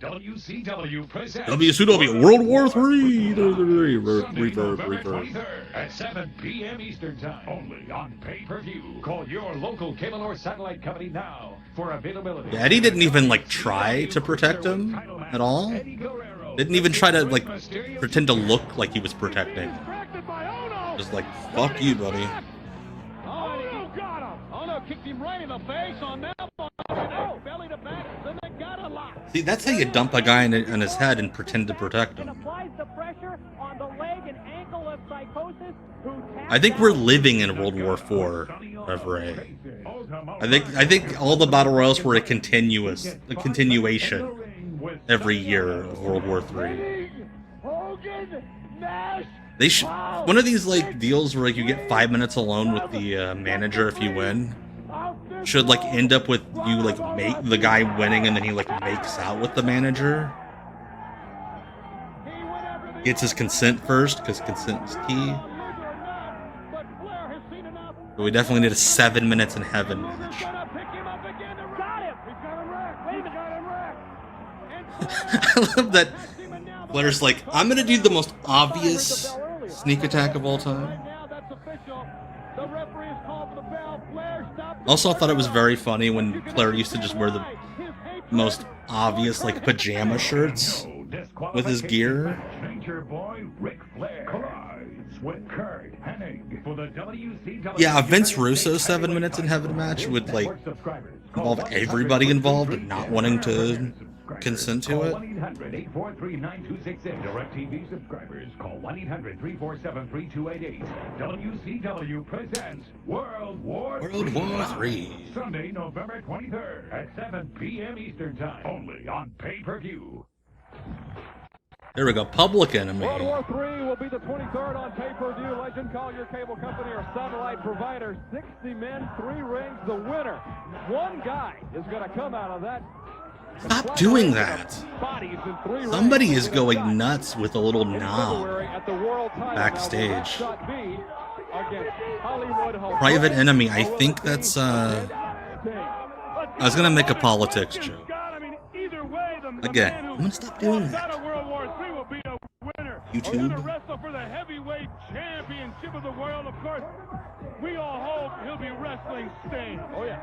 Speaker 15: WCW presents
Speaker 3: WCW World War III. Reverb.
Speaker 15: At 7 p.m. Eastern Time. Only on pay-per-view. Call your local cable or satellite company now for availability.
Speaker 3: Yeah, Eddie didn't even try to protect him at all. Didn't even try to pretend to look like he was protecting. Just fuck you, buddy.
Speaker 5: Kicked him right in the face on that one. Oh, belly to back, then they got a lock.
Speaker 3: See, that's how you dump a guy on his head and pretend to protect him. I think we're living in World War IV, Reverie. I think all the battle royals were a continuation every year of World War III. They should one of these deals where you get 5 minutes alone with the manager if you win. Should end up with you make the guy winning and then he makes out with the manager. Gets his consent first, because consent is key. But we definitely need a 7 minutes in heaven match. I love that Flair's like, I'm gonna do the most obvious sneak attack of all time. Also, I thought it was very funny when Flair used to just wear the most obvious, like, pajama shirts with his gear. Yeah, a Vince Russo 7 minutes in heaven match would, like, involve everybody involved and not wanting to consent to it.
Speaker 15: 1-800-843-9266. DirecTV subscribers call 1-800-347-3288. WCW presents World War III. Sunday, November 23rd at 7 p.m. Eastern Time. Only on pay-per-view.
Speaker 3: There we go, Public Enemy.
Speaker 12: World War III will be the 23rd on pay-per-view. Legend, call your cable company or satellite provider. 60 men, 3 rings, the winner. One guy is going to come out of that.
Speaker 3: Stop doing that. Somebody is going nuts with a little knob backstage. Private Enemy, I think that's, I was going to make a politics joke. Again, I'm going to stop doing that. YouTube.
Speaker 14: Wrestle for the heavyweight championship of the world, of course. We all hope he'll be wrestling Sting. Oh yeah.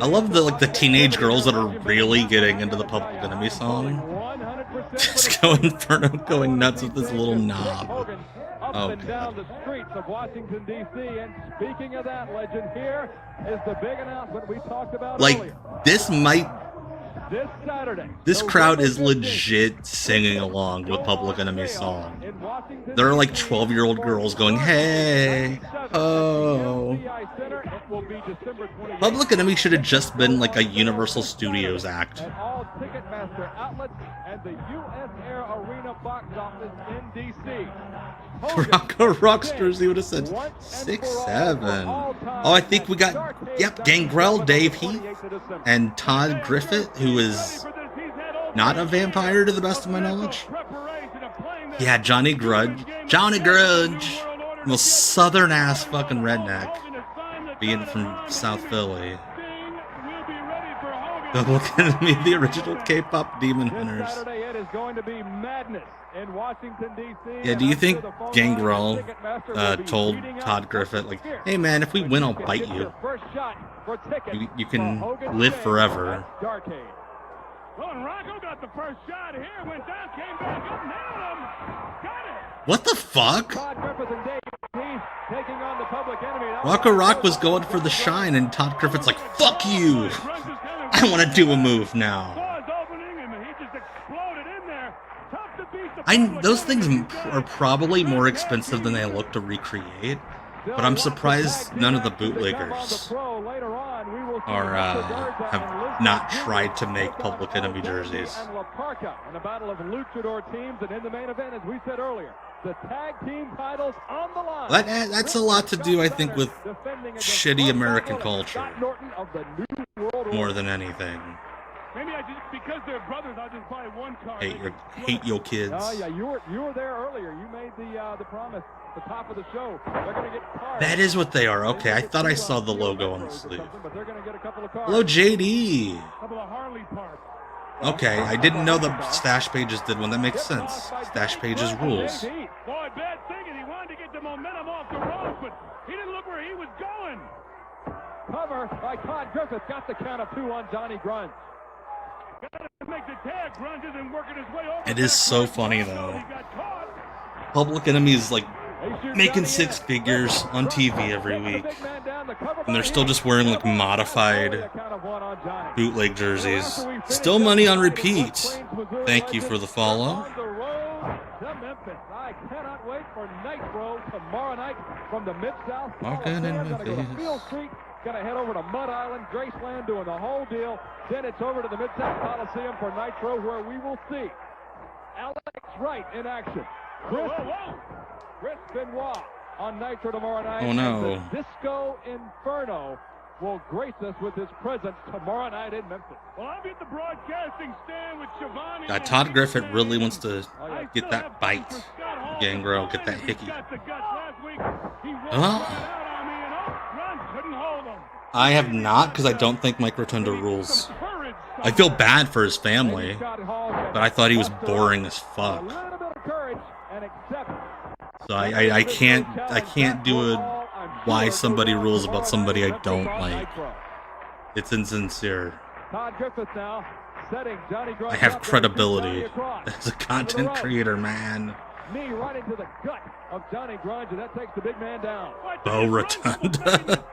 Speaker 3: I love the teenage girls that are really getting into the Public Enemy song. Just going nuts with this little knob. Oh,
Speaker 12: down the streets of Washington D.C. And speaking of that, Legend, here is the big announcement we talked about earlier.
Speaker 3: This might.
Speaker 12: This Saturday,
Speaker 3: this crowd is legit singing along with Public Enemy's song. There are like 12-year-old girls going, "Hey, oh." Public Enemy should have just been like a Universal Studios act.
Speaker 12: All Ticketmaster outlets and the U.S. Air Arena box office in D.C.
Speaker 3: Rocco Rockstars, he would have said 6'7". Oh, I think we got, yep, Gangrel, Dave Heath, and Todd Griffith, who is not a vampire to the best of my knowledge. Yeah, Johnny Grudge. Johnny Grudge! Most southern-ass fucking redneck, being from South Philly. Look at me, the original K-pop Demon Hunters.
Speaker 12: Saturday, it is going to be madness in Washington, D.C.
Speaker 3: Yeah, do you think Gangrel told Todd Griffith, like, hey man, if we win, I'll bite you. You can live forever.
Speaker 14: Well, and Rocco got the first shot here, went down, came back up, nailed him. Got it.
Speaker 3: What the fuck?
Speaker 12: Todd Griffith and Dave Heath taking on the Public Enemy.
Speaker 3: Rocco Rock was going for the shine, and Todd Griffith's like, fuck you! I want to do a move now. Those things are probably more expensive than they look to recreate, but I'm surprised none of the bootleggers have not tried to make Public Enemy jerseys.
Speaker 12: In a battle of luchador teams, and in the main event, as we said earlier, the tag team titles on the line.
Speaker 3: That's a lot to do, I think, with shitty American culture, more than anything.
Speaker 14: Maybe because they're brothers, I'll just buy one card.
Speaker 3: Hate your kids.
Speaker 12: Oh yeah, you were there earlier. You made the promise at the top of the show. They're gonna get cards.
Speaker 3: That is what they are. Okay, I thought I saw the logo on the sleeve. Hello, JD.
Speaker 14: Couple of Harley parts.
Speaker 3: Okay, I didn't know the Stash Pages did one. That makes sense. Stash Pages rules.
Speaker 14: Boy, bad thinking. He wanted to get the momentum off the rope, but he didn't look where he was going.
Speaker 12: Cover by Todd Griffith. Got the count of 2 on Johnny Grunge.
Speaker 3: It is so funny though. Public Enemy is like making 6 figures on TV every week, and they're still just wearing like modified bootleg jerseys. Still money on repeat. Thank you for the follow.
Speaker 12: I cannot wait for Nitro tomorrow night from the Mid-South. Gonna head over to Mud Island, Graceland, doing the whole deal. Then it's over to the Mid-South Coliseum for Nitro, where we will see Alex Wright in action. Chris Benoit on Nitro tomorrow night.
Speaker 3: Oh no.
Speaker 12: The Disco Inferno will grace us with his presence tomorrow night in Memphis.
Speaker 14: Well, I'm at the broadcasting stand with Shivani.
Speaker 3: God, Todd Griffith really wants to get that bite. Gangrel, get that hickey. I have not, because I don't think Mike Rotunda rules. I feel bad for his family, but I thought he was boring as fuck. So I can't do a why somebody rules about somebody I don't like. It's insincere. I have credibility as a content creator, man.
Speaker 12: Knee right into the gut of Johnny Grunge, and that takes the big man down.
Speaker 3: Bo Rotunda.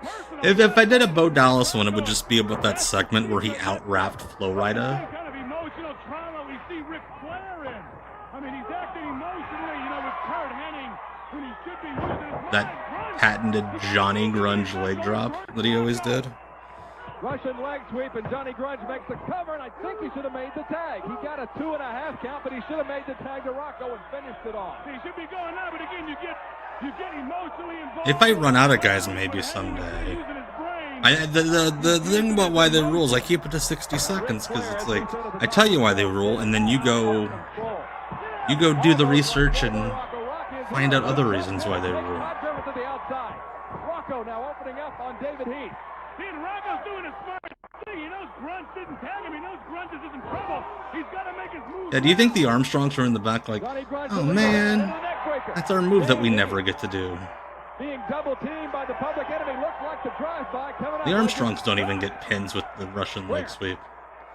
Speaker 3: if I did a Bo Dallas one, it would just be about that segment where he out-rapped Flo Rida.
Speaker 14: Kind of emotional trauma we see Ric Flair in. I mean, he's acting emotionally, you know, with Kurt Hennig when he should be losing his mind.
Speaker 3: That patented Johnny Grunge leg drop that he always did.
Speaker 12: Russian leg sweep, and Johnny Grunge makes the cover, and I think he should have made the tag. He got a 2.5 count, but he should have made the tag to Rocco and finished it off.
Speaker 14: He should be going now, but again, you get emotionally involved.
Speaker 3: If I run out of guys, maybe someday. The thing about why they rules, I keep it to 60 seconds, because it's like, I tell you why they rule, and then you go do the research and find out other reasons why they rule.
Speaker 12: Rocco now opening up on David Heath.
Speaker 14: Rocco's doing a smart thing. He knows Grunge didn't tag him. He knows Grunge is in trouble. He's got to make his move.
Speaker 3: Yeah, do you think the Armstrongs are in the back like, oh man, that's our move that we never get to do?
Speaker 12: Being double teamed by the Public Enemy, looks like the drive-by coming up.
Speaker 3: The Armstrongs don't even get pins with the Russian leg sweep.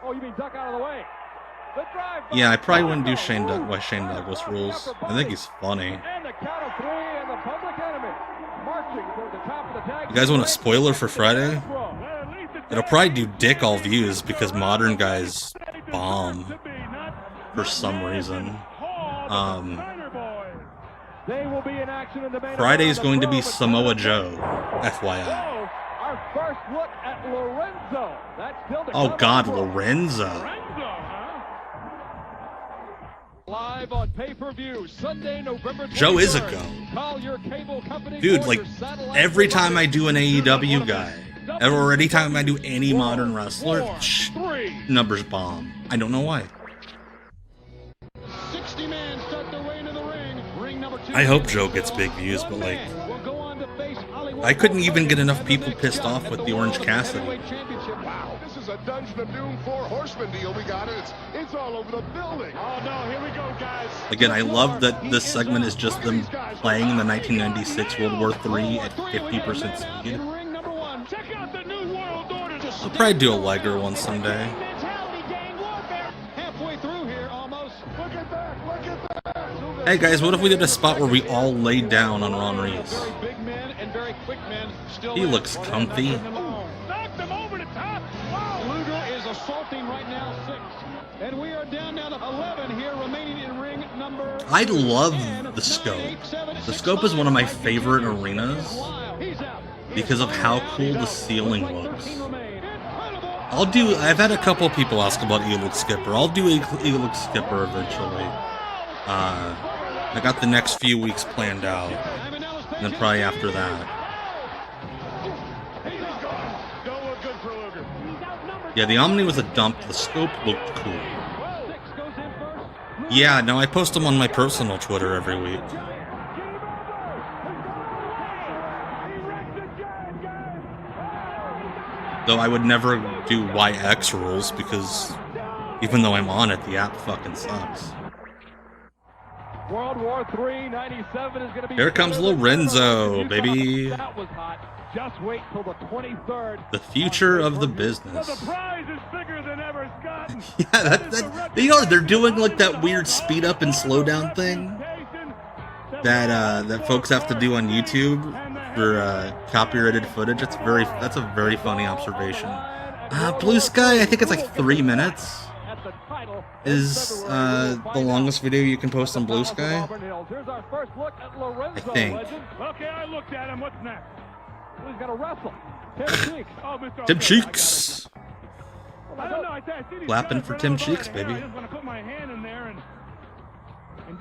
Speaker 12: Oh, you mean duck out of the way? The drive-by.
Speaker 3: Yeah, I probably wouldn't do Shane Douglas rules. I think he's funny.
Speaker 12: And the count of 3, and the Public Enemy marching toward the top of the tag.
Speaker 3: You guys want a spoiler for Friday? It'll probably do dick all views because modern guys bomb for some reason. Friday's going to be Samoa Joe, FYI.
Speaker 12: Our first look at Lorenzo. That's still to
Speaker 3: Oh God, Lorenzo.
Speaker 12: Live on pay-per-view Sunday, November 23rd.
Speaker 3: Joe is a go.
Speaker 12: Call your cable company.
Speaker 3: Dude, like every time I do an AEW guy, or any time I do any modern wrestler, numbers bomb. I don't know why.
Speaker 5: 60 men start their way into the ring. Ring number 2.
Speaker 3: I hope Joe gets big views, but like, I couldn't even get enough people pissed off with the Orange Cassidy.
Speaker 9: Wow, this is a Dungeon of Doom 4 Horsemen deal we got. It's all over the building.
Speaker 14: Oh no, here we go, guys.
Speaker 3: Again, I love that this segment is just them playing the 1996 World War III at 50% speed.
Speaker 14: Check out the new world order.
Speaker 3: I'll probably do a Liger one someday.
Speaker 5: Halfway through here, almost.
Speaker 9: Look at that! Look at that!
Speaker 3: Hey guys, what if we did a spot where we all laid down on Ron Reis?
Speaker 5: Very big men and very quick men. Still
Speaker 3: He looks comfy.
Speaker 14: Knocked them over the top. Wow.
Speaker 5: Luger is assaulting right now 6. And we are down now to 11 here, remaining in ring number.
Speaker 3: I love the Scope. The Scope is one of my favorite arenas because of how cool the ceiling looks. I've had a couple people ask about Elix Skipper. I'll do Elix Skipper eventually. I got the next few weeks planned out, and then probably after that. Yeah, the Omni was a dump. The Scope looked cool. Yeah, no, I post them on my personal Twitter every week. Though I would never do YX rules because even though I'm on it, the app fucking sucks.
Speaker 12: World War III 97 is going to be.
Speaker 3: Here comes Lorenzo, baby.
Speaker 12: That was hot. Just wait till the 23rd.
Speaker 3: The future of the business.
Speaker 14: The prize is bigger than ever, Scott.
Speaker 3: Yeah, they're doing like that weird speed up and slow down thing that folks have to do on YouTube for copyrighted footage. That's a very funny observation. Blue Sky, I think it's like 3 minutes. Is the longest video you can post on Blue Sky? I think.
Speaker 14: Okay, I looked at him. What's next?
Speaker 12: He's got to wrestle.
Speaker 3: Tim Cheeks.
Speaker 14: I don't know. I see these
Speaker 3: Clapping
Speaker 14: guys
Speaker 3: for
Speaker 14: right
Speaker 3: Tim
Speaker 14: over
Speaker 3: Cheeks,
Speaker 14: there.
Speaker 3: baby.
Speaker 14: I just want to put my hand in there and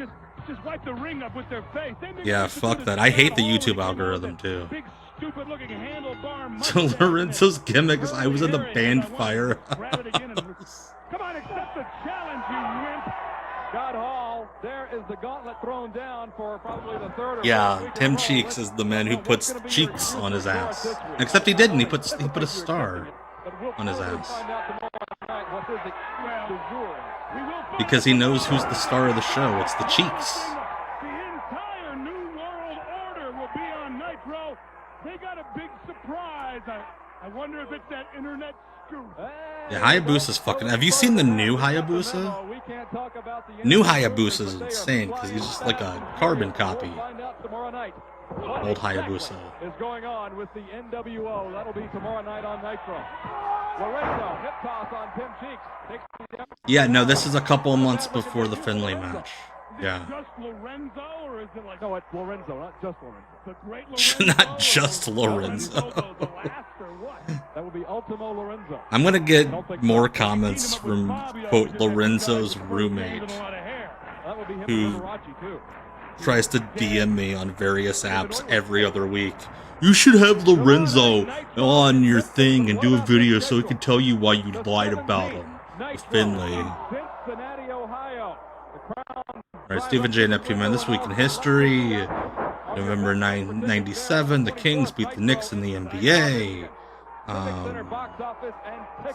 Speaker 14: just wipe the ring up with their face.
Speaker 3: Yeah, fuck that. I hate the YouTube algorithm too.
Speaker 14: Big stupid-looking handlebar.
Speaker 3: So Lorenzo's gimmick is I was in the band Firehouse.
Speaker 14: Come on, accept the challenge, you wimp.
Speaker 12: Scott Hall, there is the gauntlet thrown down for probably the third or
Speaker 3: Yeah,
Speaker 12: fourth
Speaker 3: Tim
Speaker 12: week in a row.
Speaker 3: Cheeks is the man who puts cheeks on his ass. Except he didn't. He put a star on his ass. Because he knows who's the star of the show. It's the cheeks.
Speaker 14: The entire New World Order will be on Nitro. They got a big surprise. I wonder if it's that internet scoop.
Speaker 3: Yeah, Hayabusa's fucking... Have you seen the new Hayabusa? New Hayabusa is insane because he's just like a carbon copy. Old Hayabusa.
Speaker 12: Is going on with the NWO. That'll be tomorrow night on Nitro. Lorenzo, hip toss on Tim Cheeks.
Speaker 3: Yeah, no, this is a couple of months before the Finlay match. Yeah.
Speaker 14: Just Lorenzo, or is it like...
Speaker 12: No, it's Lorenzo, not just Lorenzo.
Speaker 14: The great Lorenzo.
Speaker 3: Not just Lorenzo.
Speaker 12: That would be Ultimo Lorenzo.
Speaker 3: I'm gonna get more comments from, quote, Lorenzo's roommate, who tries to DM me on various apps every other week. You should have Lorenzo on your thing and do a video so he can tell you why you lied about him with Finlay.
Speaker 12: Cincinnati, Ohio.
Speaker 3: Alright, Stephen J. Neptune, man, this week in history. November 97, the Kings beat the Knicks in the NBA.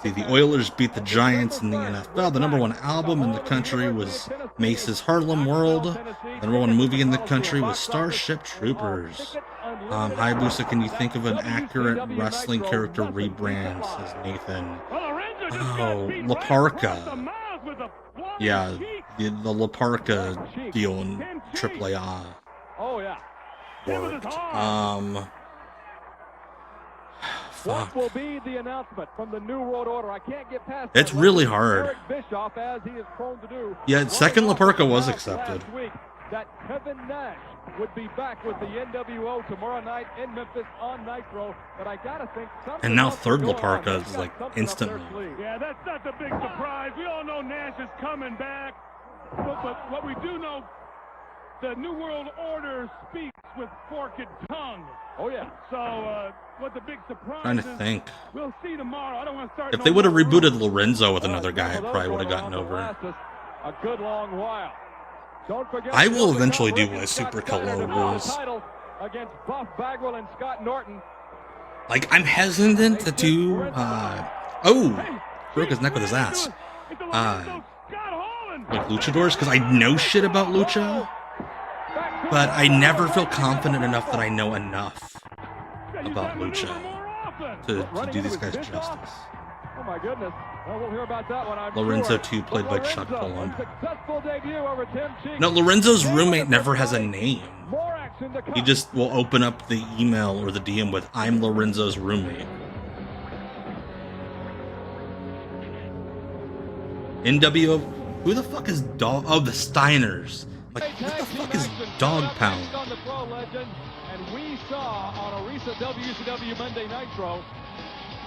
Speaker 3: See, the Oilers beat the Giants in the NFL. The #1 album in the country was Mace's Harlem World. The #1 movie in the country was Starship Troopers. Hayabusa, can you think of an accurate wrestling character rebrand, says Nathan. Oh, La Parka. Yeah, the La Parka deal in AAA.
Speaker 12: Oh, yeah.
Speaker 3: Worked.
Speaker 12: What will be the announcement from the New World Order? I can't get past
Speaker 3: It's really hard.
Speaker 12: Eric Bischoff, as he is prone to do.
Speaker 3: Yeah, second La Parka was accepted.
Speaker 12: Last week that Kevin Nash would be back with the NWO tomorrow night in Memphis on Nitro, but I gotta think something.
Speaker 3: And now third La Parka is like instantly.
Speaker 14: Yeah, that's not the big surprise. We all know Nash is coming back. But what we do know, the New World Order speaks with forked tongue.
Speaker 12: Oh, yeah.
Speaker 14: So, what the big surprise
Speaker 3: Trying to think.
Speaker 14: We'll see tomorrow. I don't want to start.
Speaker 3: If they would have rebooted Lorenzo with another guy, it probably would have gotten over.
Speaker 12: A good long while. Don't forget,
Speaker 3: I will eventually do a Super Color Rules.
Speaker 12: Against Buff Bagwell and Scott Norton.
Speaker 3: Like, I'm hesitant to do, broke his neck with his ass. Like luchadors, because I know shit about lucha, but I never feel confident enough that I know enough about lucha to do these guys justice.
Speaker 12: Oh my goodness. Well, we'll hear about that one.
Speaker 3: Lorenzo 2, played by Chuck Palumbo.
Speaker 12: Successful debut over Tim Cheeks.
Speaker 3: No, Lorenzo's roommate never has a name. He just will open up the email or the DM with, I'm Lorenzo's roommate. NWO, who the fuck is Dog? Oh, the Steiners. Like, what the fuck is Dog Pound?
Speaker 12: And we saw on a recent WCW Monday Nitro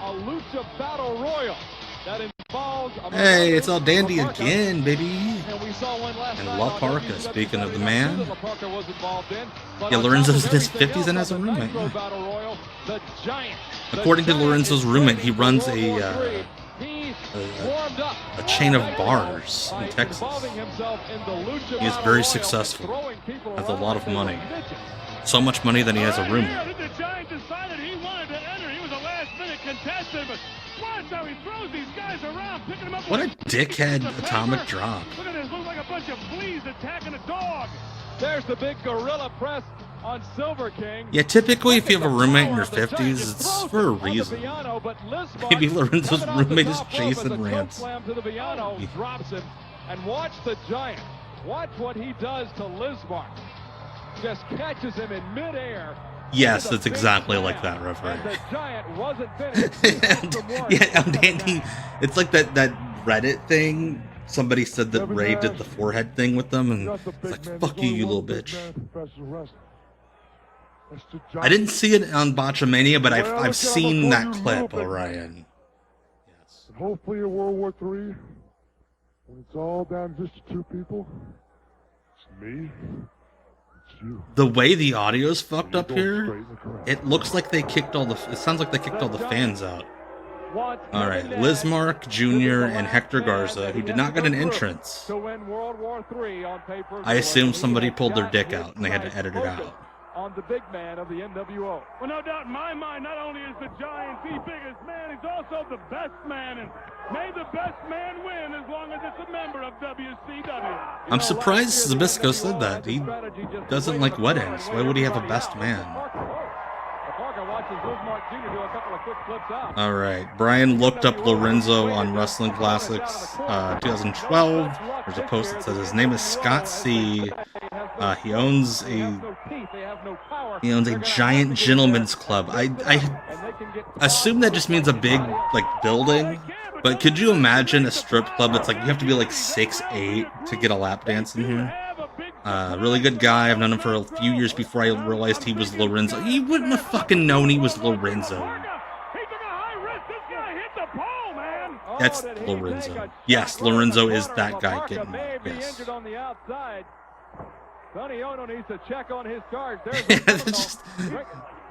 Speaker 12: a lucha battle royal that involves.
Speaker 3: Hey, it's all dandy again, baby.
Speaker 12: And we saw one last
Speaker 3: And
Speaker 12: night
Speaker 3: La
Speaker 12: on
Speaker 3: Parka,
Speaker 12: WCW
Speaker 3: speaking of the man.
Speaker 12: that La Parka was involved in. But
Speaker 3: Yeah,
Speaker 12: on
Speaker 3: Lorenzo's
Speaker 12: top
Speaker 3: in
Speaker 12: of
Speaker 3: his
Speaker 12: everything
Speaker 3: 50s and
Speaker 12: else
Speaker 3: has a
Speaker 12: on the
Speaker 3: roommate.
Speaker 12: Nitro Battle Royal, the Giant.
Speaker 3: According to Lorenzo's roommate, he runs
Speaker 12: World War
Speaker 3: a
Speaker 12: warmed up
Speaker 3: chain of bars in Texas. He is very successful, has a lot of money. So much money that he has a roommate.
Speaker 14: The Giant decided he wanted to enter. He was a last-minute contestant, but watch how he throws these guys around, picking them up.
Speaker 3: What a
Speaker 14: like
Speaker 3: dickhead atomic drop.
Speaker 14: Look at this. Looks like a bunch of fleas attacking a dog.
Speaker 12: There's the big gorilla press on Silver King.
Speaker 3: Yeah, typically if you have a roommate in your 50s, it's for a reason. Maybe Lorenzo's roommate is Jason Rance.
Speaker 12: To the Viano, drops him, and watch the Giant. Watch what he does to Lismark. Just catches him in midair.
Speaker 3: Yes, that's exactly like that, referee.
Speaker 12: The Giant wasn't finished.
Speaker 3: Yeah, Dandy, it's like that Reddit thing. Somebody said that Ray did the forehead thing with them, and it's like, fuck you, you little bitch. I didn't see it on Botchamania, but I've seen that clip, Orion.
Speaker 9: Yes. Hopefully in World War III, when it's all down just to two people, it's me, it's
Speaker 3: The way the audio's fucked up here, it looks like they kicked all the. It sounds like they kicked all the fans out. All right, Lismark Jr. and Hector Garza, who did not get an entrance. I assume somebody pulled their dick out and they had to edit it out.
Speaker 12: On the big man of the NWO. Well, no doubt in my mind, not only is the Giant the biggest man, he's also the best man, and may the best man win as long as it's a member of WCW.
Speaker 3: I'm surprised Zbyszko said that. He doesn't like weddings. Why would he have a best man? All right, Brian looked up Lorenzo on Wrestling Classics 2012. There's a post that says his name is Scott C. He owns a giant gentleman's club. I assume that just means a big building. But could you imagine a strip club that's like you have to be like 6'8" to get a lap dance in here? Really good guy. I've known him for a few years before I realized he was Lorenzo. You wouldn't have fucking known he was Lorenzo. That's Lorenzo. Yes, Lorenzo is that guy getting me. Yes.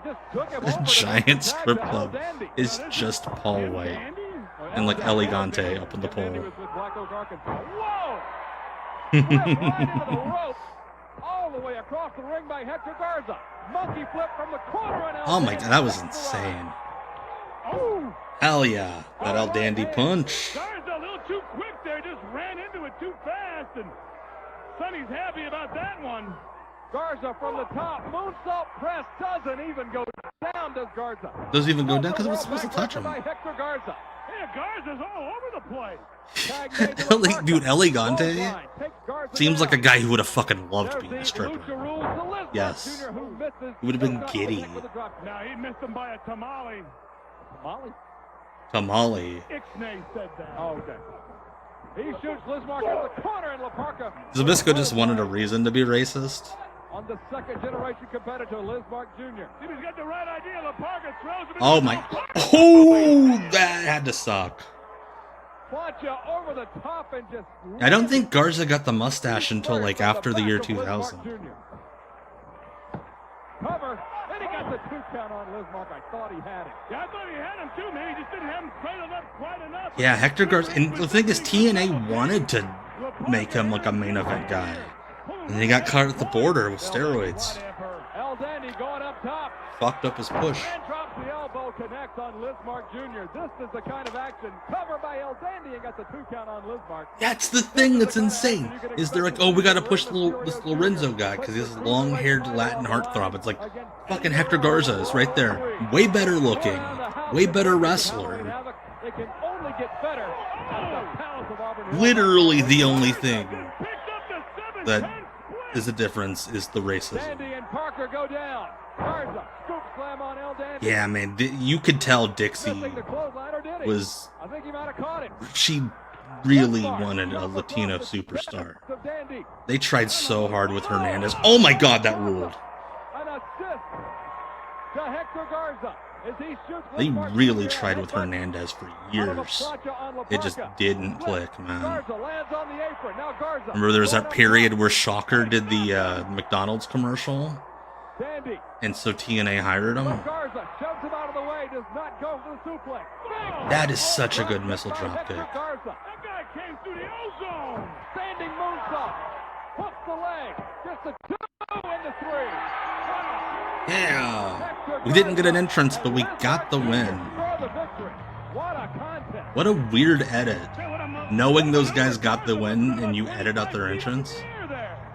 Speaker 3: The giant strip club is just Paul White and like Elegante up on the pole. Oh my god, that was insane. Hell yeah, that El Dandy punch.
Speaker 14: Garza a little too quick there, just ran into it too fast, and Sonny's happy about that one. Garza from the top, moonsault press doesn't even go down, does Garza?
Speaker 3: Doesn't even go down because it was supposed to touch him.
Speaker 14: Yeah, Garza's all over the place.
Speaker 3: Dude, Elegante seems like a guy who would have fucking loved being a stripper. Yes. He would have been giddy.
Speaker 14: Now he missed him by a tamale.
Speaker 3: Tamale.
Speaker 14: Ixnay said that. Oh, okay. He shoots Lismark out of the corner, and Laparca.
Speaker 3: Zbyszko just wanted a reason to be racist.
Speaker 12: On the second generation competitor, Lismark Jr.
Speaker 14: He's got the right idea. Laparca throws him.
Speaker 3: Oh my. Oh, that had to suck.
Speaker 12: Over the top and just
Speaker 3: I don't think Garza got the mustache until like after the year 2000.
Speaker 12: Cover, and he got the 2 count on Lismark. I thought he had it.
Speaker 14: Yeah, I thought he had him too, man. He just didn't have him cradled up quite enough.
Speaker 3: Yeah, Hector Garza. And the thing is, TNA wanted to make him like a main event guy. And he got caught at the border with steroids.
Speaker 12: El Dandy going up top.
Speaker 3: Fucked up his push.
Speaker 12: And drops the elbow, connects on Lismark Jr. This is the kind of action. Cover by El Dandy and got the 2 count on Lismark.
Speaker 3: That's the thing that's insane. Is they're like, oh, we gotta push this Lorenzo guy because he has long-haired Latin heartthrob. It's like, fucking Hector Garza is right there. Way better looking. Way better wrestler.
Speaker 12: They can only get better.
Speaker 3: Literally the only thing that is the difference is the racism.
Speaker 12: Dandy and Parker go down. Garza, scoop slam on El Dandy.
Speaker 3: Yeah, man, you could tell Dixie was.
Speaker 12: I think he might have caught it.
Speaker 3: She really wanted a Latino superstar. They tried so hard with Hernandez. Oh my god, that ruled.
Speaker 12: An assist to Hector Garza.
Speaker 3: They really tried with Hernandez for years. It just didn't click, man. Remember there was that period where Shocker did the McDonald's commercial? And so TNA hired him? That is such a good missile drop kick.
Speaker 14: That guy came through the ozone.
Speaker 12: Standing moonsault. Hooks the leg. Just a 2 and the 3.
Speaker 3: Yeah. We didn't get an entrance, but we got the win. What a weird edit. Knowing those guys got the win and you edit out their entrance.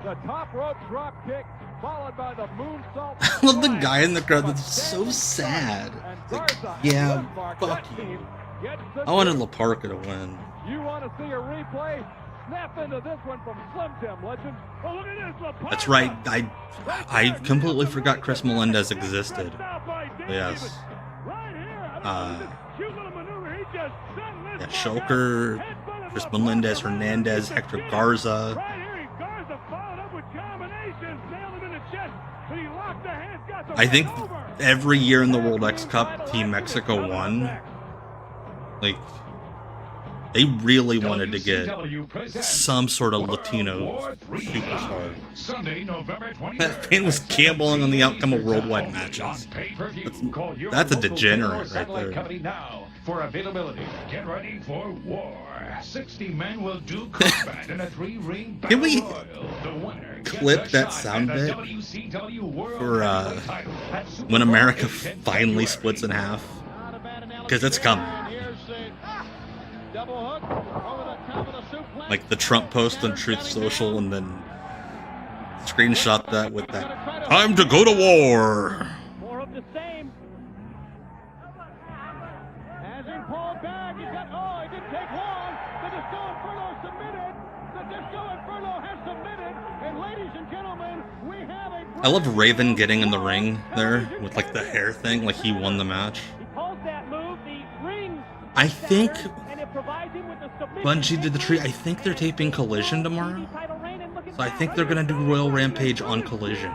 Speaker 12: The top rope drop kick followed by the moonsault.
Speaker 3: I love the guy in the crowd that's so sad. Like, yeah, fuck you. I wanted Laparca to win.
Speaker 12: You want to see a replay? Snap into this one from Slim Jim, legend. Oh, look at this, Laparca.
Speaker 3: That's right. I completely forgot Chris Melendez existed. Yes. Yeah, Shoker, Chris Melendez, Hernandez, Hector Garza. I think every year in the World X Cup, Team Mexico won. Like, They really wanted to get some sort of Latino superstar.
Speaker 15: Sunday, November 20th.
Speaker 3: That fan was gambling on the outcome of worldwide matches. That's a degenerate right there.
Speaker 15: Company now for availability. Get ready for war. 60 men will do combat in a 3-ring battle
Speaker 3: Can we
Speaker 15: royal. The winner
Speaker 3: clip that sound bit for when America finally splits in half? Because it's coming. Like the Trump post on Truth Social, and then screenshot that with that "Time to go to war."
Speaker 14: More of the same. As in Paul back, he it didn't take long. The Disco Inferno submitted. The Disco Inferno has submitted. And ladies and gentlemen, we have a...
Speaker 3: I love Raven getting in the ring there with like the hair thing, like he won the match.
Speaker 14: He calls that move the ring.
Speaker 3: I think Bungie did the tree. I think they're taping Collision tomorrow. So I think they're going to do Royal Rampage on Collision.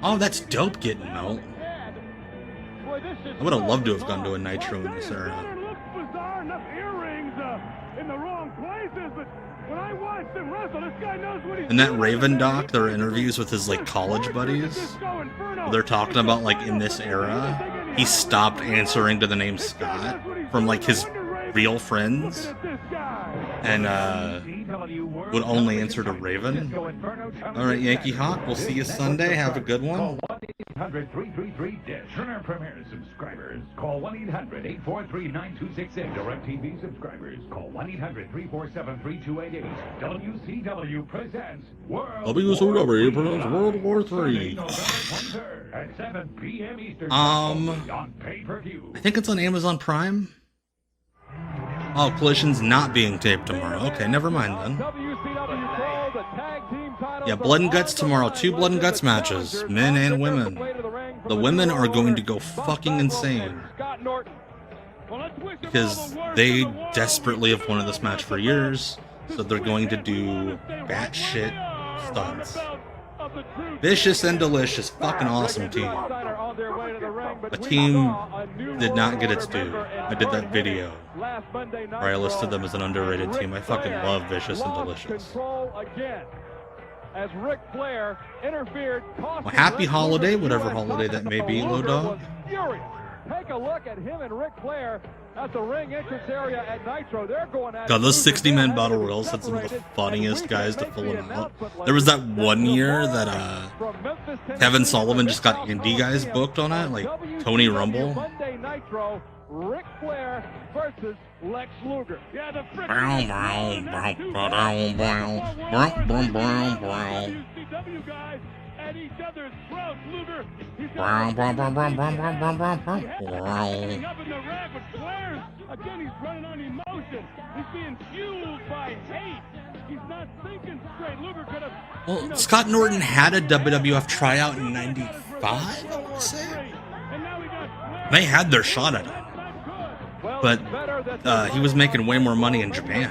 Speaker 3: Oh, that's dope getting Melt. I would have loved to have gone to a Nitro in this era.
Speaker 14: Bizarre enough earrings in the wrong places, but when I watched him wrestle, this guy knows what he's
Speaker 3: In that Raven doc, there are interviews with his like college buddies. Where they're talking about like in this era, he stopped answering to the name Scott from like his real friends, and would only answer to Raven. All right, Yankee Hawk, we'll see you Sunday. Have a good one.
Speaker 15: 1-800-333-DISH. Turner Premier subscribers, call 1-800-843-9268. DirecTV subscribers, call 1-800-347-3288. WCW presents
Speaker 3: WCW presents World War III.
Speaker 15: at 7 p.m. Eastern
Speaker 3: I
Speaker 15: on pay-per-view.
Speaker 3: think it's on Amazon Prime. Oh, Collision's not being taped tomorrow. Okay, never mind then. Yeah, Blood and Guts tomorrow. 2 Blood and Guts matches, men and women. The women are going to go fucking insane because they desperately have wanted this match for years, so they're going to do batshit stunts. Vicious and Delicious, fucking awesome team. A team did not get its due. I did that video where I listed them as an underrated team. I fucking love Vicious and Delicious.
Speaker 12: As Ric Flair interfered,
Speaker 3: Well, happy holiday, whatever holiday that may be, Low Dog.
Speaker 12: Take a look at him and Ric Flair at the ring entrance area at Nitro. They're going at
Speaker 3: God, those 60-man battle royals had some of the funniest guys to fill them out. There was that one year that Kevin Sullivan just got indie guys booked on it, like Tony Rumble.
Speaker 12: Monday Nitro, Ric Flair versus Lex Luger. Yeah, the WCW guys at each other's throats. Luger, he's getting up in the rack, but Flair's, again, he's running on emotion. He's being fueled by hate. He's not thinking straight. Luger could have...
Speaker 3: Well, Scott Norton had a WWF tryout in '95, I want to say. They had their shot at it. But he was making way more money in Japan.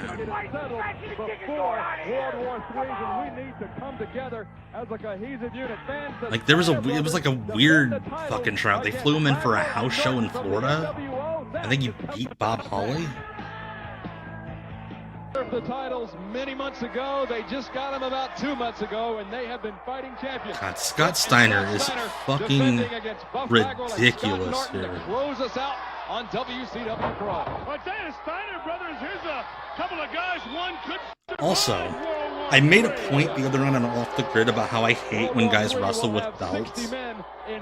Speaker 3: Like there was it was like a weird fucking tryout. They flew him in for a house show in Florida. I think he beat Bob Holly.
Speaker 12: The titles many months ago. They just got him about 2 months ago, and they have been fighting champions.
Speaker 3: God, Scott Steiner is fucking ridiculous here.
Speaker 12: Close us out on WCW Pro.
Speaker 14: Well, Steiner brothers, here's a couple of guys. One could...
Speaker 3: Also, I made a point the other night on Off the Grid about how I hate when guys wrestle with belts.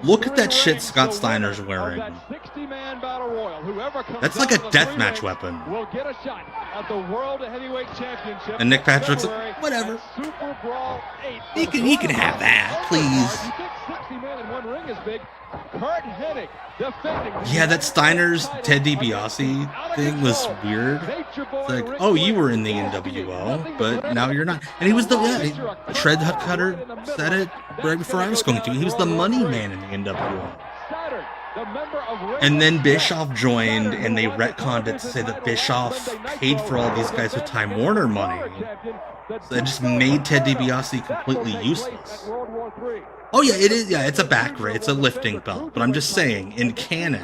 Speaker 3: Look at that shit Scott Steiner's wearing. That's like a deathmatch weapon. And Nick Patrick's like, whatever. He can have that, please. Yeah, that Steiner's Ted DiBiase thing was weird. It's like, oh, you were in the NWO, but now you're not. And he was the Shred Cutter said it right before I was going to. He was the money man in the NWO. And then Bischoff joined, and they retconned it to say that Bischoff paid for all these guys with Time Warner money. So it just made Ted DiBiase completely useless. Oh yeah, it is. Yeah, it's a back race. It's a lifting belt. But I'm just saying, in canon,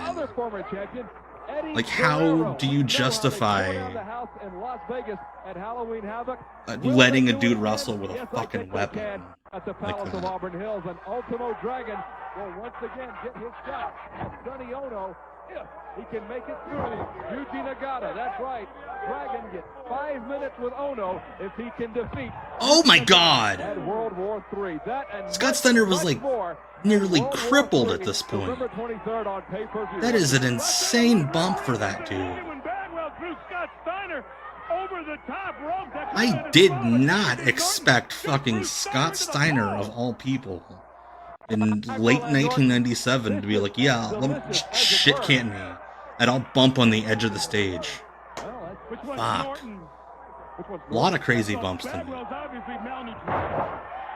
Speaker 3: Like, how do you justify letting a dude wrestle with a fucking weapon
Speaker 12: at the
Speaker 3: like
Speaker 12: Palace of
Speaker 3: that?
Speaker 12: Auburn Hills? And Ultimo Dragon will once again get his shot at Sonny Ono if he can make it through Yuji Nagata. That's right. Dragon gets 5 minutes with Ono if he can defeat.
Speaker 3: Oh my God!
Speaker 12: At World War III.
Speaker 3: Scott Steiner was like nearly crippled at this point. That is an insane bump for that dude. I did not expect fucking Scott Steiner, of all people, in late 1997 to be like, yeah, let me shit can't me, and I'll bump on the edge of the stage. Fuck. A lot of crazy bumps to me.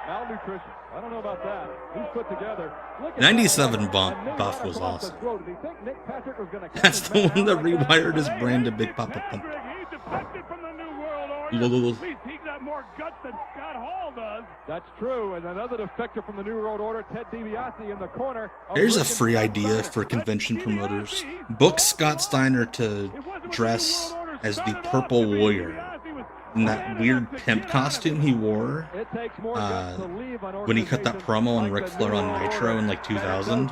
Speaker 12: Malnutrition. I don't know about that. He's put together.
Speaker 3: 97 buff was awesome. That's the one that rewired his brain to Big Papa Pump.
Speaker 12: That's true. And another defector from the New World Order, Ted DiBiase in the corner.
Speaker 3: Here's a free idea for convention promoters. Book Scott Steiner to dress as the Purple Warrior in that weird pimp costume he wore when he cut that promo on Ric Flair on Nitro in like 2000.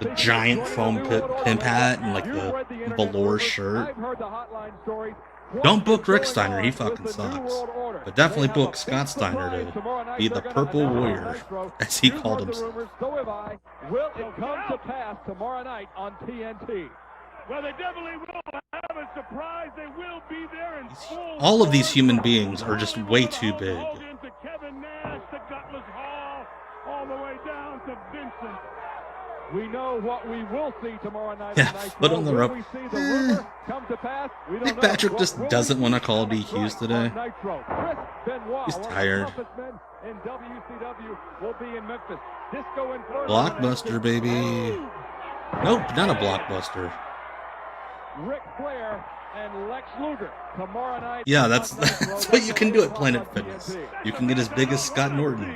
Speaker 3: The giant foam pimp hat and like the velour shirt. Don't book Rick Steiner, he fucking sucks. But definitely book Scott Steiner to be the Purple Warrior, as he called himself.
Speaker 12: Will it come to pass tomorrow night on TNT?
Speaker 14: Well, they definitely will have a surprise. They will be there in full.
Speaker 3: All of these human beings are just way too big.
Speaker 14: To Kevin Nash, to Gutless Hall, all the way down to Vincent.
Speaker 12: We know what we will see tomorrow night.
Speaker 3: Yeah, foot on the rope. Nick Patrick just doesn't want to call DQs today. He's tired. Blockbuster, baby. Nope, not a blockbuster.
Speaker 12: Ric Flair and Lex Luger tomorrow night.
Speaker 3: Yeah, that's what you can do at Planet Fitness. You can get as big as Scott Norton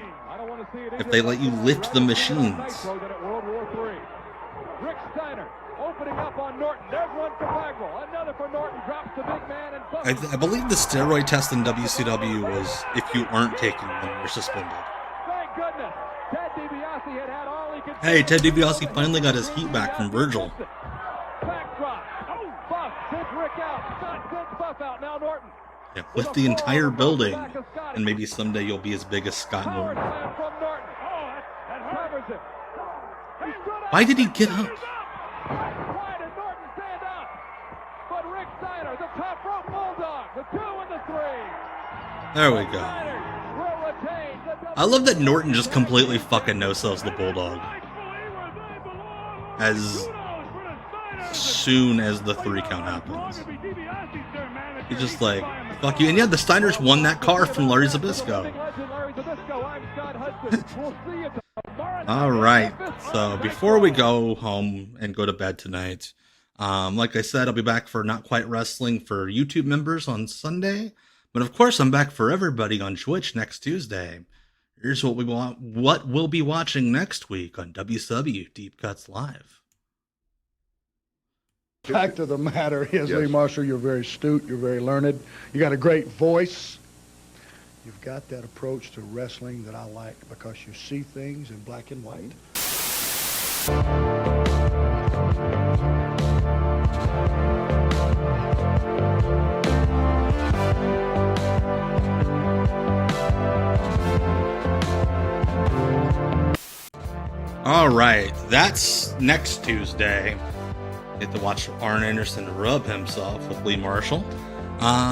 Speaker 3: if they let you lift the machines.
Speaker 12: Rick Steiner opening up on Norton. There's one for Bagwell. Another for Norton. Drops the big man and
Speaker 3: I believe the steroid test in WCW was if you aren't taking them, you're suspended.
Speaker 12: Thank goodness. Ted DiBiase had all he could.
Speaker 3: Hey, Ted DiBiase finally got his heat back from Virgil.
Speaker 12: Backdrop. Oh, Buff sends Rick out. Scott sends Buff out. Now Norton.
Speaker 3: Yeah, lift the entire building, and maybe someday you'll be as big as Scott Norton.
Speaker 12: From Norton. Oh, that covers him.
Speaker 3: Why did he get up?
Speaker 12: Why did Norton stand up? But Rick Steiner, the top rope bulldog, the 2 and the 3.
Speaker 3: There we go. I love that Norton just completely fucking no-sells the bulldog as soon as the 3 count happens. He's just like, fuck you. And yeah, the Steiners won that car from Larry Zbyszko. All right. So before we go home and go to bed tonight, like I said, I'll be back for Not Quite Wrestling for YouTube members on Sunday. But of course, I'm back for everybody on Twitch next Tuesday. Here's what we'll be watching next week on WCW Deep Cuts Live.
Speaker 16: Fact of the matter is, Lee Marshall, you're very astute, you're very learned, you got a great voice. You've got that approach to wrestling that I like because you see things in black and white.
Speaker 3: All right, that's next Tuesday. Get to watch Arn Anderson rub himself with Lee Marshall.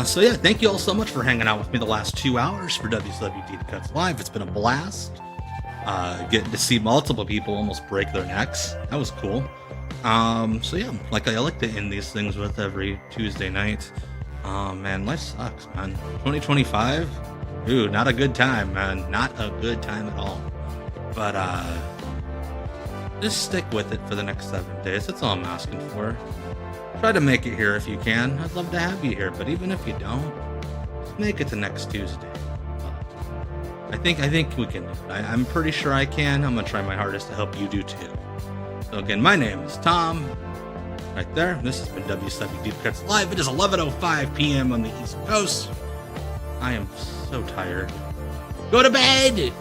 Speaker 3: So yeah, thank you all so much for hanging out with me the last 2 hours for WCW Deep Cuts Live. It's been a blast. Getting to see multiple people almost break their necks. That was cool. So yeah, like I like to end these things with every Tuesday night. Man, life sucks, man. 2025, ooh, not a good time, man. Not a good time at all. But just stick with it for the next 7 days. That's all I'm asking for. Try to make it here if you can. I'd love to have you here, but even if you don't, just make it to next Tuesday. I think we can do it. I'm pretty sure I can. I'm gonna try my hardest to help you do too. So again, my name is Tom. right there. This has been WCW Deep Cuts Live. It is 11:05 p.m. on the East Coast. I am so tired. Go to bed!